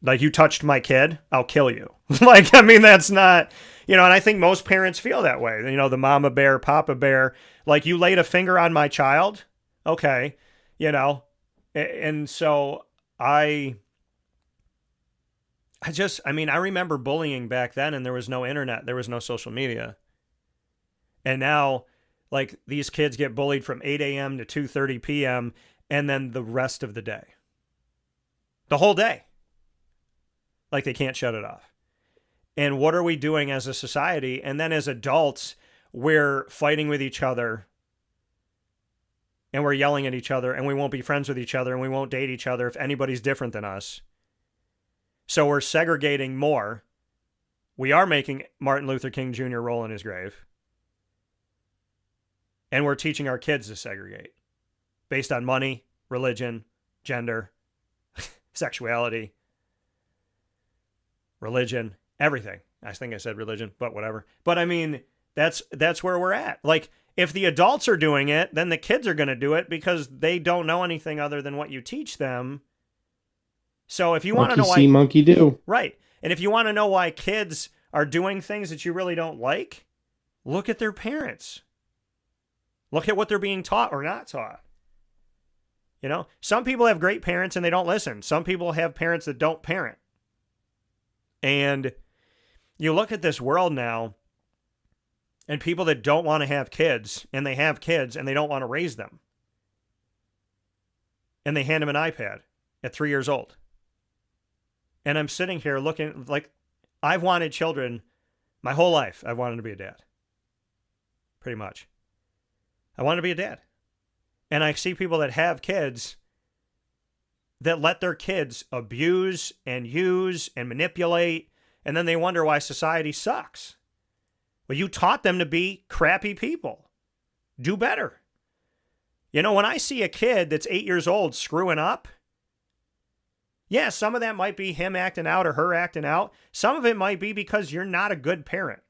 Like, you touched my kid, I'll kill you. Like, I mean, that's not, and I think most parents feel that way. The mama bear, papa bear, like, you laid a finger on my child. Okay. And so I remember bullying back then, and there was no internet. There was no social media. And now, like, these kids get bullied from 8 a.m. to 2:30 p.m. and then the rest of the day. The whole day. Like, they can't shut it off. And what are we doing as a society? And then as adults, we're fighting with each other. And we're yelling at each other. And we won't be friends with each other. And we won't date each other if anybody's different than us. So we're segregating more. We are making Martin Luther King Jr. roll in his grave. And we're teaching our kids to segregate. Based on money, religion, gender, sexuality, religion, everything. I think I said religion, but whatever. But I mean, that's where we're at. Like, if the adults are doing it, then the kids are going to do it because they don't know anything other than what you teach them. So if you want to know see, why, monkey do. right, and if you want to know why kids are doing things that you really don't like, look at their parents. Look at what they're being taught or not taught. You know, some people have great parents and they don't listen. Some people have parents that don't parent. And you look at this world now and people that don't want to have kids, and they have kids and they don't want to raise them. And they hand them an iPad at 3 years old. And I'm sitting here looking like I've wanted children my whole life. I've wanted to be a dad. Pretty much. I want to be a dad. And I see people that have kids that let their kids abuse and use and manipulate, and then they wonder why society sucks. Well, you taught them to be crappy people. Do better. You know, when I see a kid that's 8 years old screwing up, yeah, some of that might be him acting out or her acting out. Some of it might be because you're not a good parent.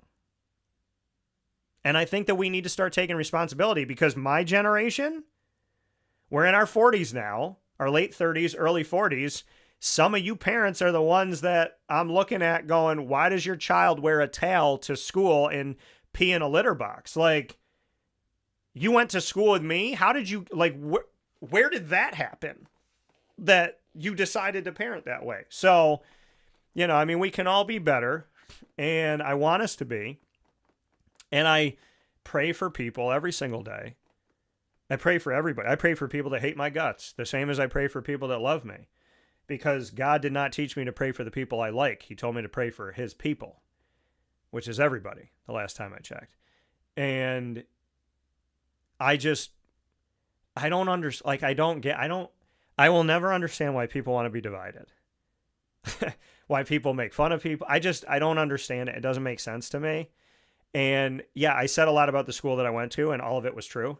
And I think that we need to start taking responsibility, because my generation, we're in our 40s now, our late 30s, early 40s. Some of you parents are the ones that I'm looking at going, why does your child wear a towel to school and pee in a litter box? Like, you went to school with me? How did you, like, where did that happen that you decided to parent that way? So, you know, I mean, we can all be better, and I want us to be. And I pray for people every single day. I pray for everybody. I pray for people that hate my guts, the same as I pray for people that love me. Because God did not teach me to pray for the people I like. He told me to pray for his people, which is everybody, the last time I checked. And I don't understand. Like, I will never understand why people want to be divided. Why people make fun of people. I don't understand it. It doesn't make sense to me. And yeah, I said a lot about the school that I went to, and all of it was true.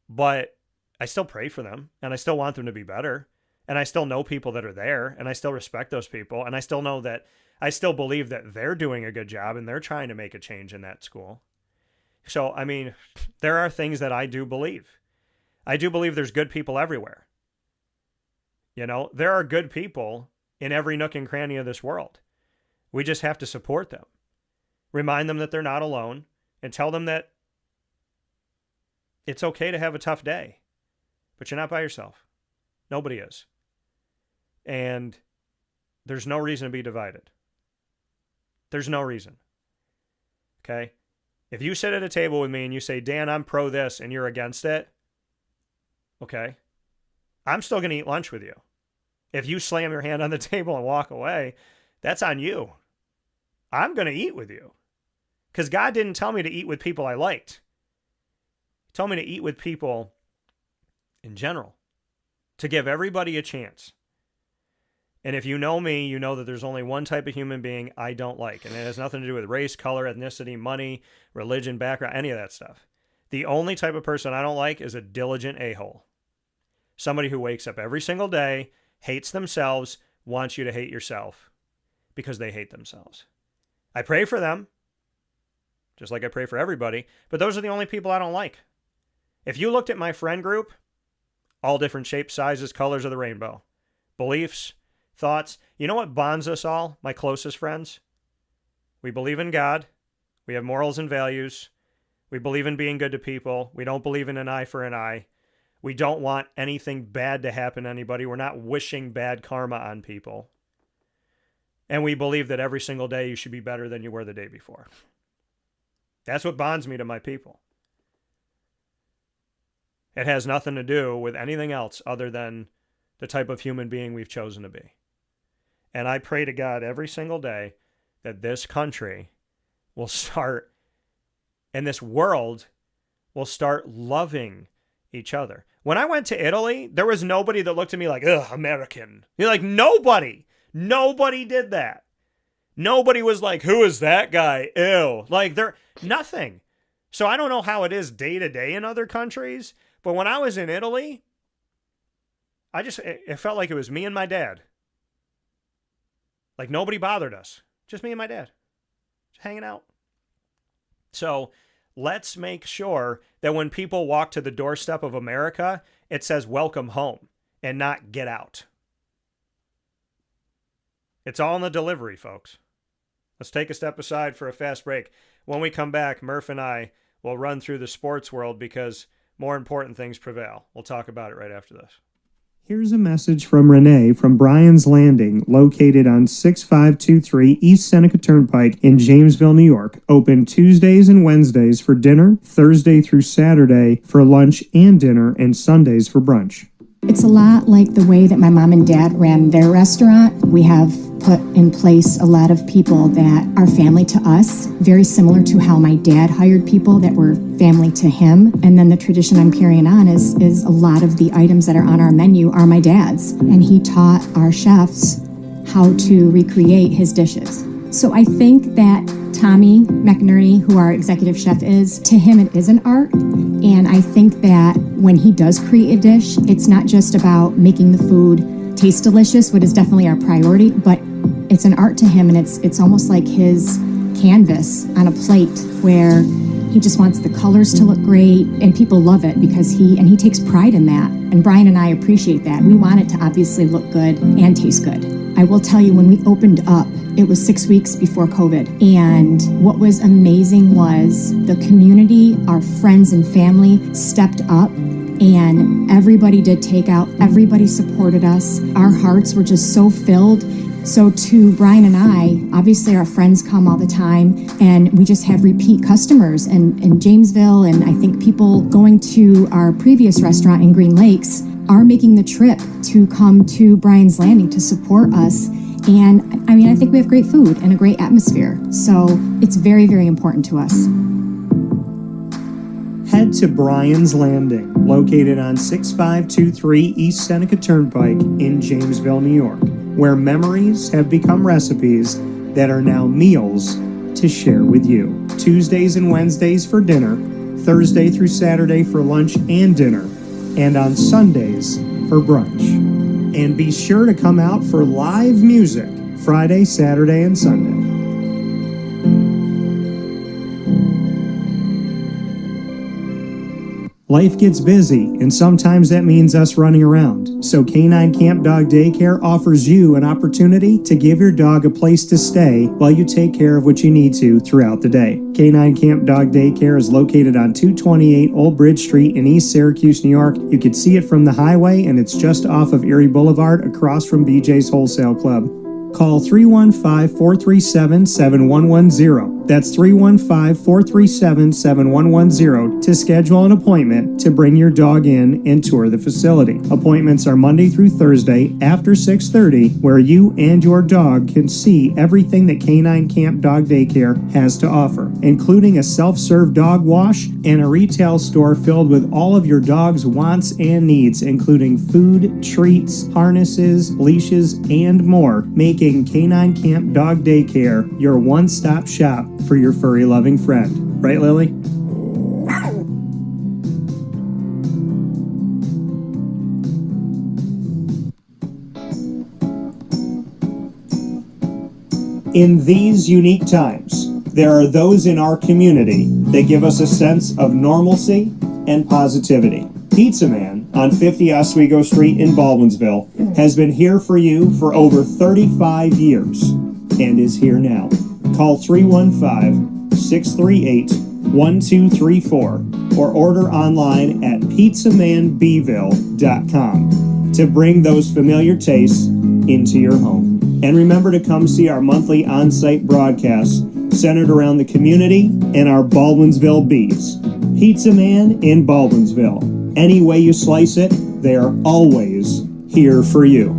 But I still pray for them, and I still want them to be better. And I still know people that are there, and I still respect those people. And I still know that, I still believe that they're doing a good job and they're trying to make a change in that school. So, I mean, there are things that I do believe. I do believe there's good people everywhere. You know, there are good people in every nook and cranny of this world. We just have to support them. Remind them that they're not alone, and tell them that it's okay to have a tough day, but you're not by yourself. Nobody is. And there's no reason to be divided. There's no reason. Okay? If you sit at a table with me and you say, Dan, I'm pro this, and you're against it, okay, I'm still going to eat lunch with you. If you slam your hand on the table and walk away, that's on you. I'm going to eat with you. Because God didn't tell me to eat with people I liked. He told me to eat with people in general, to give everybody a chance. And if you know me, you know that there's only one type of human being I don't like. And it has nothing to do with race, color, ethnicity, money, religion, background, any of that stuff. The only type of person I don't like is a diligent a-hole. Somebody who wakes up every single day, hates themselves, wants you to hate yourself because they hate themselves. I pray for them, just like I pray for everybody, but those are the only people I don't like. If you looked at my friend group, all different shapes, sizes, colors of the rainbow, beliefs, thoughts, you know what bonds us all, my closest friends? We believe in God. We have morals and values. We believe in being good to people. We don't believe in an eye for an eye. We don't want anything bad to happen to anybody. We're not wishing bad karma on people. And we believe that every single day you should be better than you were the day before. That's what bonds me to my people. It has nothing to do with anything else other than the type of human being we've chosen to be. And I pray to God every single day that this country will start, and this world will start loving each other. When I went to Italy, there was nobody that looked at me like, ugh, American. You're like, nobody. Nobody did that. Nobody was like, who is that guy? Ew. Like, nothing. So I don't know how it is day to day in other countries, but when I was in Italy, it felt like it was me and my dad. Like, nobody bothered us. Just me and my dad. Just hanging out. So let's make sure that when people walk to the doorstep of America, it says welcome home and not get out. It's all in the delivery, folks. Let's take a step aside for a fast break. When we come back, Murph and I will run through the sports world because more important things prevail. We'll talk about it right after this. Here's a message from Renee from Bryan's Landing, located on 6523 East Seneca Turnpike in Jamesville, New York. Open Tuesdays and Wednesdays for dinner, Thursday through Saturday for lunch and dinner, and Sundays for brunch. It's a lot like the way that my mom and dad ran their restaurant. We have put in place a lot of people that are family to us, very similar to how my dad hired people that were family to him. And then the tradition I'm carrying on is a lot of the items that are on our menu are my dad's. And he taught our chefs how to recreate his dishes. So I think that Tommy McNerney, who our executive chef is, to him it is an art. And I think that when he does create a dish, it's not just about making the food taste delicious, which is definitely our priority, but it's an art to him, and it's almost like his canvas on a plate where he just wants the colors to look great, and people love it because he takes pride in that. And Bryan and I appreciate that. We want it to obviously look good and taste good. I will tell you, when we opened up, it was 6 weeks before COVID. And what was amazing was the community, our friends and family stepped up, and everybody did takeout. Everybody supported us. Our hearts were just so filled. So to Bryan and I, obviously our friends come all the time, and we just have repeat customers in Jamesville, and I think people going to our previous restaurant in Green Lakes are making the trip to come to Bryan's Landing to support us. And I mean, I think we have great food and a great atmosphere. So it's very, very important to us. Head to Bryan's Landing, located on 6523 East Seneca Turnpike in Jamesville, New York, where memories have become recipes that are now meals to share with you. Tuesdays and Wednesdays for dinner, Thursday through Saturday for lunch and dinner, and on Sundays for brunch. And be sure to come out for live music Friday, Saturday, and Sunday. Life gets busy, and sometimes that means us running around. So Canine Camp Dog Daycare offers you an opportunity to give your dog a place to stay while you take care of what you need to throughout the day. Canine Camp Dog Daycare is located on 228 Old Bridge Street in East Syracuse, New York. You can see it from the highway, and it's just off of Erie Boulevard across from BJ's Wholesale Club. Call 315-437-7110. That's 315-437-7110 to schedule an appointment to bring your dog in and tour the facility. Appointments are Monday through Thursday after 6:30, where you and your dog can see everything that Canine Camp Dog Daycare has to offer, including a self-serve dog wash and a retail store filled with all of your dog's wants and needs, including food, treats, harnesses, leashes, and more, making Canine Camp Dog Daycare your one-stop shop for your furry-loving friend. Right, Lily? In these unique times, there are those in our community that give us a sense of normalcy and positivity. Pizza Man on 50 Oswego Street in Baldwinsville has been here for you for over 35 years and is here now. Call 315-638-1234 or order online at pizzamanbville.com to bring those familiar tastes into your home. And remember to come see our monthly on-site broadcasts centered around the community and our Baldwinsville Bees. Pizza Man in Baldwinsville. Any way you slice it, they are always here for you.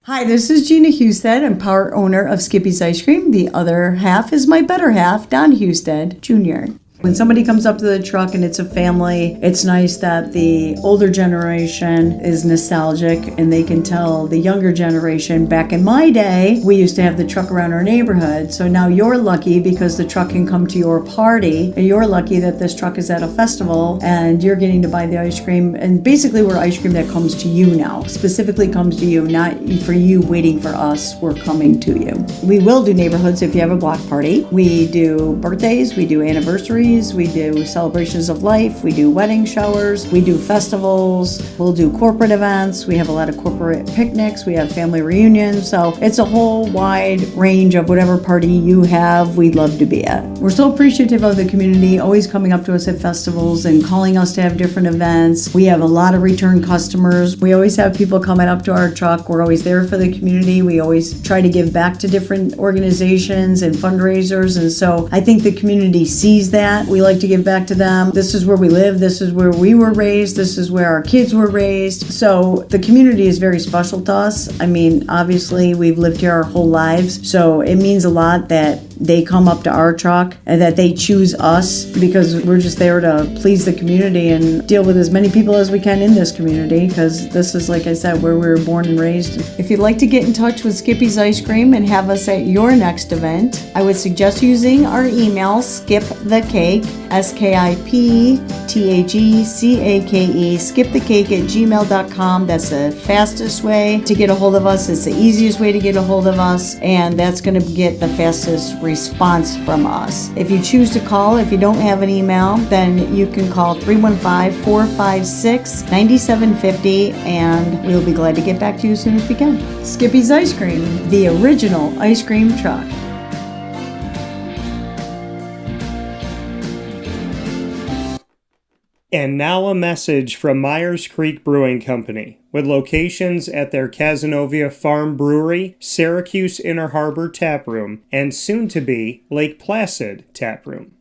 Hi, this is Gina Husted. I'm part owner of Skippy's Ice Cream. The other half is my better half, Don Husted Jr. When somebody comes up to the truck and it's a family, it's nice that the older generation is nostalgic and they can tell the younger generation, back in my day, we used to have the truck around our neighborhood. So now you're lucky because the truck can come to your party, and you're lucky that this truck is at a festival and you're getting to buy the ice cream. And basically we're ice cream that comes to you now, specifically comes to you, not for you waiting for us, we're coming to you. We will do neighborhoods if you have a block party. We do birthdays, we do anniversaries, ceremonies, we do celebrations of life, we do wedding showers, we do festivals, we'll do corporate events, we have a lot of corporate picnics, we have family reunions, so it's a whole wide range of whatever party you have, we'd love to be at. We're so appreciative of the community, always coming up to us at festivals and calling us to have different events. We have a lot of return customers. We always have people coming up to our truck. We're always there for the community. We always try to give back to different organizations and fundraisers, and so I think the community sees that. We like to give back to them. This is where we live. This is where we were raised. This is where our kids were raised. So the community is very special to us. I mean, obviously, we've lived here our whole lives, so it means a lot that they come up to our truck and that they choose us, because we're just there to please the community and deal with as many people as we can in this community, because this is, like I said, where we were born and raised. If you'd like to get in touch with Skippy's Ice Cream and have us at your next event, I would suggest using our email, skipthecake, skipthecake, skipthecake@gmail.com. That's the fastest way to get a hold of us. It's the easiest way to get a hold of us, and that's going to get the fastest response from us. If you choose to call, if you don't have an email, then you can call 315-456-9750, and we'll be glad to get back to you as soon as we can. Skippy's Ice Cream, the original ice cream truck. And now a message from Myers Creek Brewing Company, with locations at their Cazenovia Farm Brewery, Syracuse Inner Harbor Tap Room, and soon-to-be Lake Placid Tap Room.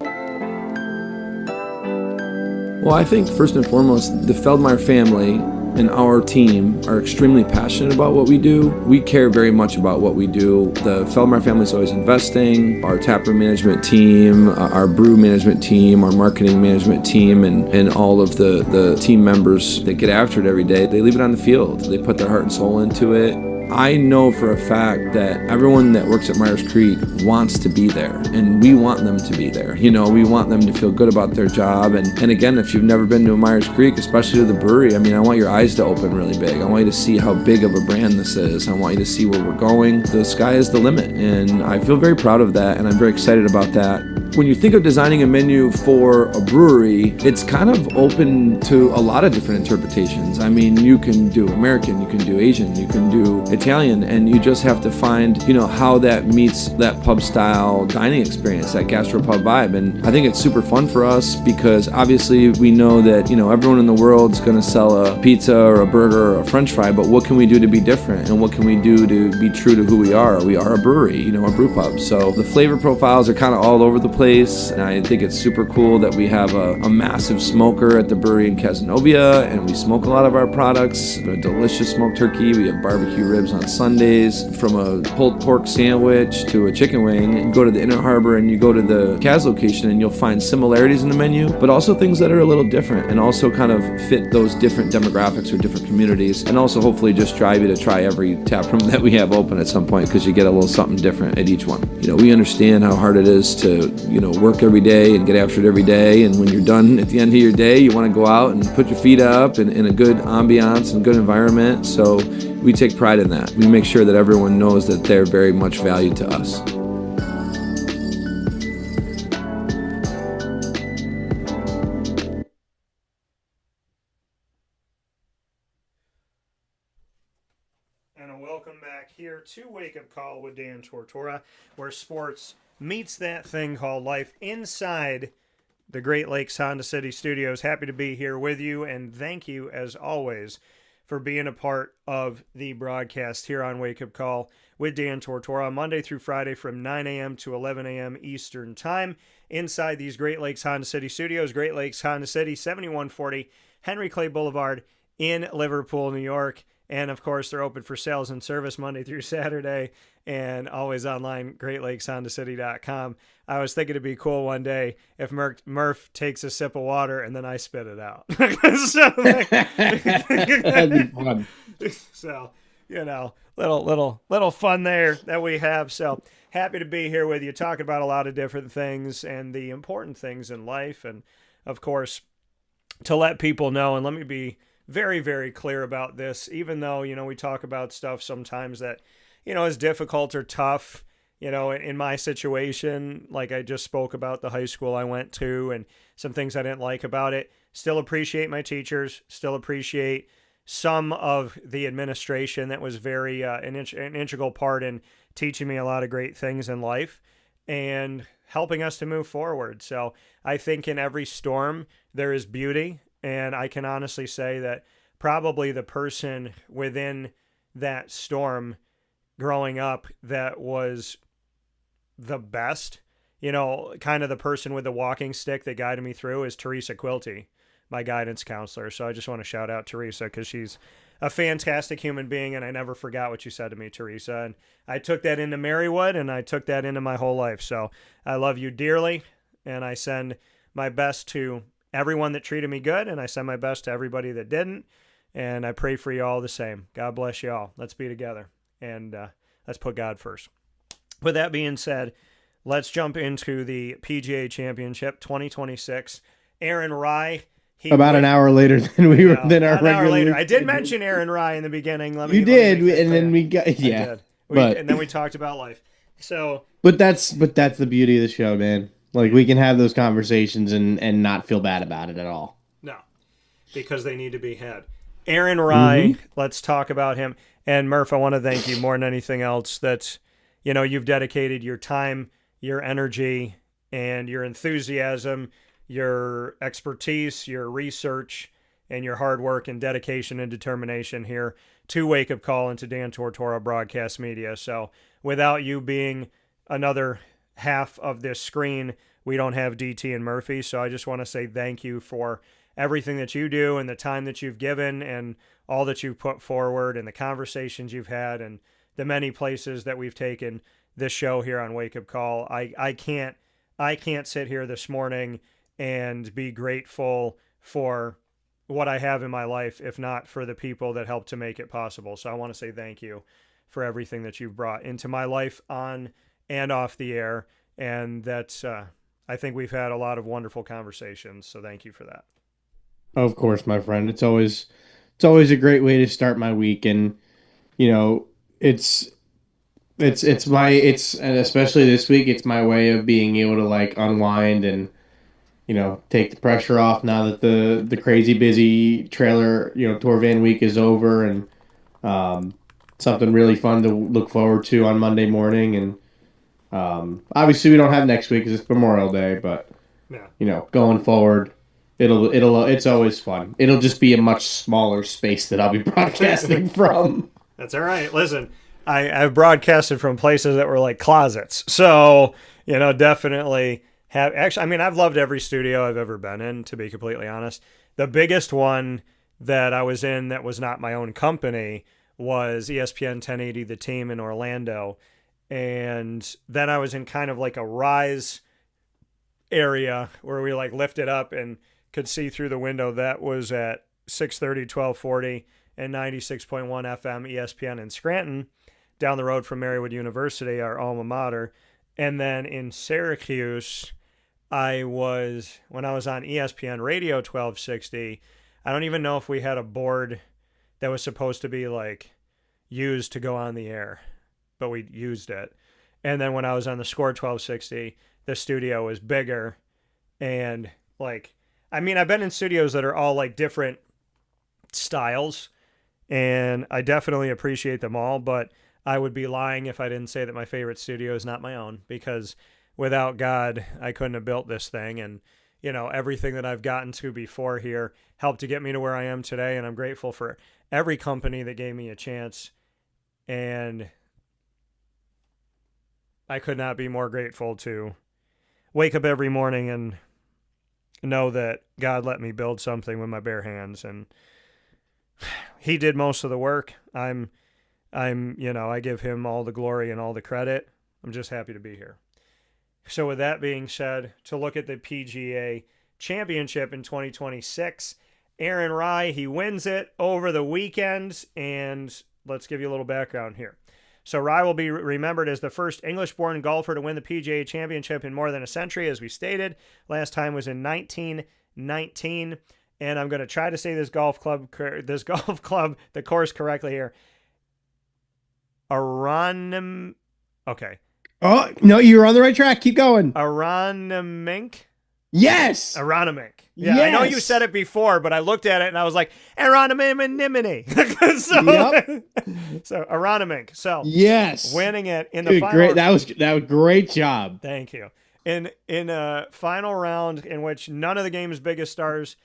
Well, I think first and foremost, the Feldmeyer family and our team are extremely passionate about what we do. We care very much about what we do. The Feldmeyer family is always investing. Our taproom management team, our brew management team, our marketing management team, and all of the team members that get after it every day, they leave it on the field. They put their heart and soul into it. I know for a fact that everyone that works at Myers Creek wants to be there, and we want them to be there. You know, we want them to feel good about their job. And again, if you've never been to a Myers Creek, especially to the brewery, I mean, I want your eyes to open really big. I want you to see how big of a brand this is. I want you to see where we're going. The sky is the limit, and I feel very proud of that, and I'm very excited about that. When you think of designing a menu for a brewery, it's kind of open to a lot of different interpretations. I mean, you can do American, you can do Asian, you can do Italian, and you just have to find, you know, how that meets that pub style dining experience, that gastropub vibe. And I think it's super fun for us because obviously we know that, you know, everyone in the world is going to sell a pizza or a burger or a french fry, but what can we do to be different? And what can we do to be true to who we are? We are a brewery, you know, a brew pub. So the flavor profiles are kind of all over the place. And I think it's super cool that we have a massive smoker at the brewery in Cazenovia, and we smoke a lot of our products. A delicious smoked turkey. We have barbecue ribs on Sundays. From a pulled pork sandwich to a chicken wing, you go to the Inner Harbor and you go to the Caz location and you'll find similarities in the menu, but also things that are a little different and also kind of fit those different demographics or different communities, and also hopefully just drive you to try every tap room that we have open at some point, because you get a little something different at each one. You know, we understand how hard it is to, you know, work every day and get after it every day, and when you're done at the end of your day, you want to go out and put your feet up in a good ambiance and good environment. So we take pride in that. We make sure that everyone knows that they're very much valued to us. And a welcome back here to Wake Up Call with Dan Tortora, where sports meets that thing called life inside the Great Lakes Honda City Studios. Happy to be here with you, and thank you, as always, for being a part of the broadcast here on Wake Up Call with Dan Tortora, Monday through Friday from 9 a.m. to 11 a.m. Eastern Time inside these Great Lakes Honda City Studios. Great Lakes Honda City, 7140 Henry Clay Boulevard in Liverpool, New York. And, of course, they're open for sales and service Monday through Saturday, and always online, GreatLakesHondaCity.com. I was thinking it'd be cool one day if Murph takes a sip of water and then I spit it out. That'd be fun. So, you know, little fun there that we have. So happy to be here with you, talking about a lot of different things and the important things in life. And, of course, to let people know, and let me be very, very clear about this, even though, you know, we talk about stuff sometimes that, you know, is difficult or tough. in my situation, like I just spoke about the high school I went to and some things I didn't like about it, still appreciate my teachers, still appreciate some of the administration that was very an integral part in teaching me a lot of great things in life and helping us to move forward. So I think in every storm there is beauty, and I can honestly say that probably the person within that storm growing up that was the best, kind of the person with the walking stick that guided me through is Teresa Quilty, my guidance counselor. So I just want to shout out Teresa because she's a fantastic human being, and I never forgot what you said to me, Teresa. And I took that into Marywood, and I took that into my whole life. So I love you dearly, and I send my best to everyone that treated me good, and I send my best to everybody that didn't. And I pray for you all the same. God bless you all. Let's be together, and let's put God first. With that being said, let's jump into the PGA Championship 2026. Aaron Rai. About an hour later than we were than our regular. Later. I did mention Aaron Rai in the beginning. You did, and then we got and then we talked about life. So, but that's the beauty of the show, man. Like we can have those conversations and not feel bad about it at all. No, because they need to be had. Aaron Rai, let's talk about him. And Murph, I want to thank you more than anything else that you've dedicated your time, your energy, and your enthusiasm, your expertise, your research, and your hard work and dedication and determination here to Wake Up Call and to Dan Tortora Broadcast Media. So without you being another half of this screen, we don't have DT and Murphy. So I just want to say thank you for everything that you do and the time that you've given and all that you've put forward and the conversations you've had and the many places that we've taken this show here on Wake Up Call. I can't sit here this morning and be grateful for what I have in my life, if not for the people that helped to make it possible. So I want to say thank you for everything that you've brought into my life on and off the air. And that's, I think we've had a lot of wonderful conversations. So thank you for that. Of course, my friend. It's always a great way to start my week. And, it's and especially this week, it's my way of being able to like unwind and, take the pressure off now that the crazy busy trailer, tour van week is over, and something really fun to look forward to on Monday morning. And obviously we don't have next week because it's Memorial Day, but going forward, it's always fun. It'll just be a much smaller space that I'll be broadcasting from. That's all right. Listen, I've broadcasted from places that were like closets, so definitely. I've loved every studio I've ever been in, to be completely honest. The biggest one that I was in that was not my own company was ESPN 1080 The Team in Orlando. And then I was in kind of like a rise area where we like lifted up and could see through the window. That was at 630, 1240 and 96.1 FM ESPN in Scranton, down the road from Marywood University, our alma mater. And then in Syracuse, when I was on ESPN Radio 1260, I don't even know if we had a board that was supposed to be like used to go on the air, but we used it. And then when I was on the Score 1260, the studio was bigger. And I've been in studios that are all like different styles, and I definitely appreciate them all, but I would be lying if I didn't say that my favorite studio is not my own, because without God, I couldn't have built this thing. And, everything that I've gotten to before here helped to get me to where I am today. And I'm grateful for every company that gave me a chance. And I could not be more grateful to wake up every morning and know that God let me build something with my bare hands. And he did most of the work. I give him all the glory and all the credit. I'm just happy to be here. So with that being said, to look at the PGA Championship in 2026, Aaron Rai, he wins it over the weekend, and let's give you a little background here. So Rai will be remembered as the first English-born golfer to win the PGA Championship in more than a century, as we stated. Last time was in 1919, and I'm going to try to say the course correctly here. Okay. Oh, no, you're on the right track. Keep going. Aronimink? Yes. Aronimink. Yeah, I know you said it before, but I looked at it and I was like, Aronimink. So Aronimink. So yes, winning it in the dude, final. great. That was great job. Thank you. In a final round in which none of the game's biggest stars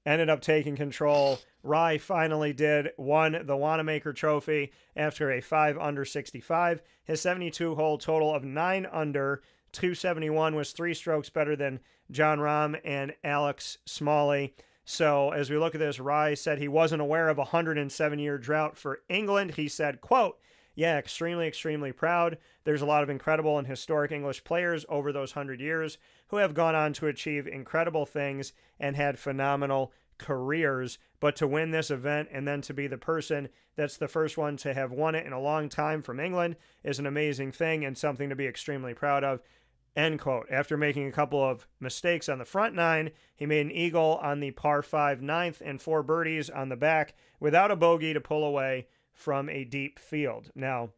ended up taking control, Rye finally won the Wanamaker Trophy after a 5 under 65. His 72-hole total of 9 under 271 was 3 strokes better than John Rahm and Alex Smalley. So as we look at this, Rye said he wasn't aware of a 107-year drought for England. He said, quote, "Yeah, extremely, extremely proud. There's a lot of incredible and historic English players over those 100 years who have gone on to achieve incredible things and had phenomenal careers. But to win this event and then to be the person that's the first one to have won it in a long time from England is an amazing thing and something to be extremely proud of." End quote. After making a couple of mistakes on the front 9, he made an eagle on the par 5 ninth and 4 birdies on the back without a bogey to pull away from a deep field. Now,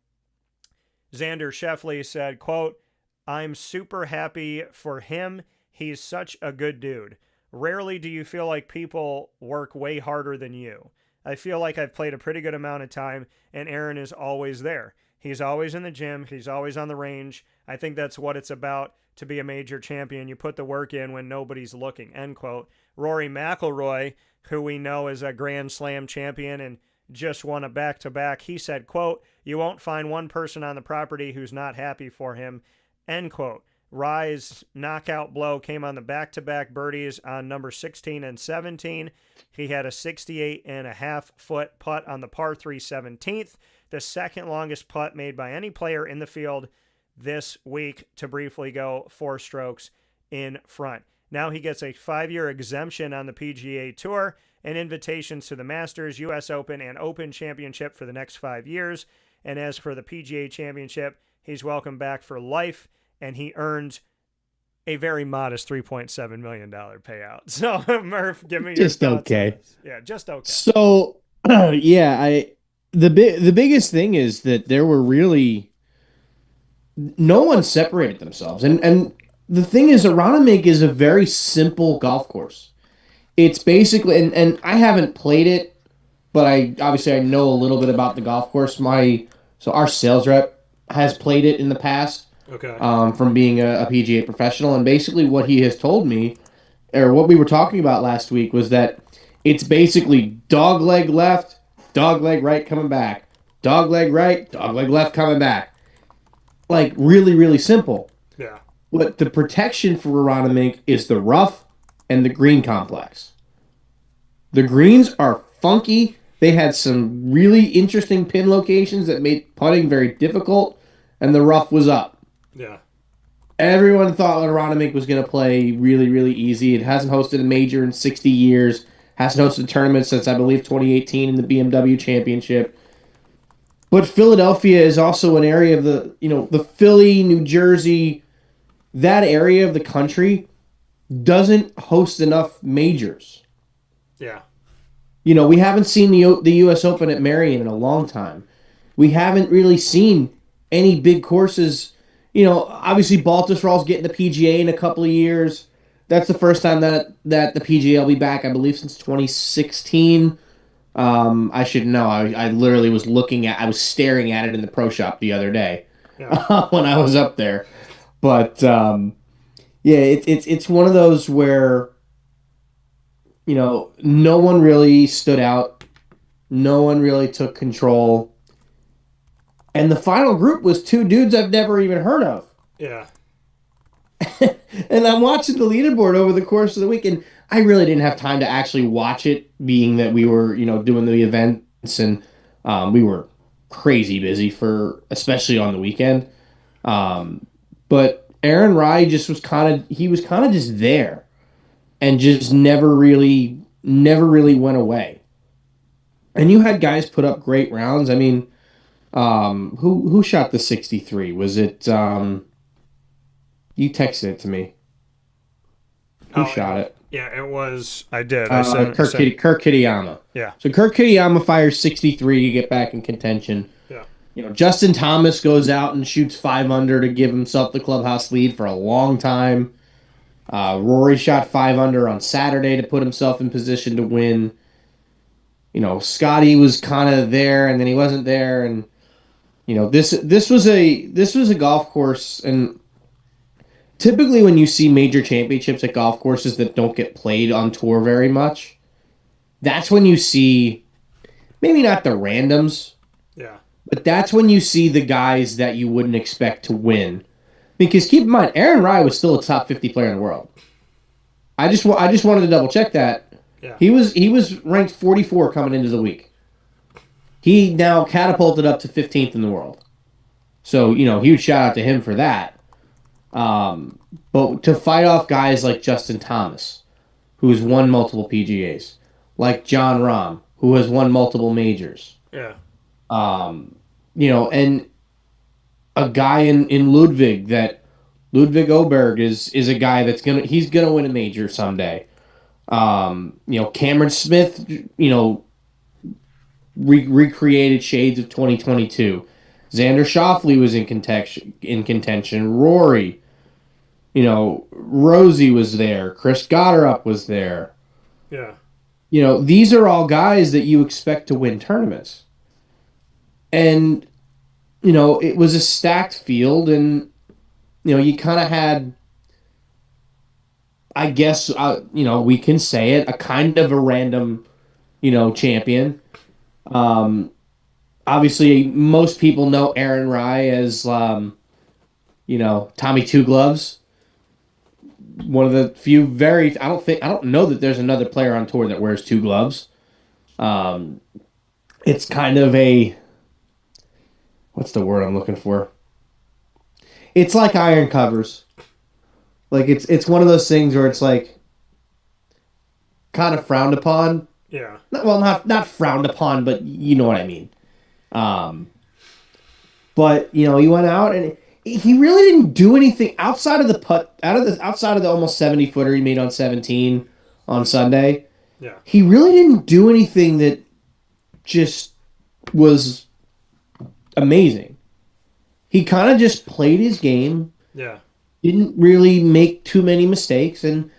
Xander Schauffele said, quote, "I'm super happy for him. He's such a good dude. Rarely do you feel like people work way harder than you. I feel like I've played a pretty good amount of time, and Aaron is always there. He's always in the gym. He's always on the range. I think that's what it's about to be a major champion. You put the work in when nobody's looking." End quote. Rory McIlroy, who we know is a Grand Slam champion and just won a back-to-back, he said, quote, "You won't find one person on the property who's not happy for him." End quote. Rye's knockout blow came on the back-to-back birdies on number 16 and 17. He had a 68.5-foot putt on the par 3 17th, the second longest putt made by any player in the field this week to briefly go 4 strokes in front. Now he gets a 5-year exemption on the PGA Tour and invitations to the Masters, U.S. Open, and Open Championship for the next 5 years. And as for the PGA Championship, he's welcome back for life, and he earned a very modest $3.7 million payout. So, Murph, give me your Just thoughts okay. on this. Yeah, just okay. So, the biggest thing is that there were really no one separated themselves, and the thing is, Aronimink is a very simple golf course. It's basically, and I haven't played it, but I know a little bit about the golf course. So our sales rep has played it in the past. Okay. From being a PGA professional, and basically what he has told me, or what we were talking about last week, was that it's basically dog leg left, dog leg right coming back, dog leg right, dog leg left coming back. Like, really, really simple. Yeah. But the protection for Aronimink is the rough and the green complex. The greens are funky. They had some really interesting pin locations that made putting very difficult, and the rough was up. Yeah. Everyone thought Aronimink was going to play really, really easy. It hasn't hosted a major in 60 years. Hasn't hosted a tournament since, I believe, 2018 in the BMW Championship. But Philadelphia is also an area of the Philly, New Jersey, that area of the country doesn't host enough majors. Yeah. We haven't seen the U.S. Open at Marion in a long time. We haven't really seen any big courses. Obviously Baltusrol's getting the PGA in a couple of years. That's the first time that the PGA will be back, I believe, since 2016. I should know. I literally was I was staring at it in the pro shop the other day when I was up there. But it's one of those where no one really stood out, no one really took control, and the final group was 2 dudes I've never even heard of. Yeah. And I'm watching the leaderboard over the course of the week, and I really didn't have time to actually watch it, being that we were, doing the events, and we were crazy busy especially on the weekend. But Aaron Rye was kind of just there, and just never really went away. And you had guys put up great rounds. I mean, who shot the 63? Was it you texted it to me? Who shot it? Yeah, it was. I did. Kirk Kitayama. Yeah. So Kirk Kitayama fires 63 to get back in contention. Yeah. Justin Thomas goes out and shoots 5 under to give himself the clubhouse lead for a long time. Rory shot 5 under on Saturday to put himself in position to win. Scotty was kind of there and then he wasn't there, and this was a golf course, and typically when you see major championships at golf courses that don't get played on tour very much, that's when you see maybe not the randoms. Yeah. But that's when you see the guys that you wouldn't expect to win. Because keep in mind, Aaron Rai was still a top 50 player in the world. I just wanted to double check that. Yeah. He was ranked 44 coming into the week. He now catapulted up to 15th in the world. So, huge shout out to him for that. But to fight off guys like Justin Thomas, who has won multiple PGAs, like John Rahm, who has won multiple majors. Yeah. And a guy in Ludwig Oberg is a guy that's he's gonna win a major someday. Cameron Smith, recreated shades of 2022. Xander Schauffele was in contention. Rory, Rosie was there. Chris Gotterup was there. Yeah. These are all guys that you expect to win tournaments. And, it was a stacked field, and, you kind of had, I guess, we can say it, a kind of a random, champion. Obviously, most people know Aaron Rai as, Tommy Two Gloves. One of the few I don't know that there's another player on tour that wears 2 gloves. It's kind of what's the word I'm looking for? It's like iron covers. Like it's one of those things where it's like kind of frowned upon. Yeah. Well, not frowned upon, but you know what I mean. But he went out and he really didn't do anything outside of the putt, outside of the almost 70-footer he made on 17 on Sunday. Yeah. He really didn't do anything that just was amazing. He kind of just played his game. Yeah. Didn't really make too many mistakes, and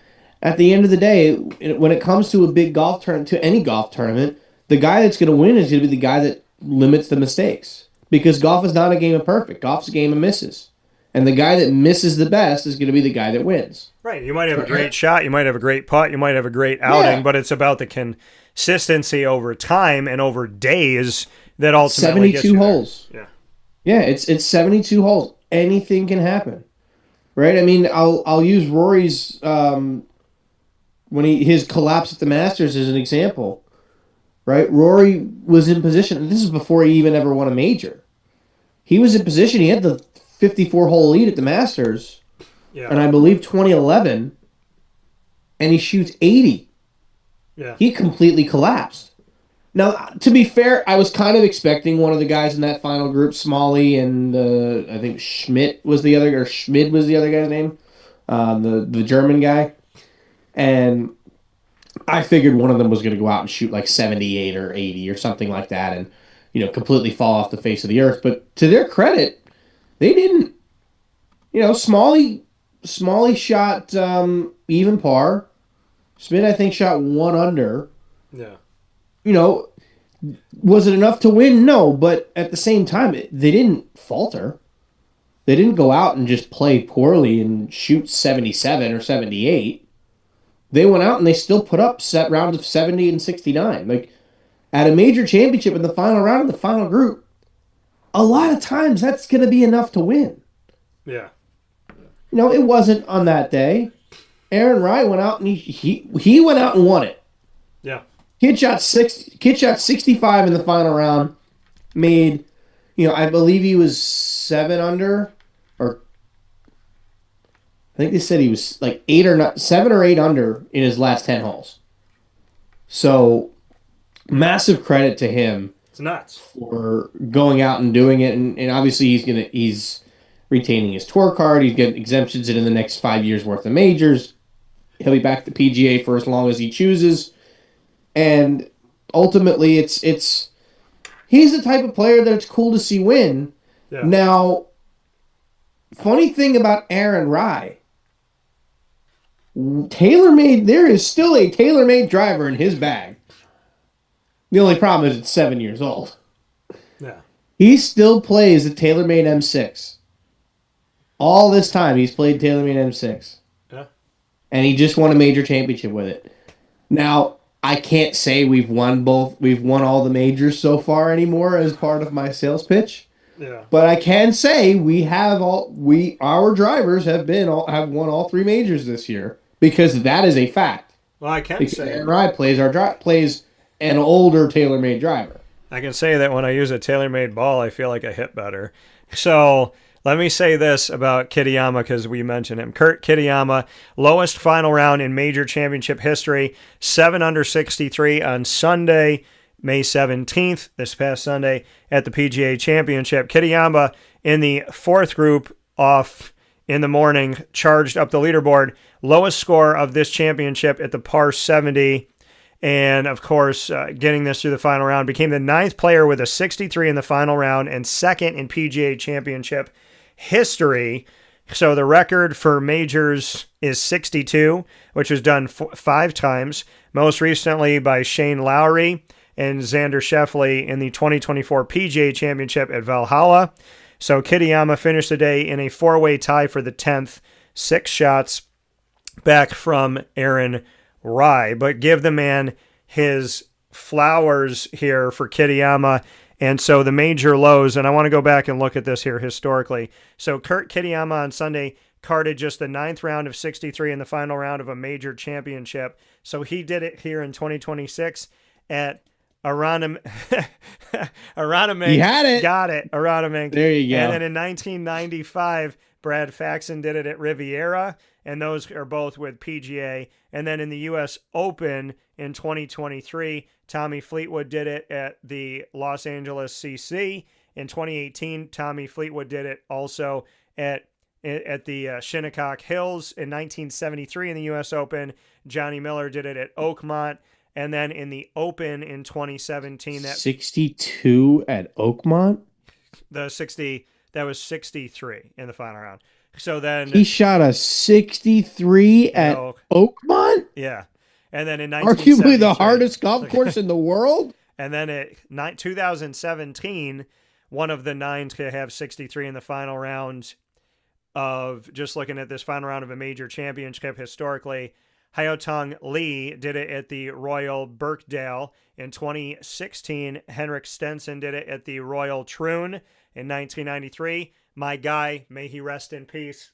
at the end of the day, when it comes to a big golf tournament, to any golf tournament, the guy that's going to win is going to be the guy that limits the mistakes. Because golf is not a game of perfect. Golf's a game of misses. And the guy that misses the best is going to be the guy that wins. Right. You might have a great shot. You might have a great putt. You might have a great outing. Yeah. But it's about the consistency over time and over days that ultimately gets you 72 there. holes. Yeah. Yeah, it's 72 holes. Anything can happen. Right? I mean, I'll use Rory's his collapse at the Masters as an example. Right? Rory was in position, and this is before he even ever won a major. He was in position. He had the 54-hole lead at the Masters, and I believe 2011, and he shoots 80. Yeah. He completely collapsed. Now, to be fair, I was kind of expecting one of the guys in that final group, Smalley and I think Schmid was the other guy's name, the German guy, and I figured one of them was going to go out and shoot like 78 or 80 or something like that and, completely fall off the face of the earth. But to their credit, they didn't. Smalley shot even par. Schmid, I think, shot 1 under. Yeah. Was it enough to win? No, but at the same time, they didn't falter. They didn't go out and just play poorly and shoot 77 or 78. They went out and they still put up set rounds of 70 and 69. Like, at a major championship in the final round of the final group, a lot of times that's going to be enough to win. Yeah. It wasn't on that day. Aaron Rai went out and he went out and won it. Yeah. Kid shot 65 in the final round. Made, I believe he was 7 under, or I think they said he was like 7 or 8 under in his last 10 holes. So, massive credit to him. It's nuts. For going out and doing it, and obviously he's retaining his tour card. He's getting exemptions in the next 5 years worth of majors. He'll be back to PGA for as long as he chooses. And ultimately, it's he's the type of player that it's cool to see win. Yeah. Now, funny thing about Aaron Rye, there is still a tailor-made driver in his bag. The only problem is it's 7 years old. Yeah. He still plays a TaylorMade M6. All this time, he's played TaylorMade M6. Yeah. And he just won a major championship with it. Now, I can't say we've won all the majors so far anymore as part of my sales pitch. Yeah. But I can say our drivers have won all 3 majors this year because that is a fact. Well, I can Because say Aaron Rye plays an older TaylorMade driver. I can say that when I use a TaylorMade ball, I feel like I hit better. So let me say this about Kitayama because we mentioned him. Kurt Kitayama, lowest final round in major championship history, 7 under 63 on Sunday, May 17th, this past Sunday, at the PGA Championship. Kitayama in the 4th group off in the morning, charged up the leaderboard. Lowest score of this championship at the par 70. And, of course, getting this through the final round, became the 9th player with a 63 in the final round and 2nd in PGA Championship history. So the record for majors is 62, which was done 5 times, most recently by Shane Lowry and Xander Schauffele in the 2024 PGA Championship at Valhalla. So Kitayama finished the day in a 4-way tie for the 10th, 6 shots back from Aaron Rye, but give the man his flowers here for Kitayama. And so the major lows, and I want to go back and look at this here historically. So Kurt Kitayama on Sunday carded just the 9th round of 63 in the final round of a major championship. So he did it here in 2026 at Aranamink. You had it. Got it. Aranamink. There you go. And then in 1995, Brad Faxon did it at Riviera, and those are both with PGA. And then in the U.S. Open in 2023, Tommy Fleetwood did it at the Los Angeles CC. In 2018, Tommy Fleetwood did it also at the Shinnecock Hills. In 1973 in the U.S. Open, Johnny Miller did it at Oakmont. And then in the Open in 2017, 62 at Oakmont? That was 63 in the final round. So then he shot a 63 at Oakmont? Yeah. And then in arguably the hardest golf course in the world? And then in 2017, one of the 9 to have 63 in the final round of, just looking at this final round of a major championship historically, Hyotong Lee did it at the Royal Birkdale. In 2016, Henrik Stenson did it at the Royal Troon. In 1993, my guy, may he rest in peace,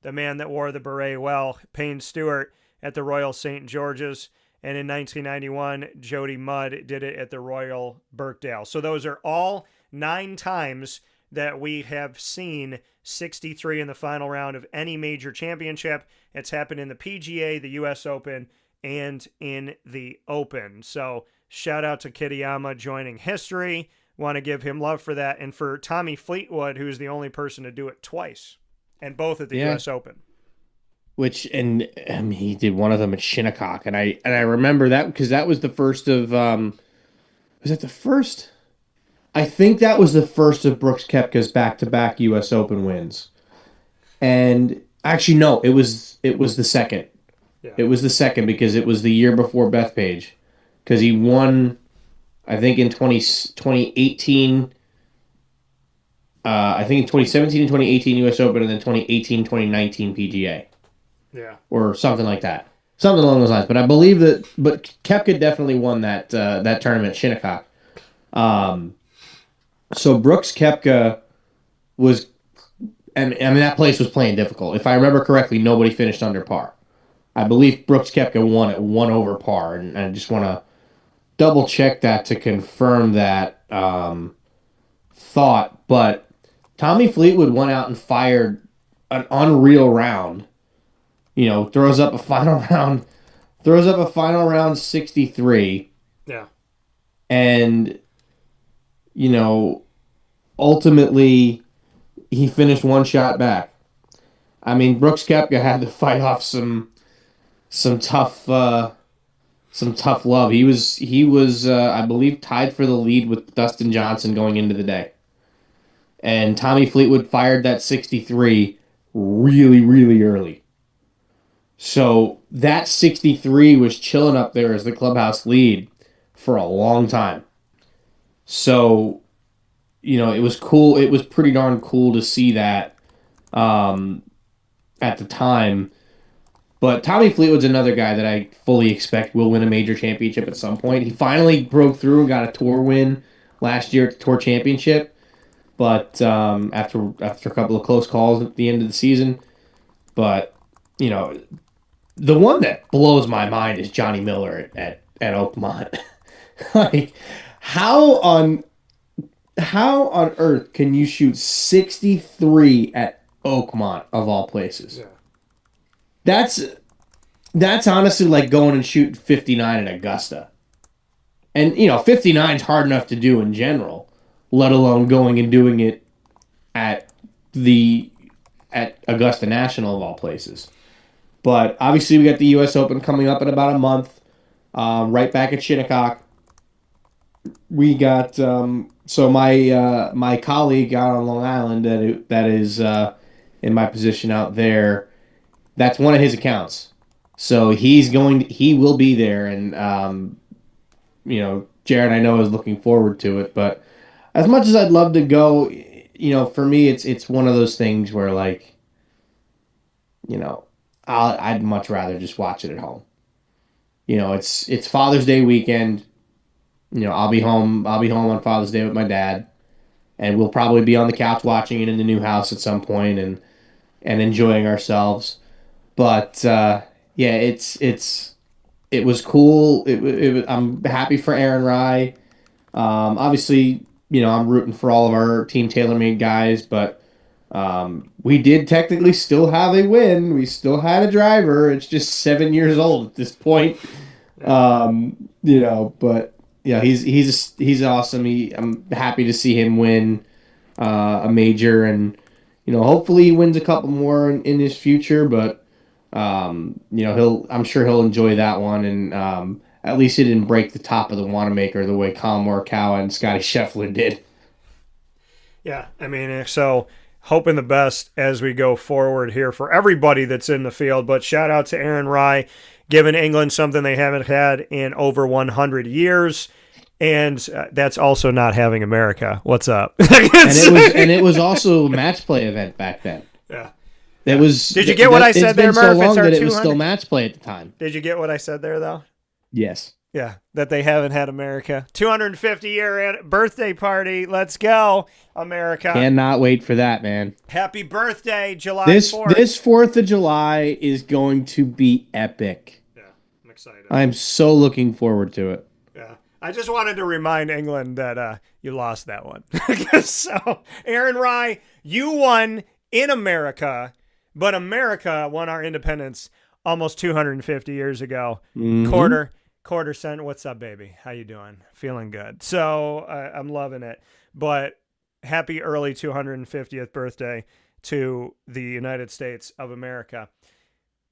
the man that wore the beret well, Payne Stewart at the Royal St. George's. And in 1991, Jody Mudd did it at the Royal Birkdale. So those are all 9 times that we have seen 63 in the final round of any major championship. It's happened in the PGA, the U.S. Open, and in the Open. So shout out to Kitayama joining history. Want to give him love for that. And for Tommy Fleetwood, who's the only person to do it twice, and both at the U.S. Open. He did one of them at Shinnecock, and I remember that because that was the first of was it the first? I think that was the first of Brooks Koepka's back-to-back U.S. Open wins. And actually, no, it was the second. Yeah. It was the second because it was the year before Bethpage, because he won, I think in 2018. I think in 2017 and 2018 U.S. Open, and then 2018, 2019 PGA. Yeah. Or something like that. Something along those lines. But I believe but Koepka definitely won that tournament at Shinnecock. So Brooks Koepka was, and I mean, that place was playing difficult. If I remember correctly, nobody finished under par. I believe Brooks Koepka won at 1 over par, and I just want to double check that to confirm that thought. But Tommy Fleetwood went out and fired an unreal round. Throws up a final round 63. Yeah. And ultimately he finished 1 shot back. I mean, Brooks Koepka had to fight off some tough some tough love. He was I believe tied for the lead with Dustin Johnson going into the day. And Tommy Fleetwood fired that 63 really, really early. So that 63 was chilling up there as the clubhouse lead for a long time. So, it was cool. It was pretty darn cool to see that at the time. But Tommy Fleetwood's another guy that I fully expect will win a major championship at some point. He finally broke through and got a tour win last year at the Tour Championship. But after a couple of close calls at the end of the season. But, the one that blows my mind is Johnny Miller at Oakmont. Like, how on earth can you shoot 63 at Oakmont of all places? Yeah. That's honestly like going and shooting 59 at Augusta. And 59 is hard enough to do in general, let alone going and doing it at Augusta National of all places. But obviously we got the U.S. Open coming up in about a month, right back at Shinnecock. We got so my colleague out on Long Island that is in my position out there. That's one of his accounts. So he will be there, and Jared I know is looking forward to it. But as much as I'd love to go, for me it's one of those things where I'd much rather just watch it at home. It's Father's Day weekend. I'll be home on Father's Day with my dad, and we'll probably be on the couch watching it in the new house at some point and enjoying ourselves. But it was cool. I'm happy for Aaron Rye. Obviously, I'm rooting for all of our Team TaylorMade guys, but we did technically still have a win. We still had a driver. It's just 7 years old at this point. But yeah, he's awesome. I'm happy to see him win a major, and hopefully he wins a couple more in his future. But I'm sure he'll enjoy that one, and at least he didn't break the top of the Wanamaker the way Colin Morikawa and Scotty Scheffler did. Yeah, so hoping the best as we go forward here for everybody that's in the field. But shout out to Aaron Rye, giving England something they haven't had in over 100 years. And that's also not having America. What's up? and it was also a match play event back then. Yeah. It was. Did you get what I said there, Murph? So long that it was still match play at the time. Did you get what I said there, though? Yes. Yeah, that they haven't had America. 250-year birthday party. Let's go, America. Cannot wait for that, man. Happy birthday, July 4th. This 4th of July is going to be epic. Yeah, I'm excited. I'm so looking forward to it. Yeah. I just wanted to remind England that you lost that one. So, Aaron Rye, you won in America, but America won our independence almost 250 years ago. Mm-hmm. Quarter cent, what's up, baby? How you doing? Feeling good. So I'm loving it. But happy early 250th birthday to the United States of America.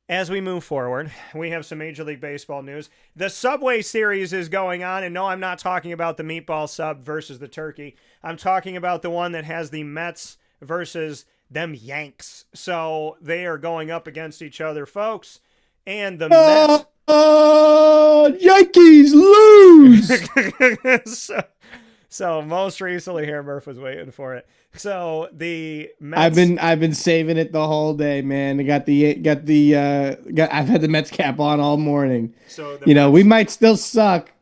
As we move forward, we have some Major League Baseball news. The Subway Series is going on, and no, I'm not talking about the meatball sub versus the turkey. I'm talking about the one that has the Mets versus them Yanks. So they are going up against each other, folks. And the Mets... Yankees lose! So most recently here, Murph was waiting for it. So the Mets... I've been saving it the whole day, man. I've had the Mets cap on all morning. So we might still suck,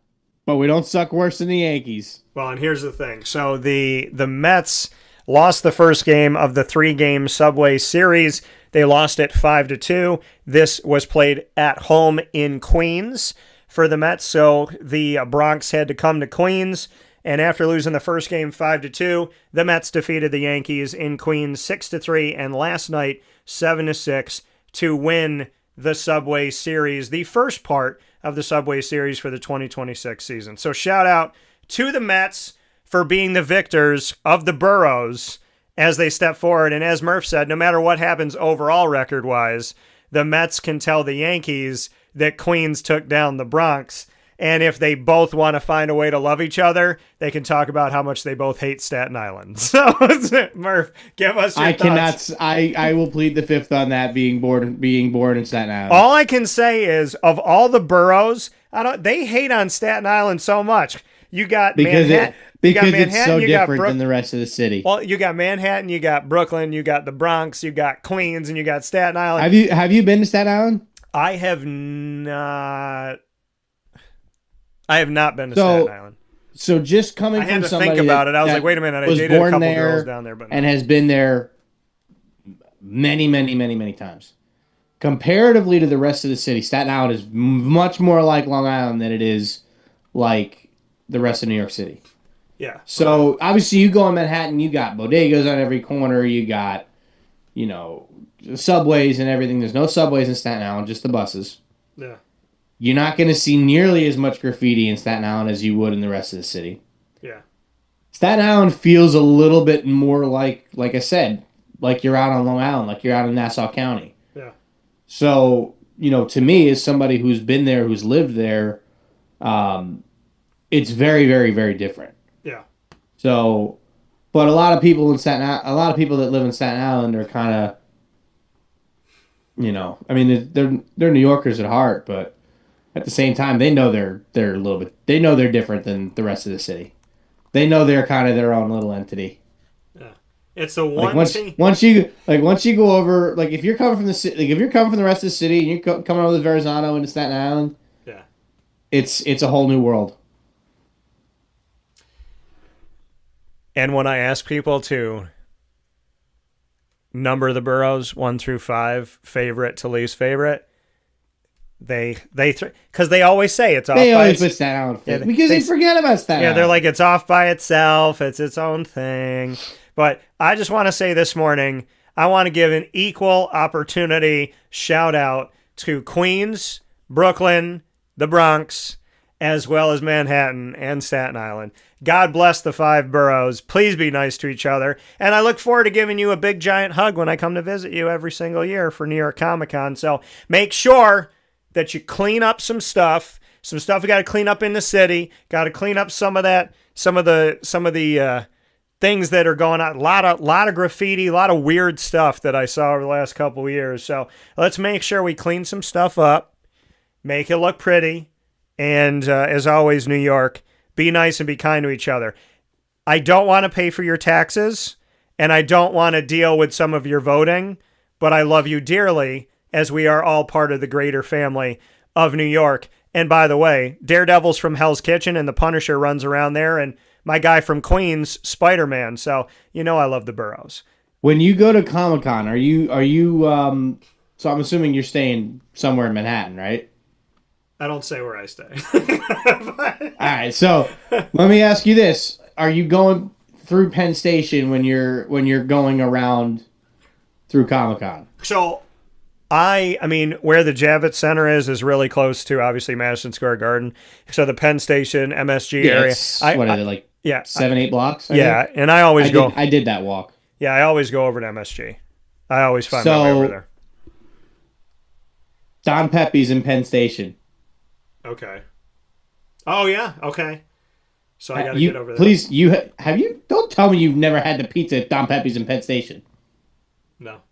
but we don't suck worse than the Yankees. Well, and here's the thing. So the Mets lost the first game of the 3-game Subway Series. They lost it 5-2. This was played at home in Queens for the Mets. So the Bronx had to come to Queens. And after losing the first game 5-2, the Mets defeated the Yankees in Queens 6-3. And last night 7-6 to win the Subway Series, the first part of the Subway Series for the 2026 season. So shout out to the Mets for being the victors of the Boroughs as they step forward. And as Murph said, no matter what happens overall record-wise, the Mets can tell the Yankees that Queens took down the Bronx. And if they both want to find a way to love each other, they can talk about how much they both hate Staten Island. So, Murph, give us your thoughts. I will plead the fifth on that, being born in Staten Island. All I can say is, of all the boroughs, they hate on Staten Island so much. You got Manhattan. It's so different than the rest of the city. Well, you got Manhattan, you got Brooklyn, you got the Bronx, you got Queens, and you got Staten Island. Have you been to Staten Island? I have not. I have not been to Staten Island. So just coming I from had to somebody think about it. I was like, wait a minute, I dated a couple girls down there, but no. And has been there many, many, many, many times. Comparatively to the rest of the city, Staten Island is much more like Long Island than it is like the rest of New York City. Yeah. So obviously, you go in Manhattan, you got bodegas on every corner, you got, subways and everything. There's no subways in Staten Island, just the buses. Yeah. You're not going to see nearly as much graffiti in Staten Island as you would in the rest of the city. Yeah. Staten Island feels a little bit more like I said, like you're out on Long Island, like you're out in Nassau County. Yeah. So, to me, as somebody who's been there, who's lived there, it's very, very, very different. Yeah. So, but a lot of people that live in Staten Island are kind of, they're New Yorkers at heart, but at the same time, they know they're a little bit. They know they're different than the rest of the city. They know they're kind of their own little entity. Yeah, it's the one once you go over, like if you're coming from the city, like if you're coming from the rest of the city and you're coming over to Verrazano into Staten Island, yeah, it's a whole new world. And when I ask people to number the boroughs 1 through 5, favorite to least favorite, because they always say it's off. They always put Staten Island because they forget about Staten Island. Yeah, they're like, it's off by itself. It's its own thing. But I just want to say this morning, I want to give an equal opportunity shout out to Queens, Brooklyn, the Bronx, as well as Manhattan and Staten Island. God bless the 5 boroughs. Please be nice to each other. And I look forward to giving you a big giant hug when I come to visit you every single year for New York Comic Con. So make sure that you clean up some stuff we got to clean up in the city. Got to clean up some of the things that are going on. A lot of graffiti, a lot of weird stuff that I saw over the last couple of years. So let's make sure we clean some stuff up, make it look pretty, and as always, New York, be nice and be kind to each other. I don't want to pay for your taxes, and I don't want to deal with some of your voting, but I love you dearly, as we are all part of the greater family of New York. And by the way, Daredevil's from Hell's Kitchen and the Punisher runs around there, and my guy from Queens, Spider-Man. So, I love the boroughs. When you go to Comic-Con, are you so I'm assuming you're staying somewhere in Manhattan, right? I don't say where I stay. All right, so let me ask you this. Are you going through Penn Station when you're going around through Comic-Con? So I mean, where the Javits Center is really close to, obviously, Madison Square Garden. So the Penn Station, MSG area. It's, what is it, like 7-8 blocks? Yeah, and I always go. I did that walk. Yeah, I always go over to MSG. I always find my way over there. Don Pepe's in Penn Station. Okay. Oh, yeah. Okay. So I got to get over there. Please, don't tell me you've never had the pizza at Don Pepe's in Penn Station. No.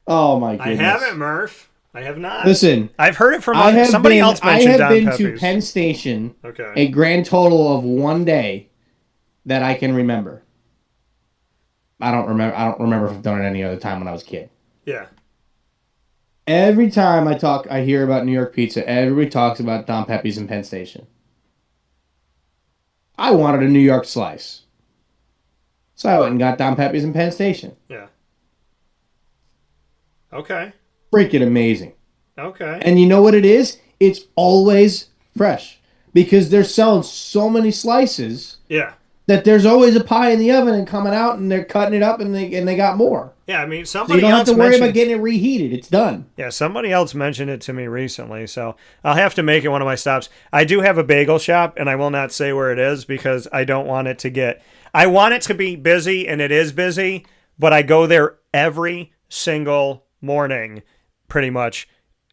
Oh, my goodness. I haven't, Murph. I have not. Listen. I've heard it from somebody else mentioned Don Pepe's. I have been to Penn Station a grand total of one day that I can remember. I don't remember if I've done it any other time when I was a kid. Yeah. Every time I hear about New York pizza, everybody talks about Don Pepe's in Penn Station. I wanted a New York slice. So I went and got Don Pepe's in Penn Station. Yeah. Okay. Freaking amazing. Okay. And you know what it is? It's always fresh. Because they're selling so many slices. Yeah. That there's always a pie in the oven and coming out and they're cutting it up and they got more. Yeah, I mean, somebody so you don't have to worry about getting it reheated. It's done. Yeah, somebody else mentioned it to me recently, so I'll have to make it one of my stops. I do have a bagel shop, and I will not say where it is because I don't want it to get... I want it to be busy, and it is busy, but I go there every single morning, pretty much,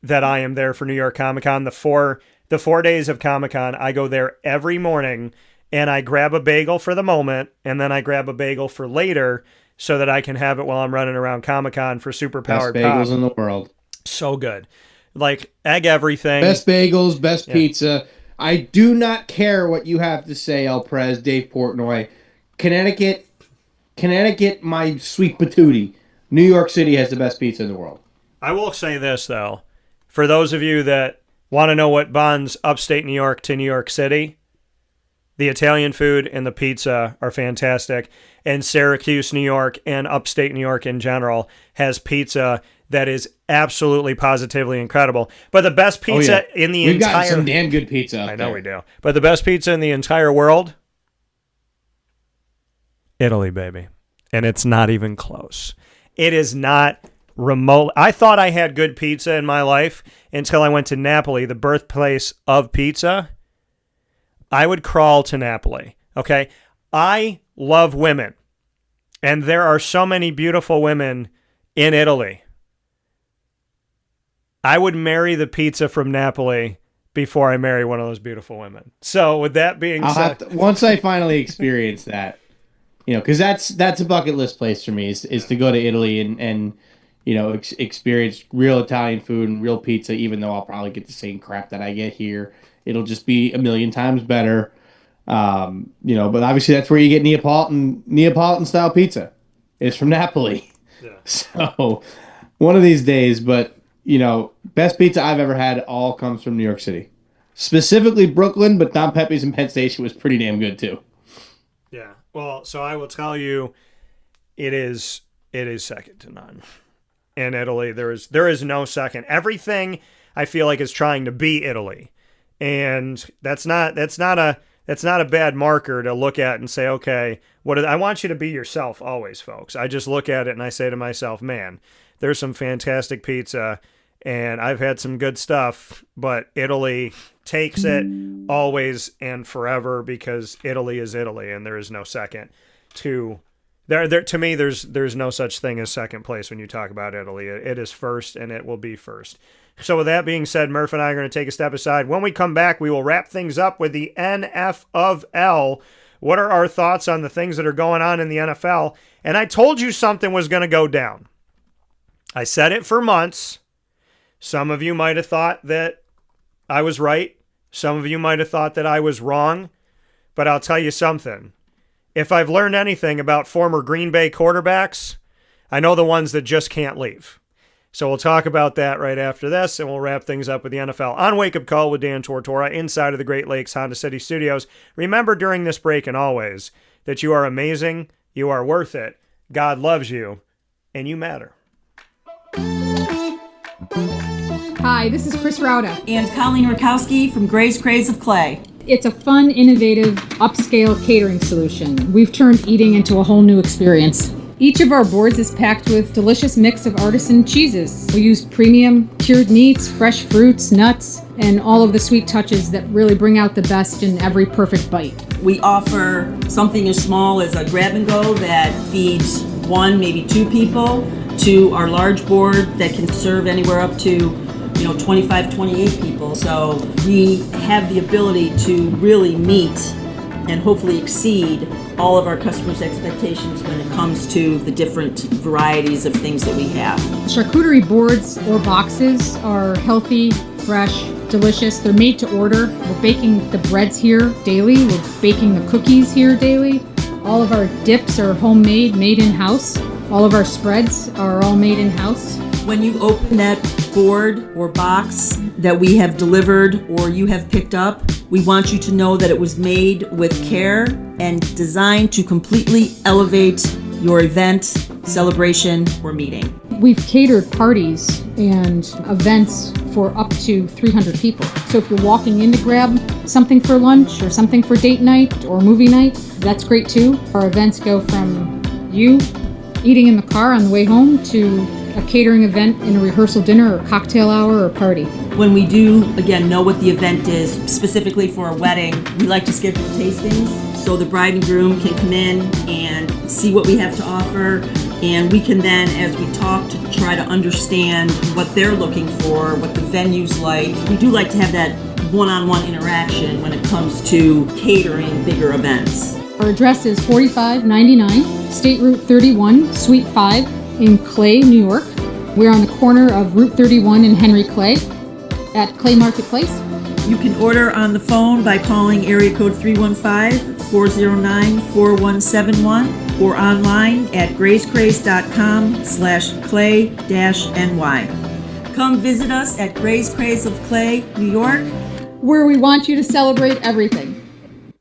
that I am there for New York Comic Con. The 4 days of Comic Con, I go there every morning and I grab a bagel for the moment, and then I grab a bagel for later so that I can have it while I'm running around Comic Con for super powered Best bagels pop. in the world. So good. Like egg everything. Best bagels, best pizza. I do not care what you have to say, El Prez, Dave Portnoy. Connecticut, my sweet patootie. New York City has the best pizza in the world. I will say this, though. For those of you that want to know what bonds upstate New York to New York City, the Italian food and the pizza are fantastic. And Syracuse, New York, and upstate New York in general has pizza that is absolutely positively incredible. But the best pizza in the We've entire... got some damn good pizza up I know there. we do. But the best pizza in the entire world? Italy, baby. And it's not even close. It is not remote. I thought I had good pizza in my life until I went to Napoli, the birthplace of pizza. I would crawl to Napoli, okay? I love women, and there are so many beautiful women in Italy. I would marry the pizza from Napoli before I marry one of those beautiful women. So with that being said... once I finally experience that, because that's a bucket list place for me is to go to Italy and experience real Italian food and real pizza, even though I'll probably get the same crap that I get here. It'll just be a million times better. But obviously that's where you get Neapolitan style pizza. It's from Napoli. Yeah. So one of these days, but best pizza I've ever had all comes from New York City. Specifically Brooklyn, but Don Pepe's in Penn Station was pretty damn good too. Yeah. Well, so I will tell you, it is second to none. In Italy, there is no second. Everything I feel like is trying to be Italy. And that's not a bad marker to look at and say, okay, I want you to be yourself always, folks. I just look at it and I say to myself, man, there's some fantastic pizza and I've had some good stuff, but Italy takes it always and forever because Italy is Italy and there is no second to to me, there's no such thing as second place when you talk about Italy. It is first and it will be first. So with that being said, Murph and I are going to take a step aside. When we come back, we will wrap things up with the NFL. What are our thoughts on the things that are going on in the NFL? And I told you something was going to go down. I said it for months. Some of you might have thought that I was right. Some of you might have thought that I was wrong. But I'll tell you something. If I've learned anything about former Green Bay quarterbacks, I know the ones that just can't leave. So we'll talk about that right after this, and we'll wrap things up with the NFL on Wake Up Call with Dan Tortora inside of the Great Lakes Honda City Studios. Remember during this break and always that you are amazing, you are worth it, God loves you, and you matter. Hi, this is Chris Rauda. And Colleen Rakowski from Gray's Craze of Clay. It's a fun, innovative, upscale catering solution. We've turned eating into a whole new experience. Each of our boards is packed with delicious mix of artisan cheeses. We use premium cured meats, fresh fruits, nuts, and all of the sweet touches that really bring out the best in every perfect bite. We offer something as small as a grab and go that feeds one, maybe two people, to our large board that can serve anywhere up to 25, 28 people. So we have the ability to really meet and hopefully exceed all of our customers' expectations when it comes to the different varieties of things that we have. Charcuterie boards or boxes are healthy, fresh, delicious. They're made to order. We're baking the breads here daily. We're baking the cookies here daily. All of our dips are homemade, made in-house. All of our spreads are all made in-house. When you open that board or box that we have delivered or you have picked up, we want you to know that it was made with care and designed to completely elevate your event, celebration, or meeting. We've catered parties and events for up to 300 people. So if you're walking in to grab something for lunch or something for date night or movie night, that's great too. Our events go from you eating in the car on the way home to a catering event in a rehearsal dinner or cocktail hour or party. When we do, again, know what the event is, specifically for a wedding, we like to schedule tastings so the bride and groom can come in and see what we have to offer, And we can then, as we talk, to try to understand what they're looking for, what the venue's like. We do like to have that one-on-one interaction when it comes to catering bigger events. Our address is 4599 State Route 31, Suite 5 in Clay, New York. We're on the corner of Route 31 and Henry Clay at Clay Marketplace. You can order on the phone by calling area code 315-409-4171 or online at grayscraze.com/clay-ny. Come visit us at Gray's Craze of Clay, New York, where we want you to celebrate everything.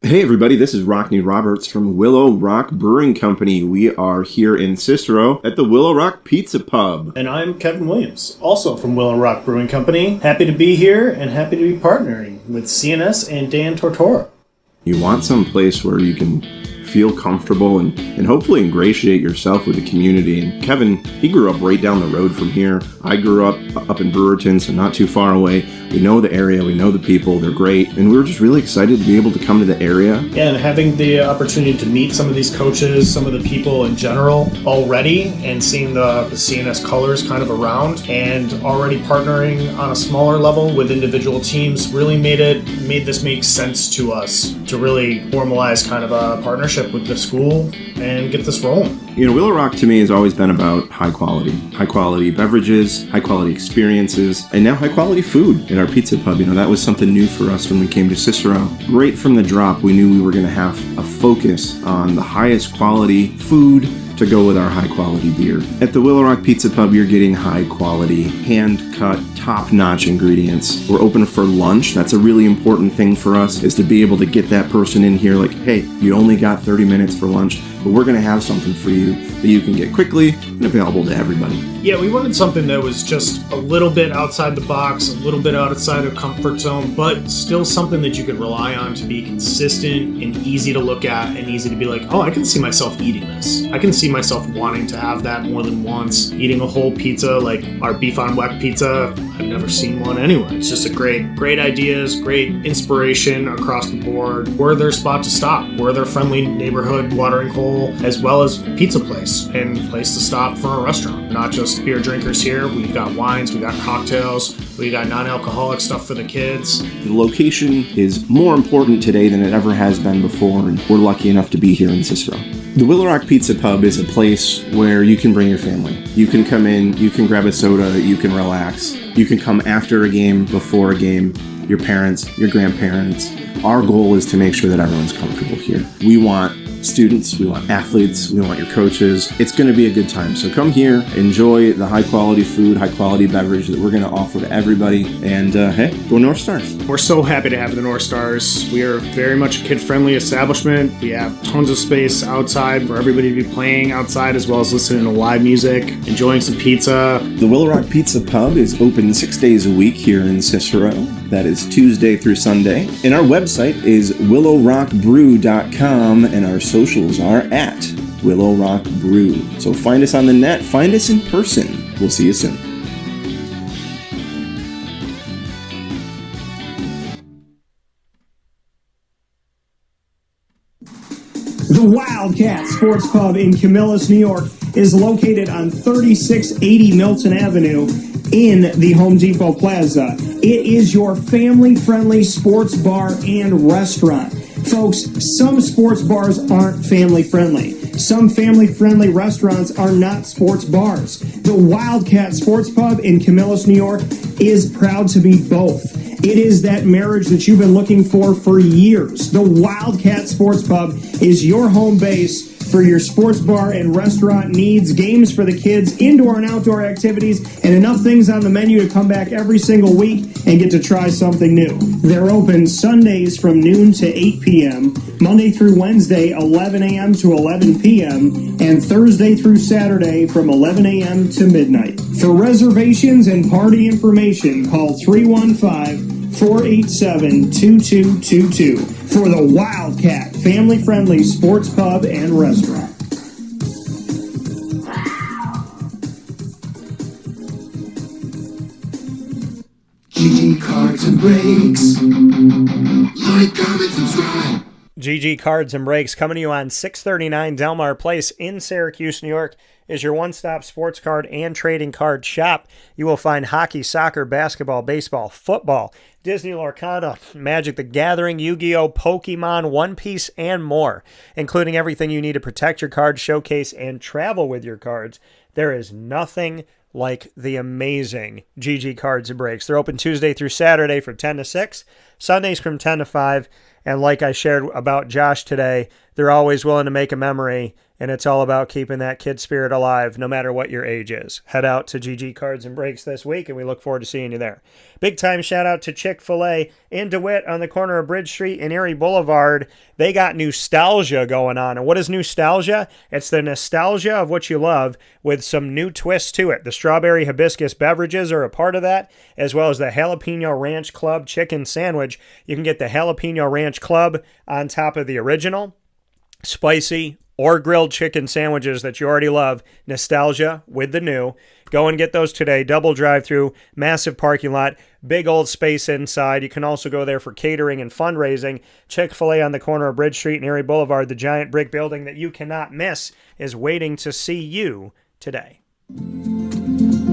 Hey everybody, this is Rockney Roberts from Willow Rock Brewing Company. We are here in Cicero at the Willow Rock Pizza Pub. And I'm Kevin Williams, also from Willow Rock Brewing Company. Happy to be here and happy to be partnering with CNS and Dan Tortora. You want some place where you can feel comfortable and hopefully ingratiate yourself with the community. And Kevin, he grew up right down the road from here. I grew up in Brewerton, so not too far away. We know the area, we know the people, they're great, and we were just really excited to be able to come to the area. Yeah, and having the opportunity to meet some of these coaches, some of the people in general already, and seeing the CNS colors kind of around, and already partnering on a smaller level with individual teams really made this make sense to us to really formalize kind of a partnership with the school and get this rolling. You know, Willow Rock to me has always been about high quality beverages, high quality experiences, and now high quality food at our pizza pub. You know, that was something new for us when we came to Cicero. Right from the drop, we knew we were going to have a focus on the highest quality food to go with our high quality beer. At the Willow Rock Pizza Pub, you're getting high quality, hand cut, top notch ingredients. We're open for lunch. That's a really important thing for us, is to be able to get that person in here like, hey, you only got 30 minutes for lunch, but we're gonna have something for you that you can get quickly and available to everybody. Yeah, we wanted something that was just a little bit outside the box, a little bit outside of comfort zone, but still something that you could rely on to be consistent and easy to look at and easy to be like, oh, I can see myself eating this. I can see myself wanting to have that more than once. Eating a whole pizza like our beef on weck pizza, I've never seen one anywhere. It's just a great ideas, great inspiration across the board. We're their spot to stop. We're their friendly neighborhood watering hole, as well as pizza place and place to stop for a restaurant. Not just beer drinkers here. We've got wines, we got cocktails, we got non-alcoholic stuff for the kids. The location is more important today than it ever has been before, and we're lucky enough to be here in Cicero. The Willow Rock Pizza Pub is a place where you can bring your family. You can come in, you can grab a soda, you can relax. You can come after a game, before a game, your parents, your grandparents. Our goal is to make sure that everyone's comfortable here. We want students, we want athletes, we want your coaches. It's going to be a good time. So come here, enjoy the high quality food, high quality beverage that we're going to offer to everybody. And hey, go North Stars. We're so happy to have the North Stars. We are very much a kid-friendly establishment. We have tons of space outside for everybody to be playing outside, as well as listening to live music, enjoying some pizza. The Willow Rock Pizza Pub is open 6 days a week here in Cicero. That is Tuesday through Sunday. And our website is willowrockbrew.com, and our socials are at Willow Rock Brew. So find us on the net, find us in person. We'll see you soon. The Wildcat Sports Pub in Camillus, New York is located on 3680 Milton Avenue in the Home Depot Plaza. It is your family-friendly sports bar and restaurant. Folks, some sports bars aren't family-friendly. Some family-friendly restaurants are not sports bars. The Wildcat Sports Pub in Camillus, New York is proud to be both. It is that marriage that you've been looking for years. The Wildcat Sports Pub is your home base for your sports bar and restaurant needs, games for the kids, indoor and outdoor activities, and enough things on the menu to come back every single week and get to try something new. They're open Sundays from noon to 8 p.m., Monday through Wednesday, 11 a.m. to 11 p.m., and Thursday through Saturday from 11 a.m. to midnight. For reservations and party information, call 315-487-2222 for the Wildcat family-friendly sports pub and restaurant. GG Cards and Breaks. Like, comment, subscribe. GG Cards and Breaks, coming to you on 639 Delmar Place in Syracuse, New York, is your one-stop sports card and trading card shop. You will find hockey, soccer, basketball, baseball, football, Disney Lorcana, Magic the Gathering, Yu-Gi-Oh!, Pokemon, One Piece, and more, including everything you need to protect your cards, showcase, and travel with your cards. There is nothing like the amazing GG Cards and Breaks. They're open Tuesday through Saturday from 10 to 6, Sundays from 10 to 5, and like I shared about Josh today, they're always willing to make a memory, and it's all about keeping that kid spirit alive no matter what your age is. Head out to GG Cards and Breaks this week, and we look forward to seeing you there. Big time shout out to Chick-fil-A in DeWitt on the corner of Bridge Street and Erie Boulevard. They got nostalgia going on. And what is nostalgia? It's the nostalgia of what you love with some new twists to it. The strawberry hibiscus beverages are a part of that, as well as the Jalapeno Ranch Club chicken sandwich. You can get the Jalapeno Ranch Club on top of the original, spicy, or grilled chicken sandwiches that you already love. Nostalgia with the new. Go and get those today. Double drive-through, massive parking lot, big old space inside. You can also go there for catering and fundraising. Chick-fil-A on the corner of Bridge Street and Erie Boulevard, the giant brick building that you cannot miss, is waiting to see you today.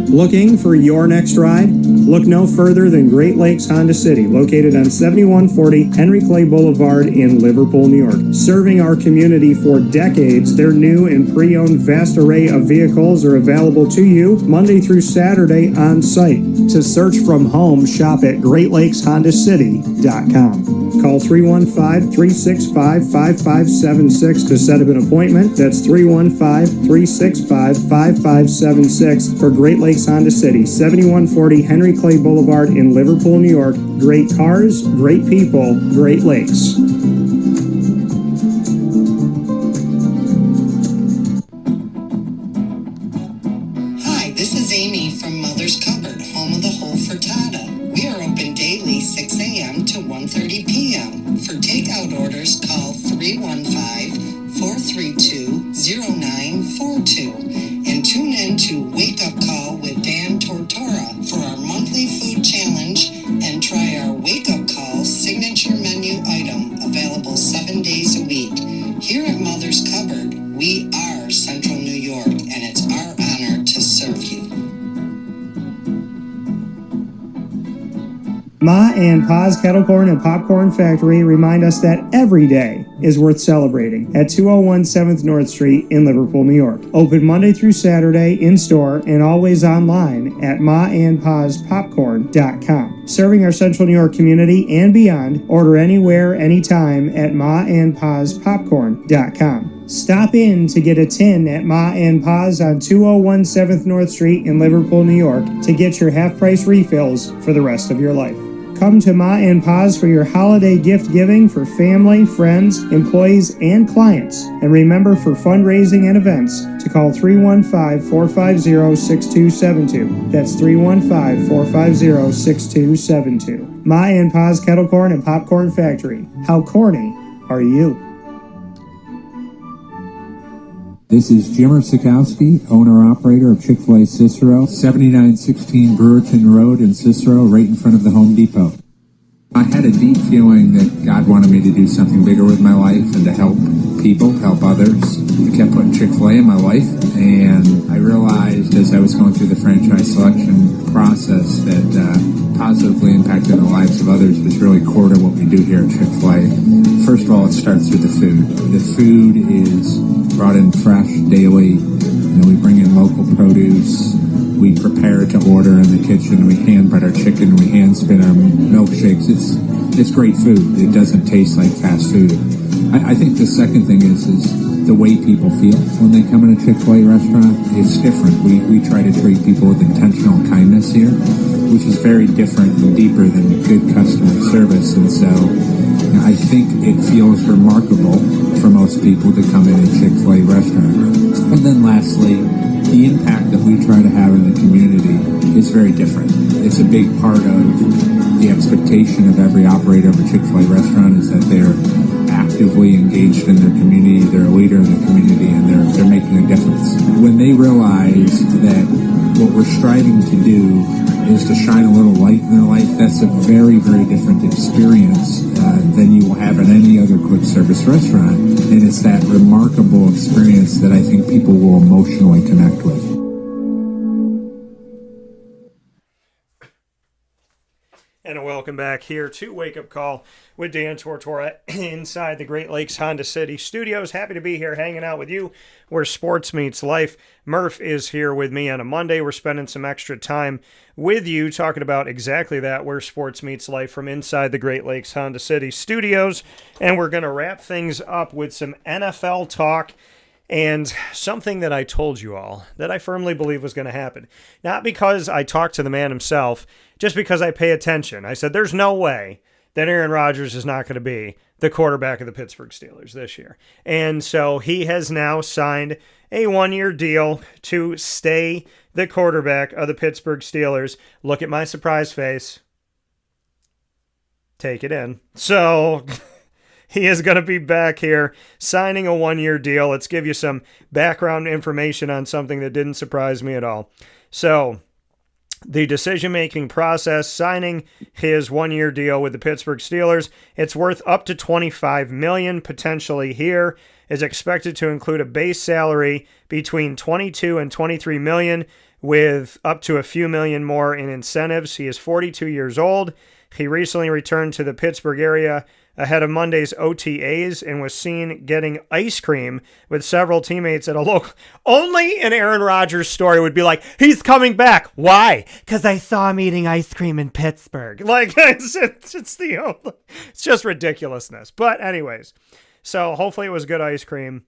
Looking for your next ride? Look no further than Great Lakes Honda City, located on 7140 Henry Clay Boulevard in Liverpool, New York. Serving our community for decades, their new and pre-owned vast array of vehicles are available to you Monday through Saturday on site. To search from home, shop at GreatLakesHondaCity.com. Call 315-365-5576 to set up an appointment. That's 315-365-5576 for Great Lakes Honda City, 7140 Henry Clay Boulevard in Liverpool, New York. Great cars, great people, Great Lakes. Hi, this is Amy from Mother's Cupboard, home of the whole frittata. We are open daily 6 a.m. to 1:30 p.m. For takeout orders, call 315-432-0942 and tune in to Wake Up Call with Dan Tortora for our monthly food challenge, and try our Wake Up Call signature menu item available 7 days a week. Here at Mother's Cupboard, we are Central New York, and it's our honor to serve you. Ma and Pa's Kettle Corn and Popcorn Factory remind us that every day is worth celebrating at 201 7th North Street in Liverpool, New York. Open Monday through Saturday in-store and always online at maandpaspopcorn.com. Serving our Central New York community and beyond, order anywhere, anytime at maandpaspopcorn.com. Stop in to get a tin at Ma and Pa's on 201 7th North Street in Liverpool, New York to get your half-price refills for the rest of your life. Come to Ma and Pa's for your holiday gift giving for family, friends, employees, and clients. And remember, for fundraising and events, to call 315-450-6272. That's 315-450-6272. Ma and Pa's Kettle Corn and Popcorn Factory. How corny are you? This is Jimmer Sikowski, owner-operator of Chick-fil-A Cicero, 7916 Brewerton Road in Cicero, right in front of the Home Depot. I had a deep feeling that God wanted me to do something bigger with my life and to help people, help others. I kept putting Chick-fil-A in my life, and I realized as I was going through the franchise selection process that positively impacting the lives of others was really core to what we do here at Chick-fil-A. First of all, it starts with the food. The food is brought in fresh daily. We bring in local produce. We prepare to order in the kitchen. We hand bread our chicken. We hand spin our milkshakes. It's great food. It doesn't taste like fast food. I think the second thing is the way people feel when they come in a Chick-fil-A restaurant. It's different. We try to treat people with intentional kindness here, which is very different and deeper than good customer service. And so I think it feels remarkable for most people to come in a Chick-fil-A restaurant. And then lastly, the impact that we try to have in the community is very different. It's a big part of the expectation of every operator of a Chick-fil-A restaurant is that they're act actively engaged in their community, they're a leader in the community, and they're making a difference. When they realize that what we're striving to do is to shine a little light in their life, that's a very, very different experience than you will have at any other quick service restaurant. And it's that remarkable experience that I think people will emotionally connect with. And welcome back here to Wake Up Call with Dan Tortora inside the Great Lakes Honda City studios. Happy to be here hanging out with you where sports meets life. Murph is here with me on a Monday. We're spending some extra time with you talking about exactly that, where sports meets life from inside the Great Lakes Honda City studios. And we're going to wrap things up with some NFL talk and something that I told you all that I firmly believe was going to happen. Not because I talked to the man himself, just because I pay attention. I said, there's no way that Aaron Rodgers is not going to be the quarterback of the Pittsburgh Steelers this year. And so he has now signed a one-year deal to stay the quarterback of the Pittsburgh Steelers. Look at my surprise face. Take it in. So he is going to be back here signing a one-year deal. Let's give you some background information on something that didn't surprise me at all. So the decision-making process, signing his one-year deal with the Pittsburgh Steelers, it's worth up to $25 million potentially here, is expected to include a base salary between $22 and $23 million with up to a few million more in incentives. He is 42 years old. He recently returned to the Pittsburgh area ahead of Monday's OTAs and was seen getting ice cream with several teammates at a local. Only an Aaron Rodgers story would be like, he's coming back. Why? Because I saw him eating ice cream in Pittsburgh. Like, it's just ridiculousness. But anyways, so hopefully it was good ice cream.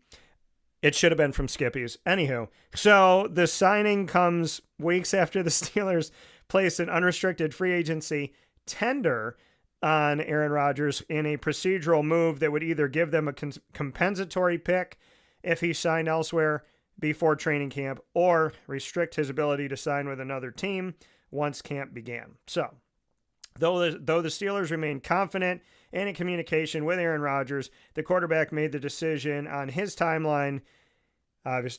It should have been from Skippy's. Anywho, so the signing comes weeks after the Steelers placed an unrestricted free agency tender on Aaron Rodgers in a procedural move that would either give them a compensatory pick if he signed elsewhere before training camp or restrict his ability to sign with another team once camp began. So, though the Steelers remain confident and in communication with Aaron Rodgers, the quarterback made the decision on his timeline.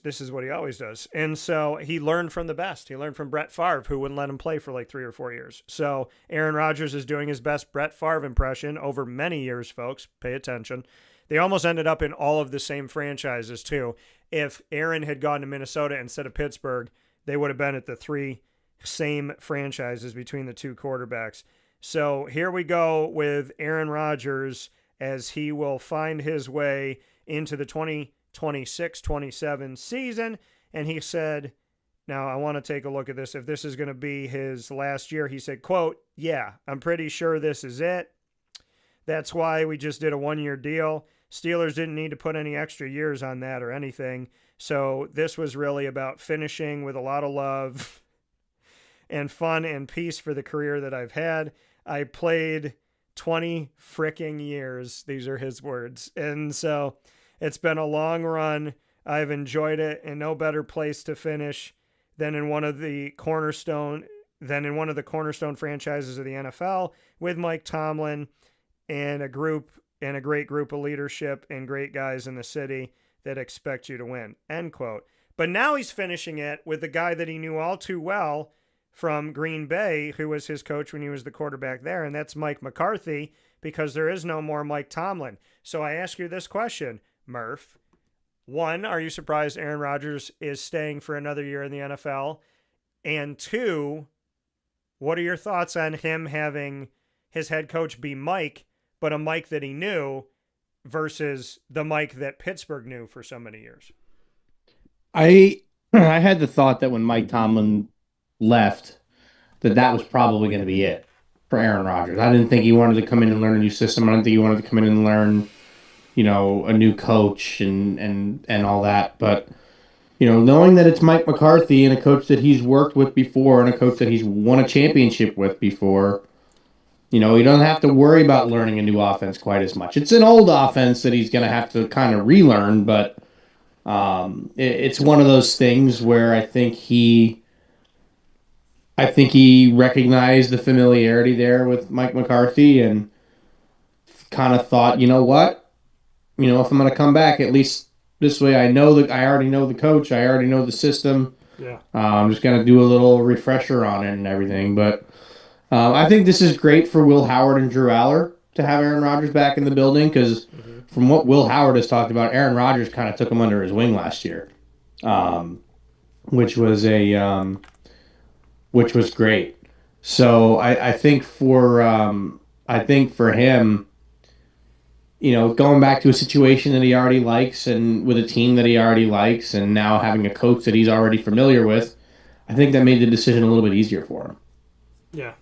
This is what he always does. And so he learned from the best. He learned from Brett Favre, who wouldn't let him play for like 3 or 4 years. So Aaron Rodgers is doing his best Brett Favre impression over many years, folks. Pay attention. They almost ended up in all of the same franchises, too. If Aaron had gone to Minnesota instead of Pittsburgh, they would have been at the 3 same franchises between the 2 quarterbacks. So here we go with Aaron Rodgers as he will find his way into the 2026-27 season. And he said, now I want to take a look at this. If this is going to be his last year, he said, quote, yeah, I'm pretty sure this is it. That's why we just did a one-year deal. Steelers didn't need to put any extra years on that or anything. So this was really about finishing with a lot of love and fun and peace for the career that I've had. I played 20 fricking years. These are his words. And so it's been a long run. I've enjoyed it, and no better place to finish than in one of the cornerstone franchises of the NFL with Mike Tomlin and a great group of leadership and great guys in the city that expect you to win. End quote. But now he's finishing it with the guy that he knew all too well from Green Bay, who was his coach when he was the quarterback there, and that's Mike McCarthy, because there is no more Mike Tomlin. So I ask you this question, Murph. 1, are you surprised Aaron Rodgers is staying for another year in the NFL? And 2, what are your thoughts on him having his head coach be Mike, but a Mike that he knew versus the Mike that Pittsburgh knew for so many years? I had the thought that when Mike Tomlin left, that was probably going to be it for Aaron Rodgers. I didn't think he wanted to come in and learn a new system. I didn't think he wanted to come in and learn, a new coach and all that. But, knowing that it's Mike McCarthy and a coach that he's worked with before and a coach that he's won a championship with before, he doesn't have to worry about learning a new offense quite as much. It's an old offense that he's going to have to kind of relearn, but it's one of those things where I think he recognized the familiarity there with Mike McCarthy and kind of thought, you know what? if I'm going to come back, at least this way I know that I already know the coach, I already know the system. Yeah. I'm just going to do a little refresher on it and everything. But I think this is great for Will Howard and Drew Aller to have Aaron Rodgers back in the building because from what Will Howard has talked about, Aaron Rodgers kind of took him under his wing last year, which was great. So I think for him, going back to a situation that he already likes and with a team that he already likes, and now having a coach that he's already familiar with, I think that made the decision a little bit easier for him. Yeah.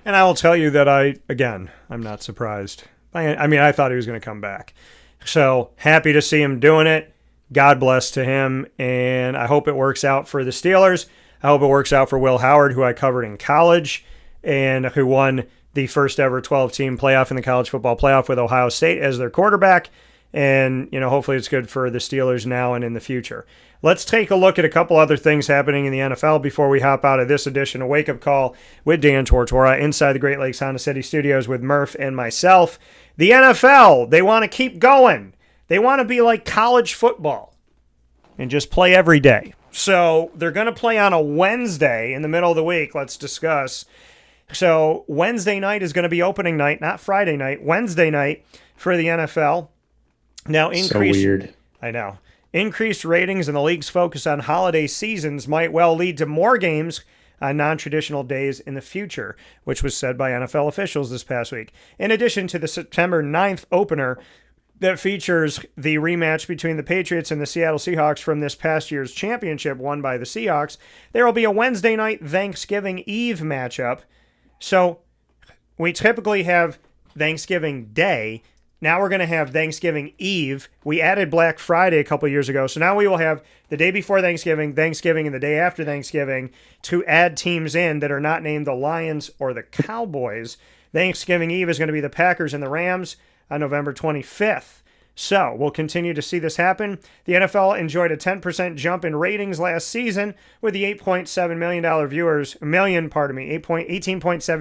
And I will tell you that I'm not surprised. I thought he was going to come back. So happy to see him doing it. God bless to him. And I hope it works out for the Steelers. I hope it works out for Will Howard, who I covered in college and who won the first ever 12-team playoff in the college football playoff with Ohio State as their quarterback. And, hopefully it's good for the Steelers now and in the future. Let's take a look at a couple other things happening in the NFL before we hop out of this edition of Wake Up Call with Dan Tortora inside the Great Lakes Honda City Studios with Murph and myself. The NFL, they want to keep going. They want to be like college football and just play every day. So they're going to play on a Wednesday in the middle of the week. Let's discuss. So Wednesday night is going to be opening night, not Friday night. Wednesday night for the NFL. Now, so weird. I know. Increased ratings and the league's focus on holiday seasons might well lead to more games on non-traditional days in the future, which was said by NFL officials this past week. In addition to the September 9th opener that features the rematch between the Patriots and the Seattle Seahawks from this past year's championship won by the Seahawks, there will be a Wednesday night Thanksgiving Eve matchup. So we typically have Thanksgiving Day. Now we're going to have Thanksgiving Eve. We added Black Friday a couple years ago, so now we will have the day before Thanksgiving, Thanksgiving, and the day after Thanksgiving to add teams in that are not named the Lions or the Cowboys. Thanksgiving Eve is going to be the Packers and the Rams on November 25th. So we'll continue to see this happen. The NFL enjoyed a 10% jump in ratings last season with the 18.7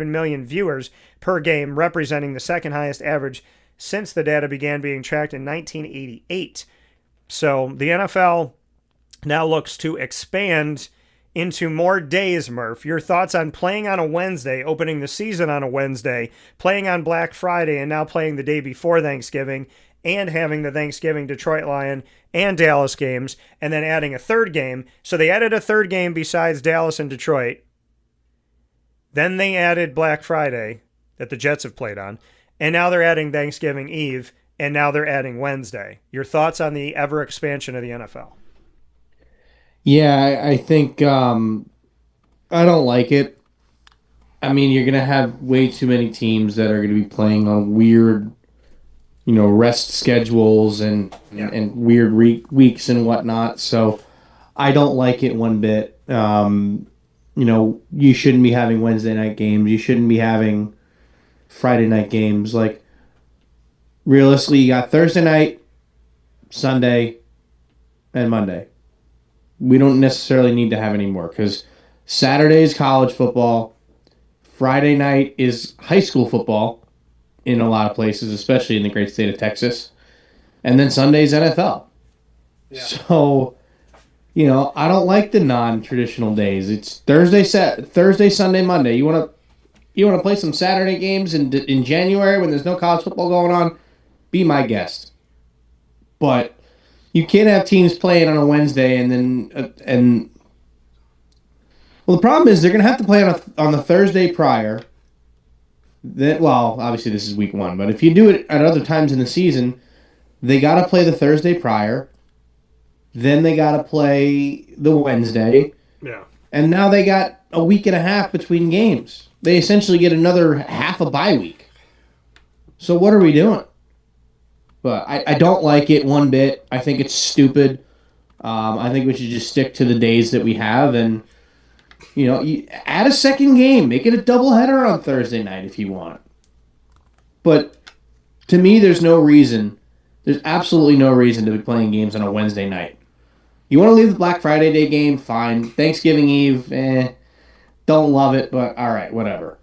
million viewers per game, representing the second highest average since the data began being tracked in 1988. So the NFL now looks to expand into more days, Murph. Your thoughts on playing on a Wednesday, opening the season on a Wednesday, playing on Black Friday, and now playing the day before Thanksgiving, and having the Thanksgiving Detroit Lion and Dallas games, and then adding a third game. So they added a third game besides Dallas and Detroit. Then they added Black Friday that the Jets have played on. And now they're adding Thanksgiving Eve, and now they're adding Wednesday. Your thoughts on the ever expansion of the NFL? Yeah, I think I don't like it. I mean, you're going to have way too many teams that are going to be playing on weird, rest schedules and weird weeks and whatnot. So I don't like it one bit. You shouldn't be having Wednesday night games. You shouldn't be having Friday night games. Like, realistically, you got Thursday night, Sunday, and Monday. We don't necessarily need to have any more because Saturday is college football. Friday night is high school football in a lot of places, especially in the great state of Texas. And then Sunday is NFL. Yeah. So, I don't like the non-traditional days. It's Thursday, Sunday, Monday. You want to play some Saturday games in January when there's no college football going on? Be my guest. But you can't have teams playing on a Wednesday and well, the problem is they're going to have to play on the Thursday prior. Obviously this is week 1, but if you do it at other times in the season, they got to play the Thursday prior. Then they got to play the Wednesday. Yeah. And now they got a week and a half between games. They essentially get another half a bye week. So what are we doing? But I don't like it one bit. I think it's stupid. I think we should just stick to the days that we have and, you add a second game. Make it a doubleheader on Thursday night if you want. But to me, there's absolutely no reason to be playing games on a Wednesday night. You want to leave the Black Friday day game? Fine. Thanksgiving Eve, don't love it, but all right, whatever.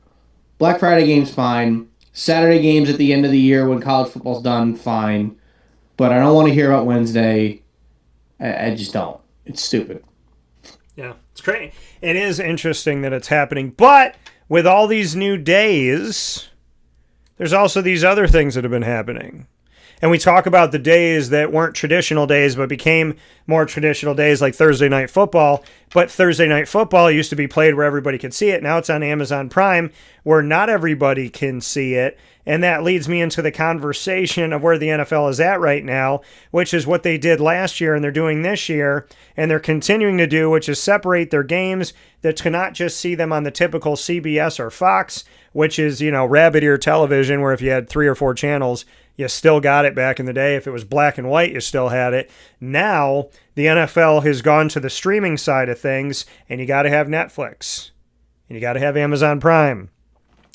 Black Friday game's fine. Saturday games at the end of the year when college football's done, fine. but I don't want to hear about Wednesday. I just don't. It's stupid. Yeah, it's great. It is interesting that it's happening, but with all these new days, there's also these other things that have been happening. And we talk about the days that weren't traditional days but became more traditional days, like Thursday Night Football. But Thursday Night Football used to be played where everybody could see it. Now it's on Amazon Prime where not everybody can see it. And that leads me into the conversation of where the NFL is at right now, which is what they did last year and they're doing this year. And they're continuing to do, which is separate their games that cannot just see them on the typical CBS or Fox, which is, rabbit ear television, where if you had 3 or 4 channels, you still got it back in the day. If it was black and white, you still had it. Now, the NFL has gone to the streaming side of things, and you got to have Netflix, and you got to have Amazon Prime,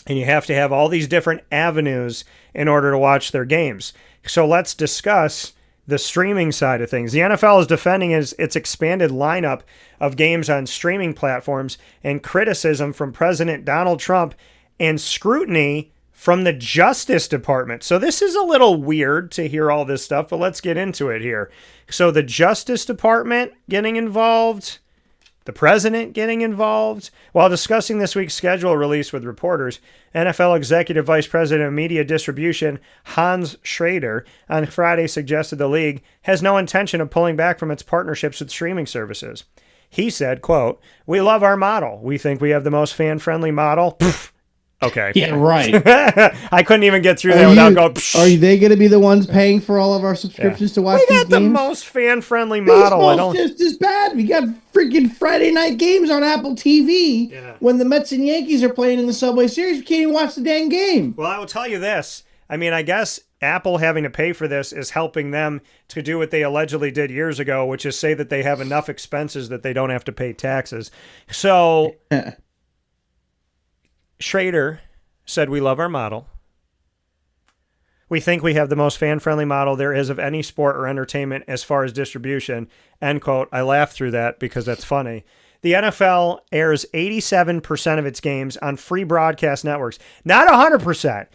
and you have to have all these different avenues in order to watch their games. So let's discuss the streaming side of things. The NFL is defending its expanded lineup of games on streaming platforms and criticism from President Donald Trump and scrutiny from the Justice Department. So this is a little weird to hear all this stuff, but let's get into it here. So the Justice Department getting involved, the president getting involved. While discussing this week's schedule release with reporters, NFL Executive Vice President of Media Distribution Hans Shedeur on Friday suggested the league has no intention of pulling back from its partnerships with streaming services. He said, quote, "We love our model. We think we have the most fan-friendly model." Okay. Yeah, right. I couldn't even get through that without going, psh. Are they going to be the ones paying for all of our subscriptions to watch We these got the games? most fan-friendly model. Baseball's just as bad. We got freaking Friday night games on Apple TV. Yeah. When the Mets and Yankees are playing in the Subway Series, we can't even watch the dang game. Well, I will tell you this. I mean, I guess Apple having to pay for this is helping them to do what they allegedly did years ago, which is say that they have enough expenses that they don't have to pay taxes. So, Shedeur said, "We love our model. We think we have the most fan-friendly model there is of any sport or entertainment as far as distribution." End quote. I laughed through that because that's funny. The NFL airs 87% of its games on free broadcast networks. Not 100%.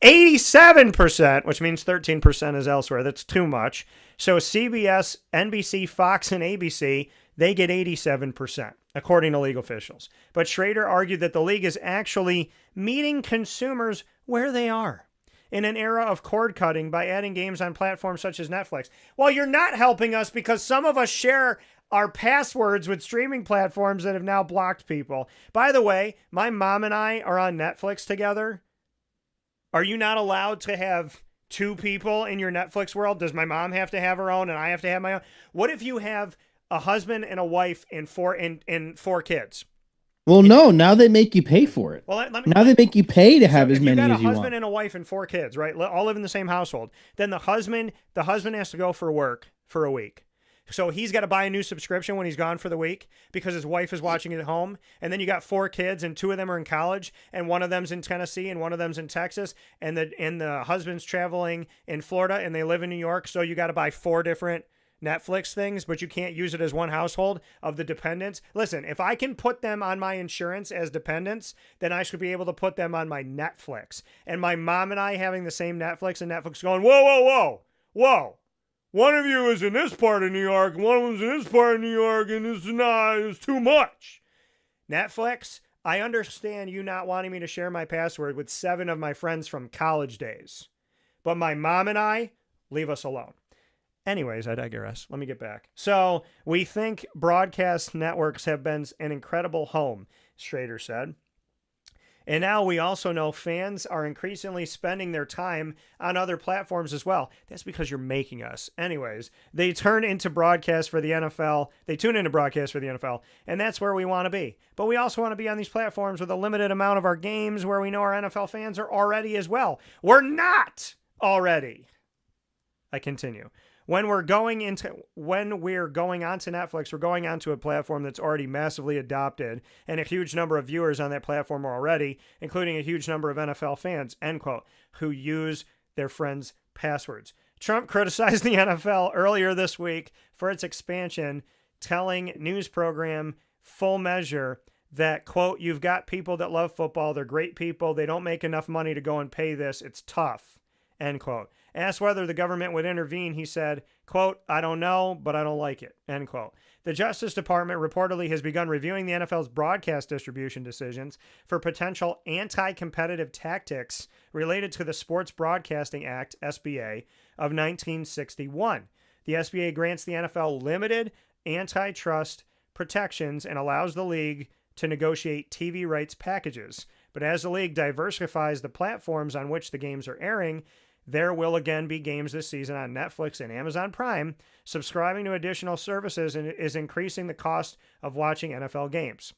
87%, which means 13% is elsewhere. That's too much. So CBS, NBC, Fox, and ABC, they get 87%, according to league officials. But Shedeur argued that the league is actually meeting consumers where they are in an era of cord cutting by adding games on platforms such as Netflix. Well, you're not helping us because some of us share our passwords with streaming platforms that have now blocked people. By the way, my mom and I are on Netflix together. Are you not allowed to have 2 people in your Netflix world? Does my mom have to have her own and I have to have my own? What if you have a husband and a wife and 4 kids? Well, no. Now they make you pay for it. Well, now they make you pay to have as many as you want. If you got a husband and a wife and 4 kids, right? All live in the same household. Then the husband has to go for work for a week. So he's got to buy a new subscription when he's gone for the week because his wife is watching it at home. And then you got 4 kids and 2 of them are in college and one of them's in Tennessee and one of them's in Texas. And the husband's traveling in Florida and they live in New York. So you got to buy 4 different Netflix things, but you can't use it as one household of the dependents. Listen, if I can put them on my insurance as dependents, then I should be able to put them on my Netflix. And my mom and I having the same Netflix and Netflix going, whoa. One of you is in this part of New York, and one of them's in this part of New York, and it's too much. Netflix, I understand you not wanting me to share my password with 7 of my friends from college days. But my mom and I, leave us alone. Anyways, I digress. Let me get back. So, we think broadcast networks have been an incredible home, Shedeur said. And now we also know fans are increasingly spending their time on other platforms as well. That's because you're making us. Anyways, they tune into broadcast for the NFL, and that's where we want to be. But we also want to be on these platforms with a limited amount of our games where we know our NFL fans are already as well. We're not already. I continue. When we're going onto Netflix, we're going onto a platform that's already massively adopted and a huge number of viewers on that platform already, including a huge number of NFL fans, end quote, who use their friends' passwords. Trump criticized the NFL earlier this week for its expansion, telling news program Full Measure that, quote, "You've got people that love football. They're great people. They don't make enough money to go and pay this. It's tough," end quote. Asked whether the government would intervene, he said, quote, "I don't know, but I don't like it," end quote. The Justice Department reportedly has begun reviewing the NFL's broadcast distribution decisions for potential anti-competitive tactics related to the Sports Broadcasting Act, SBA, of 1961. The SBA grants the NFL limited antitrust protections and allows the league to negotiate TV rights packages. But as the league diversifies the platforms on which the games are airing, there will again be games this season on Netflix and Amazon Prime. Subscribing to additional services is increasing the cost of watching NFL games.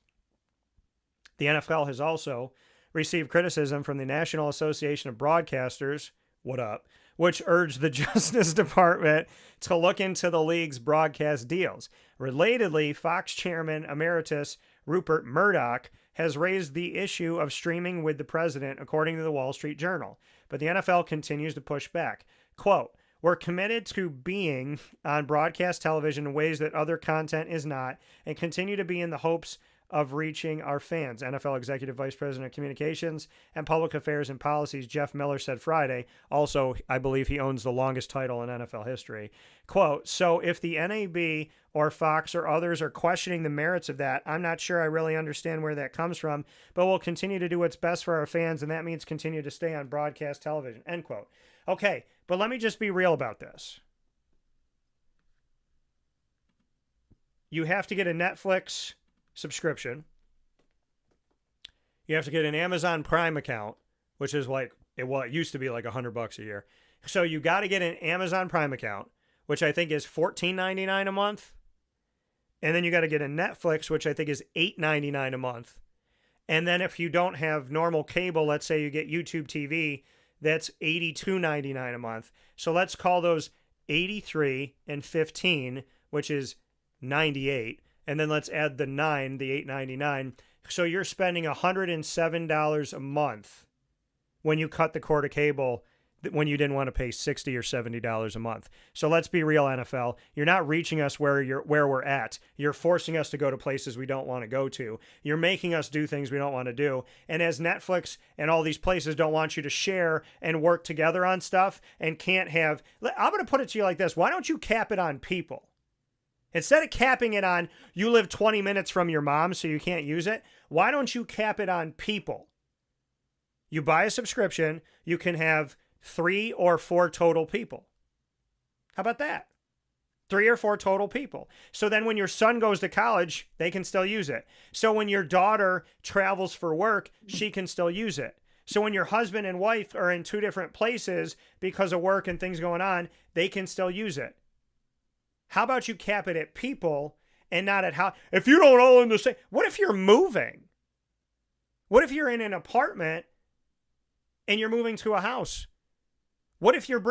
The NFL has also received criticism from the National Association of Broadcasters, what up, which urged the Justice Department to look into the league's broadcast deals. Relatedly, Fox Chairman Emeritus Rupert Murdoch has raised the issue of streaming with the president, according to the Wall Street Journal. But the NFL continues to push back. Quote, "We're committed to being on broadcast television in ways that other content is not, and continue to be in the hopes of reaching our fans," NFL Executive Vice President of Communications and Public Affairs and Policies Jeff Miller said Friday. Also, I believe he owns the longest title in NFL history. Quote, "So if the NAB or Fox or others are questioning the merits of that, I'm not sure I really understand where that comes from, but we'll continue to do what's best for our fans, and that means continue to stay on broadcast television," end quote. Okay, but let me just be real about this. You have to get a Netflix subscription. You have to get an Amazon Prime account, which is like, it used to be like $100 a year. So you got to get an Amazon Prime account, which I think is $14.99 a month. And then you got to get a Netflix, which I think is $8.99 a month. And then if you don't have normal cable, let's say you get YouTube TV, that's $82.99 a month. So let's call those 83 and 15, which is 98. And then let's add the 9, the $8.99. So you're spending $107 a month when you cut the cord of cable when you didn't want to pay $60 or $70 a month. So let's be real, NFL. You're not reaching us where we're at. You're forcing us to go to places we don't want to go to. You're making us do things we don't want to do. And as Netflix and all these places don't want you to share and work together on stuff and can't have... I'm going to put it to you like this. Why don't you cap it on people? Instead of capping it on, you live 20 minutes from your mom so you can't use it, why don't you cap it on people? You buy a subscription, you can have 3 or 4 total people. How about that? 3 or 4 total people. So then when your son goes to college, they can still use it. So when your daughter travels for work, she can still use it. So when your husband and wife are in 2 different places because of work and things going on, they can still use it. How about you cap it at people and not at how? If you don't own the same, what if you're moving? What if you're in an apartment and you're moving to a house? What if you're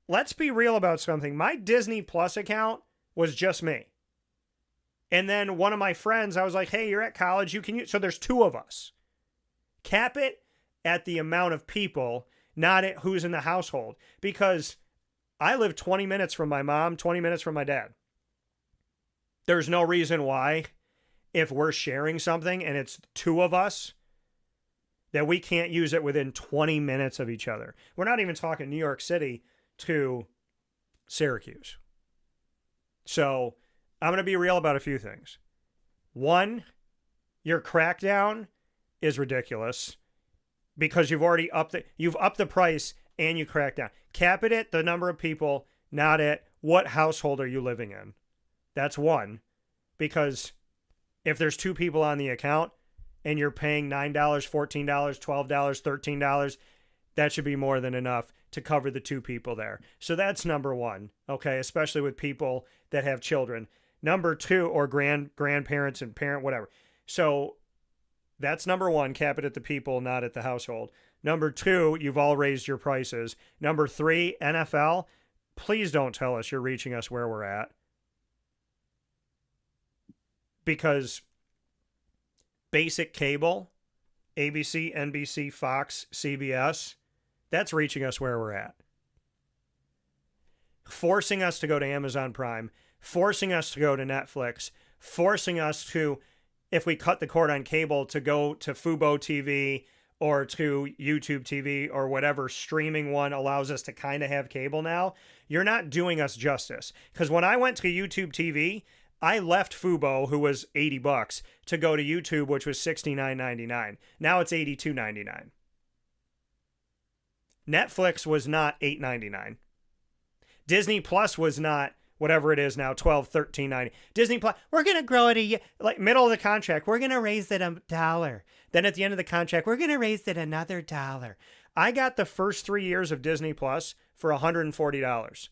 let's be real about something. My Disney Plus account was just me. And then one of my friends, I was like, hey, you're at college, you can use, so there's 2 of us. Cap it at the amount of people, not at who's in the household. Because I live 20 minutes from my mom, 20 minutes from my dad. There's no reason why, if we're sharing something and it's 2 of us, that we can't use it within 20 minutes of each other. We're not even talking New York City to Syracuse. So I'm going to be real about a few things. 1, your crackdown is ridiculous because you've already upped the price and you crack down. Cap it at the number of people, not at what household are you living in. That's 1. Because if there's 2 people on the account and you're paying $9, $14, $12, $13, that should be more than enough to cover the 2 people there. So that's number 1, okay? Especially with people that have children. Number 2, or grandparents and parent, whatever. So that's number 1, cap it at the people, not at the household. Number 2, you've all raised your prices. Number 3, NFL, please don't tell us you're reaching us where we're at. Because basic cable, ABC, NBC, Fox, CBS, that's reaching us where we're at. Forcing us to go to Amazon Prime, forcing us to go to Netflix, forcing us to, if we cut the cord on cable, to go to Fubo TV or to YouTube TV or whatever streaming one allows us to kind of have cable now, you're not doing us justice. Because when I went to YouTube TV, I left Fubo, who was $80, to go to YouTube, which was $69.99. Now it's $82.99. Netflix was not $8.99. Disney Plus was not whatever it is now, $12, $13.90. Disney Plus, we're going to grow it like middle of the contract. We're going to raise it $1. Then at the end of the contract, we're going to raise it another $1. I got the first 3 years of Disney Plus for $140.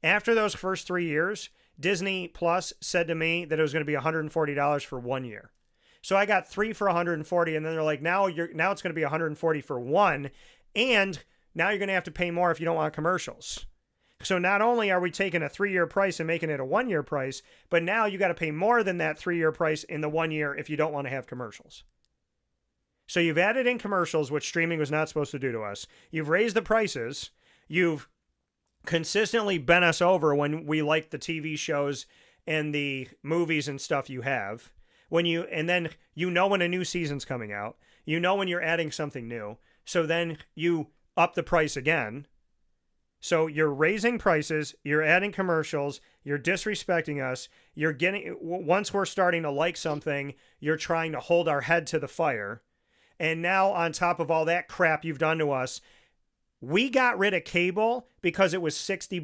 After those first 3 years, Disney Plus said to me that it was going to be $140 for 1 year. So I got 3 for $140, and then they're like, now it's going to be $140 for 1, and now you're going to have to pay more if you don't want commercials. So not only are we taking a 3-year price and making it a 1-year price, but now you got to pay more than that 3-year price in the 1 year if you don't want to have commercials. So you've added in commercials, which streaming was not supposed to do to us. You've raised the prices. You've consistently bent us over when we like the TV shows and the movies and stuff you have. And then you know when a new season's coming out. You know when you're adding something new. So then you up the price again. So you're raising prices, you're adding commercials, you're disrespecting us, once we're starting to like something, you're trying to hold our head to the fire. And now on top of all that crap you've done to us, we got rid of cable because it was $60,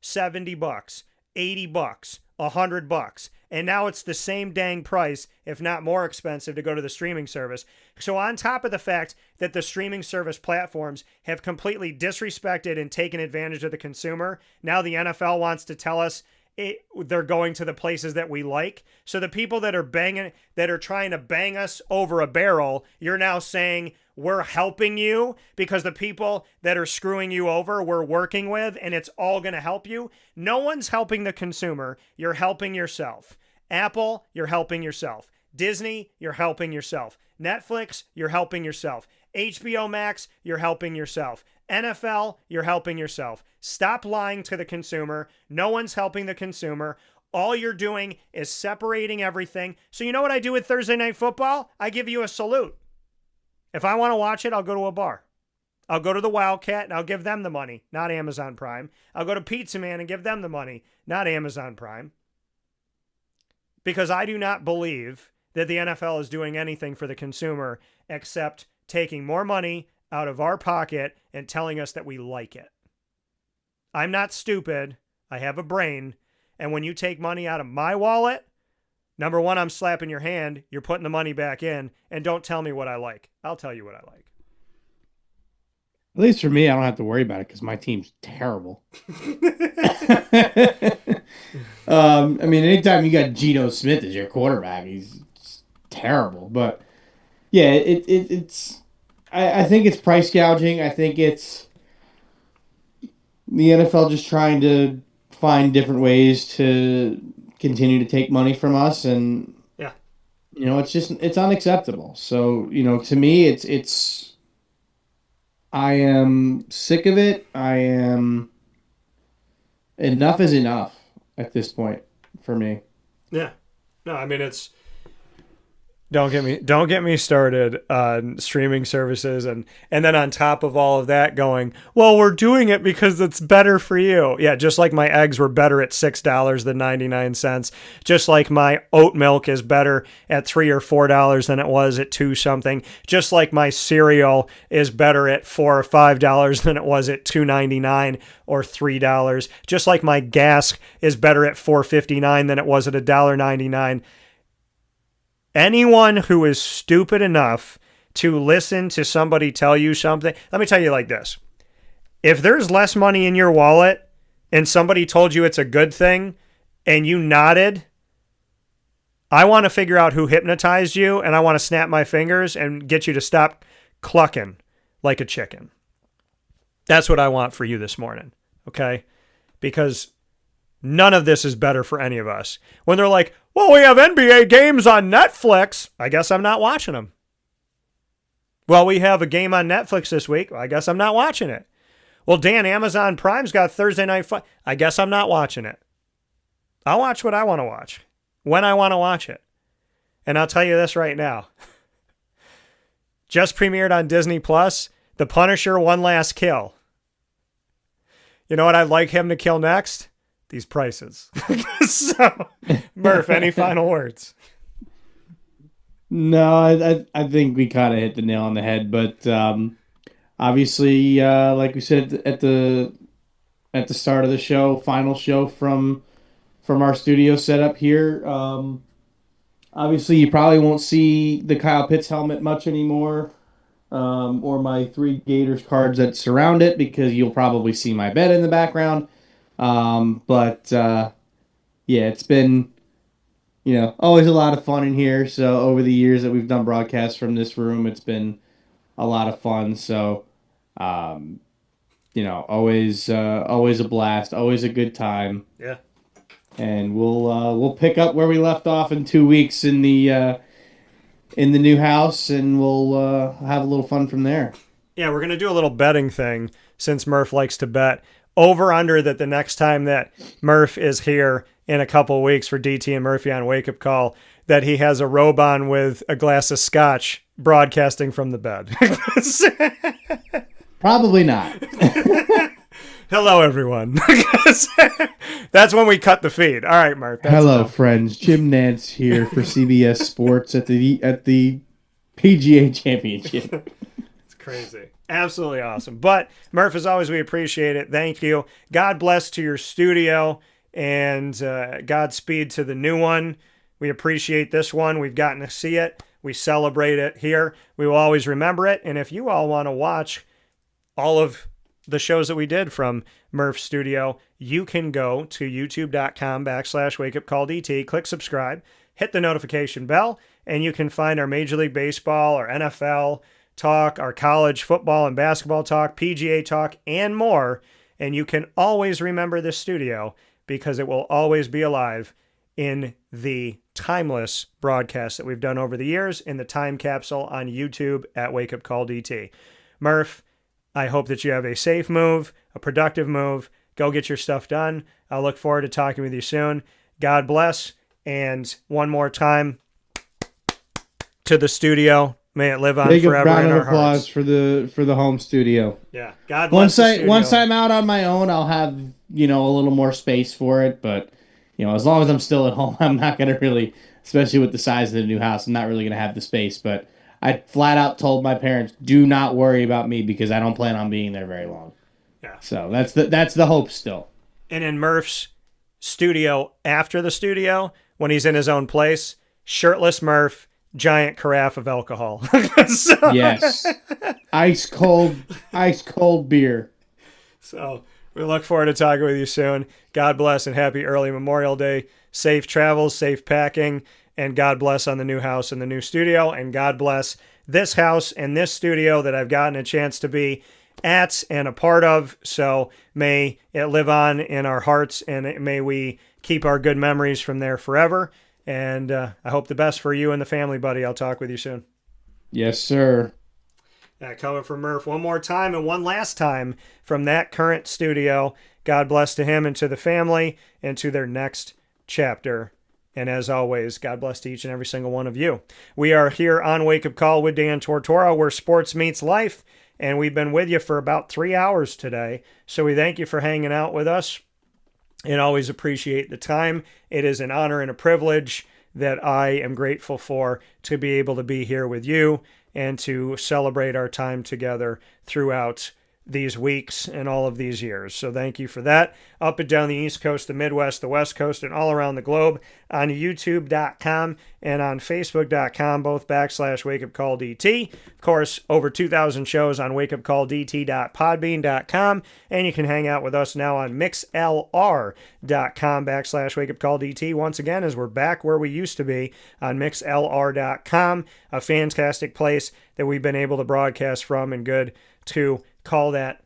$70, $80, $100. And now it's the same dang price, if not more expensive, to go to the streaming service. So on top of the fact that the streaming service platforms have completely disrespected and taken advantage of the consumer, now the NFL wants to tell us they're going to the places that we like. So the people that are trying to bang us over a barrel, you're now saying we're helping you because the people that are screwing you over we're working with, and it's all going to help you. No one's helping the consumer. You're helping yourself. Apple, you're helping yourself. Disney, you're helping yourself. Netflix, you're helping yourself. HBO Max, you're helping yourself. NFL, you're helping yourself. Stop lying to the consumer. No one's helping the consumer. All you're doing is separating everything. So you know what I do with Thursday Night Football? I give you a salute. If I want to watch it, I'll go to a bar. I'll go to the Wildcat and I'll give them the money, not Amazon Prime. I'll go to Pizza Man and give them the money, not Amazon Prime. Because I do not believe that the NFL is doing anything for the consumer except taking more money out of our pocket and telling us that we like it. I'm not stupid. I have a brain. And when you take money out of my wallet, number one, I'm slapping your hand. You're putting the money back in. And don't tell me what I like. I'll tell you what I like. At least for me, I don't have to worry about it because my team's terrible. I mean, anytime you got Geno Smith as your quarterback, he's terrible. But yeah, it's. I think it's price gouging. I think it's the NFL just trying to find different ways to continue to take money from us, and yeah, it's unacceptable. So to me, it's. I am sick of it. Enough is enough at this point for me. Yeah. No, I mean, don't get me started on streaming services and then on top of all of that going, well, we're doing it because it's better for you. Yeah, just like my eggs were better at $6 than 99 cents. Just like my oat milk is better at $3 or $4 than it was at 2 something. Just like my cereal is better at $4 or $5 than it was at $2.99 or $3. Just like my gas is better at $4.59 than it was at $1.99. Anyone who is stupid enough to listen to somebody tell you something, let me tell you like this. If there's less money in your wallet and somebody told you it's a good thing and you nodded, I want to figure out who hypnotized you, and I want to snap my fingers and get you to stop clucking like a chicken. That's what I want for you this morning, okay? Because none of this is better for any of us. When they're like, well, we have NBA games on Netflix. I guess I'm not watching them. Well, we have a game on Netflix this week. I guess I'm not watching it. Well, Dan, Amazon Prime's got Thursday Night Football. I guess I'm not watching it. I'll watch what I want to watch, when I want to watch it. And I'll tell you this right now. just premiered on Disney Plus, The Punisher: One Last Kill. You know what I'd like him to kill next? These prices. So, Murph, any final words? No, I think we kind of hit the nail on the head, but obviously, like we said at the start of the show, final show from our studio setup here. Obviously, you probably won't see the Kyle Pitts helmet much anymore, or my 3 Gators cards that surround it, because you'll probably see my bed in the background. But yeah, it's been, always a lot of fun in here. So over the years that we've done broadcasts from this room, it's been a lot of fun. So, always a blast, always a good time. Yeah. And we'll pick up where we left off in 2 weeks in the new house, and we'll have a little fun from there. Yeah, we're gonna do a little betting thing since Murph likes to bet. Over under that the next time that Murph is here in a couple of weeks for DT and Murphy on Wake Up Call, that he has a robe on with a glass of scotch broadcasting from the bed. Probably not. Hello, everyone. That's when we cut the feed. All right, Murph. Hello, friends. Jim Nance here for CBS Sports at the PGA Championship. It's crazy. Absolutely awesome. But Murph, as always, we appreciate it. Thank you. God bless to your studio, and Godspeed to the new one. We appreciate this one. We've gotten to see it. We celebrate it here. We will always remember it. And if you all want to watch all of the shows that we did from Murph's studio, you can go to youtube.com/wakeupcalldt, click subscribe, hit the notification bell, and you can find our Major League Baseball, our NFL talk, our college football and basketball talk, PGA talk, and more. And you can always remember this studio, because it will always be alive in the timeless broadcast that we've done over the years in the time capsule on YouTube at Wake Up Call DT. Murph, I hope that you have a safe move, a productive move. Go get your stuff done. I'll look forward to talking with you soon. God bless. And one more time to the studio. May it live on Big forever round in of our applause hearts. for the home studio. Yeah. God bless the studio. Once I'm out on my own, I'll have, a little more space for it. But, as long as I'm still at home, I'm not going to really, especially with the size of the new house, I'm not really going to have the space. But I flat out told my parents, do not worry about me, because I don't plan on being there very long. Yeah. So that's the hope still. And in Murph's studio, after the studio, when he's in his own place, shirtless Murph, giant carafe of alcohol. Yes. Ice cold beer. So we look forward to talking with you soon. God bless and happy early Memorial Day. Safe travels, safe packing, and God bless on the new house and the new studio. And God bless this house and this studio that I've gotten a chance to be at and a part of. So may it live on in our hearts, and may we keep our good memories from there forever. And I hope the best for you and the family, buddy. I'll talk with you soon. Yes, sir. Coming from Murph one more time and one last time from that current studio. God bless to him and to the family and to their next chapter. And as always, God bless to each and every single one of you. We are here on Wake Up Call with Dan Tortora, where sports meets life. And we've been with you for about 3 hours today. So we thank you for hanging out with us and always appreciate the time. It is an honor and a privilege that I am grateful for, to be able to be here with you and to celebrate our time together throughout these weeks and all of these years. So thank you for that. Up and down the East Coast, the Midwest, the West Coast, and all around the globe on youtube.com and on facebook.com, both /wakeupcalldt. Of course, over 2,000 shows on wakeupcalldt.podbean.com, and you can hang out with us now on mixlr.com /wakeupcalldt. Once again, as we're back where we used to be on mixlr.com, a fantastic place that we've been able to broadcast from, and good to call that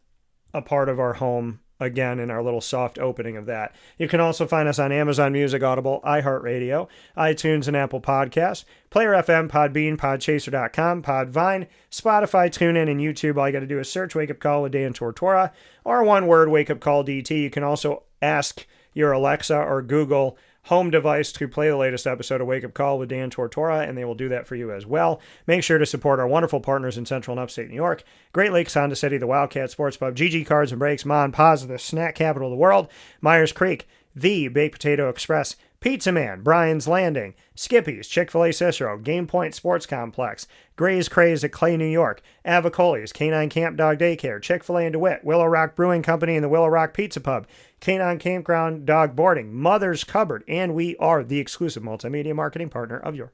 a part of our home again in our little soft opening of that. You can also find us on Amazon Music, Audible, iHeartRadio, iTunes, and Apple Podcasts, Player FM, Podbean, Podchaser.com, Podvine, Spotify, TuneIn, and YouTube. All you got to do is search Wake Up Call with Dan Tortora, or one word, Wake Up Call DT. You can also ask your Alexa or Google home device to play the latest episode of Wake Up Call with Dan Tortora, and they will do that for you as well. Make sure to support our wonderful partners in Central and Upstate New York: Great Lakes Honda City, the Wildcat Sports Pub, GG Cards and Brakes, Ma and Pa's, the snack capital of the world, Myers Creek, the Baked Potato Express, Pizza Man, Brian's Landing, Skippy's, Chick-fil-A Cicero, Game Point Sports Complex, Gray's Craze at Clay, New York, Avicoli's, Canine Camp Dog Daycare, Chick-fil-A in DeWitt, Willow Rock Brewing Company and the Willow Rock Pizza Pub, Canine Campground Dog Boarding, Mother's Cupboard, and we are the exclusive multimedia marketing partner of your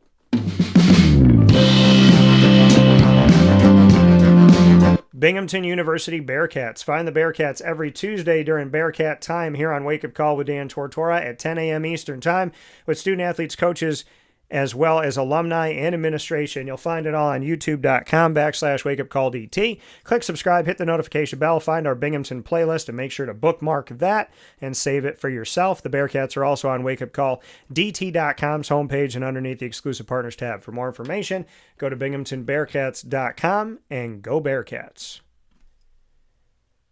Binghamton University Bearcats. Find the Bearcats every Tuesday during Bearcat time here on Wake Up Call with Dan Tortora at 10 a.m. Eastern Time with student athletes, coaches, as well as alumni and administration. You'll find it all on youtube.com/wakeupcalldt. Click subscribe, hit the notification bell, find our Binghamton playlist, and make sure to bookmark that and save it for yourself. The Bearcats are also on wakeupcalldt.com's homepage and underneath the exclusive partners tab. For more information, go to binghamtonbearcats.com and go Bearcats.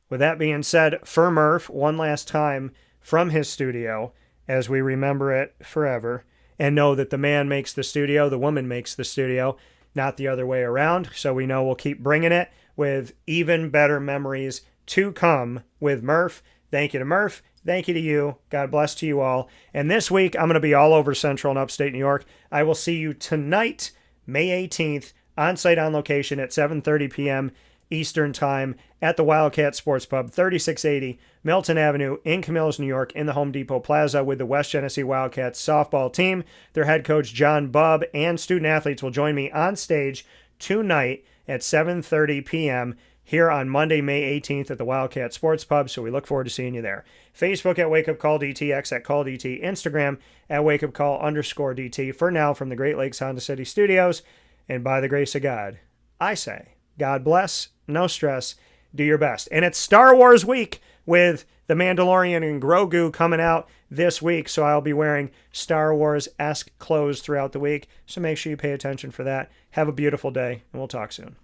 With that being said, for Murph, one last time from his studio, as we remember it forever, and know that the man makes the studio, the woman makes the studio, not the other way around. So we know we'll keep bringing it with even better memories to come with Murph. Thank you to Murph. Thank you to you. God bless to you all. And this week, I'm going to be all over Central and Upstate New York. I will see you tonight, May 18th, on site on location at 7:30 p.m. Eastern Time at the Wildcat Sports Pub, 3680 Milton Avenue in Camillus, New York, in the Home Depot Plaza with the West Genesee Wildcats softball team. Their head coach, John Bubb, and student athletes will join me on stage tonight at 7:30 p.m. here on Monday, May 18th at the Wildcat Sports Pub, so we look forward to seeing you there. Facebook at Wake Up Call DT, X at Call DT, Instagram at Wake Up Call _DT. For now, from the Great Lakes Honda City Studios, and by the grace of God, I say, God bless, no stress, do your best. And it's Star Wars week with The Mandalorian and Grogu coming out this week, so I'll be wearing Star Wars-esque clothes throughout the week, so make sure you pay attention for that. Have a beautiful day, and we'll talk soon.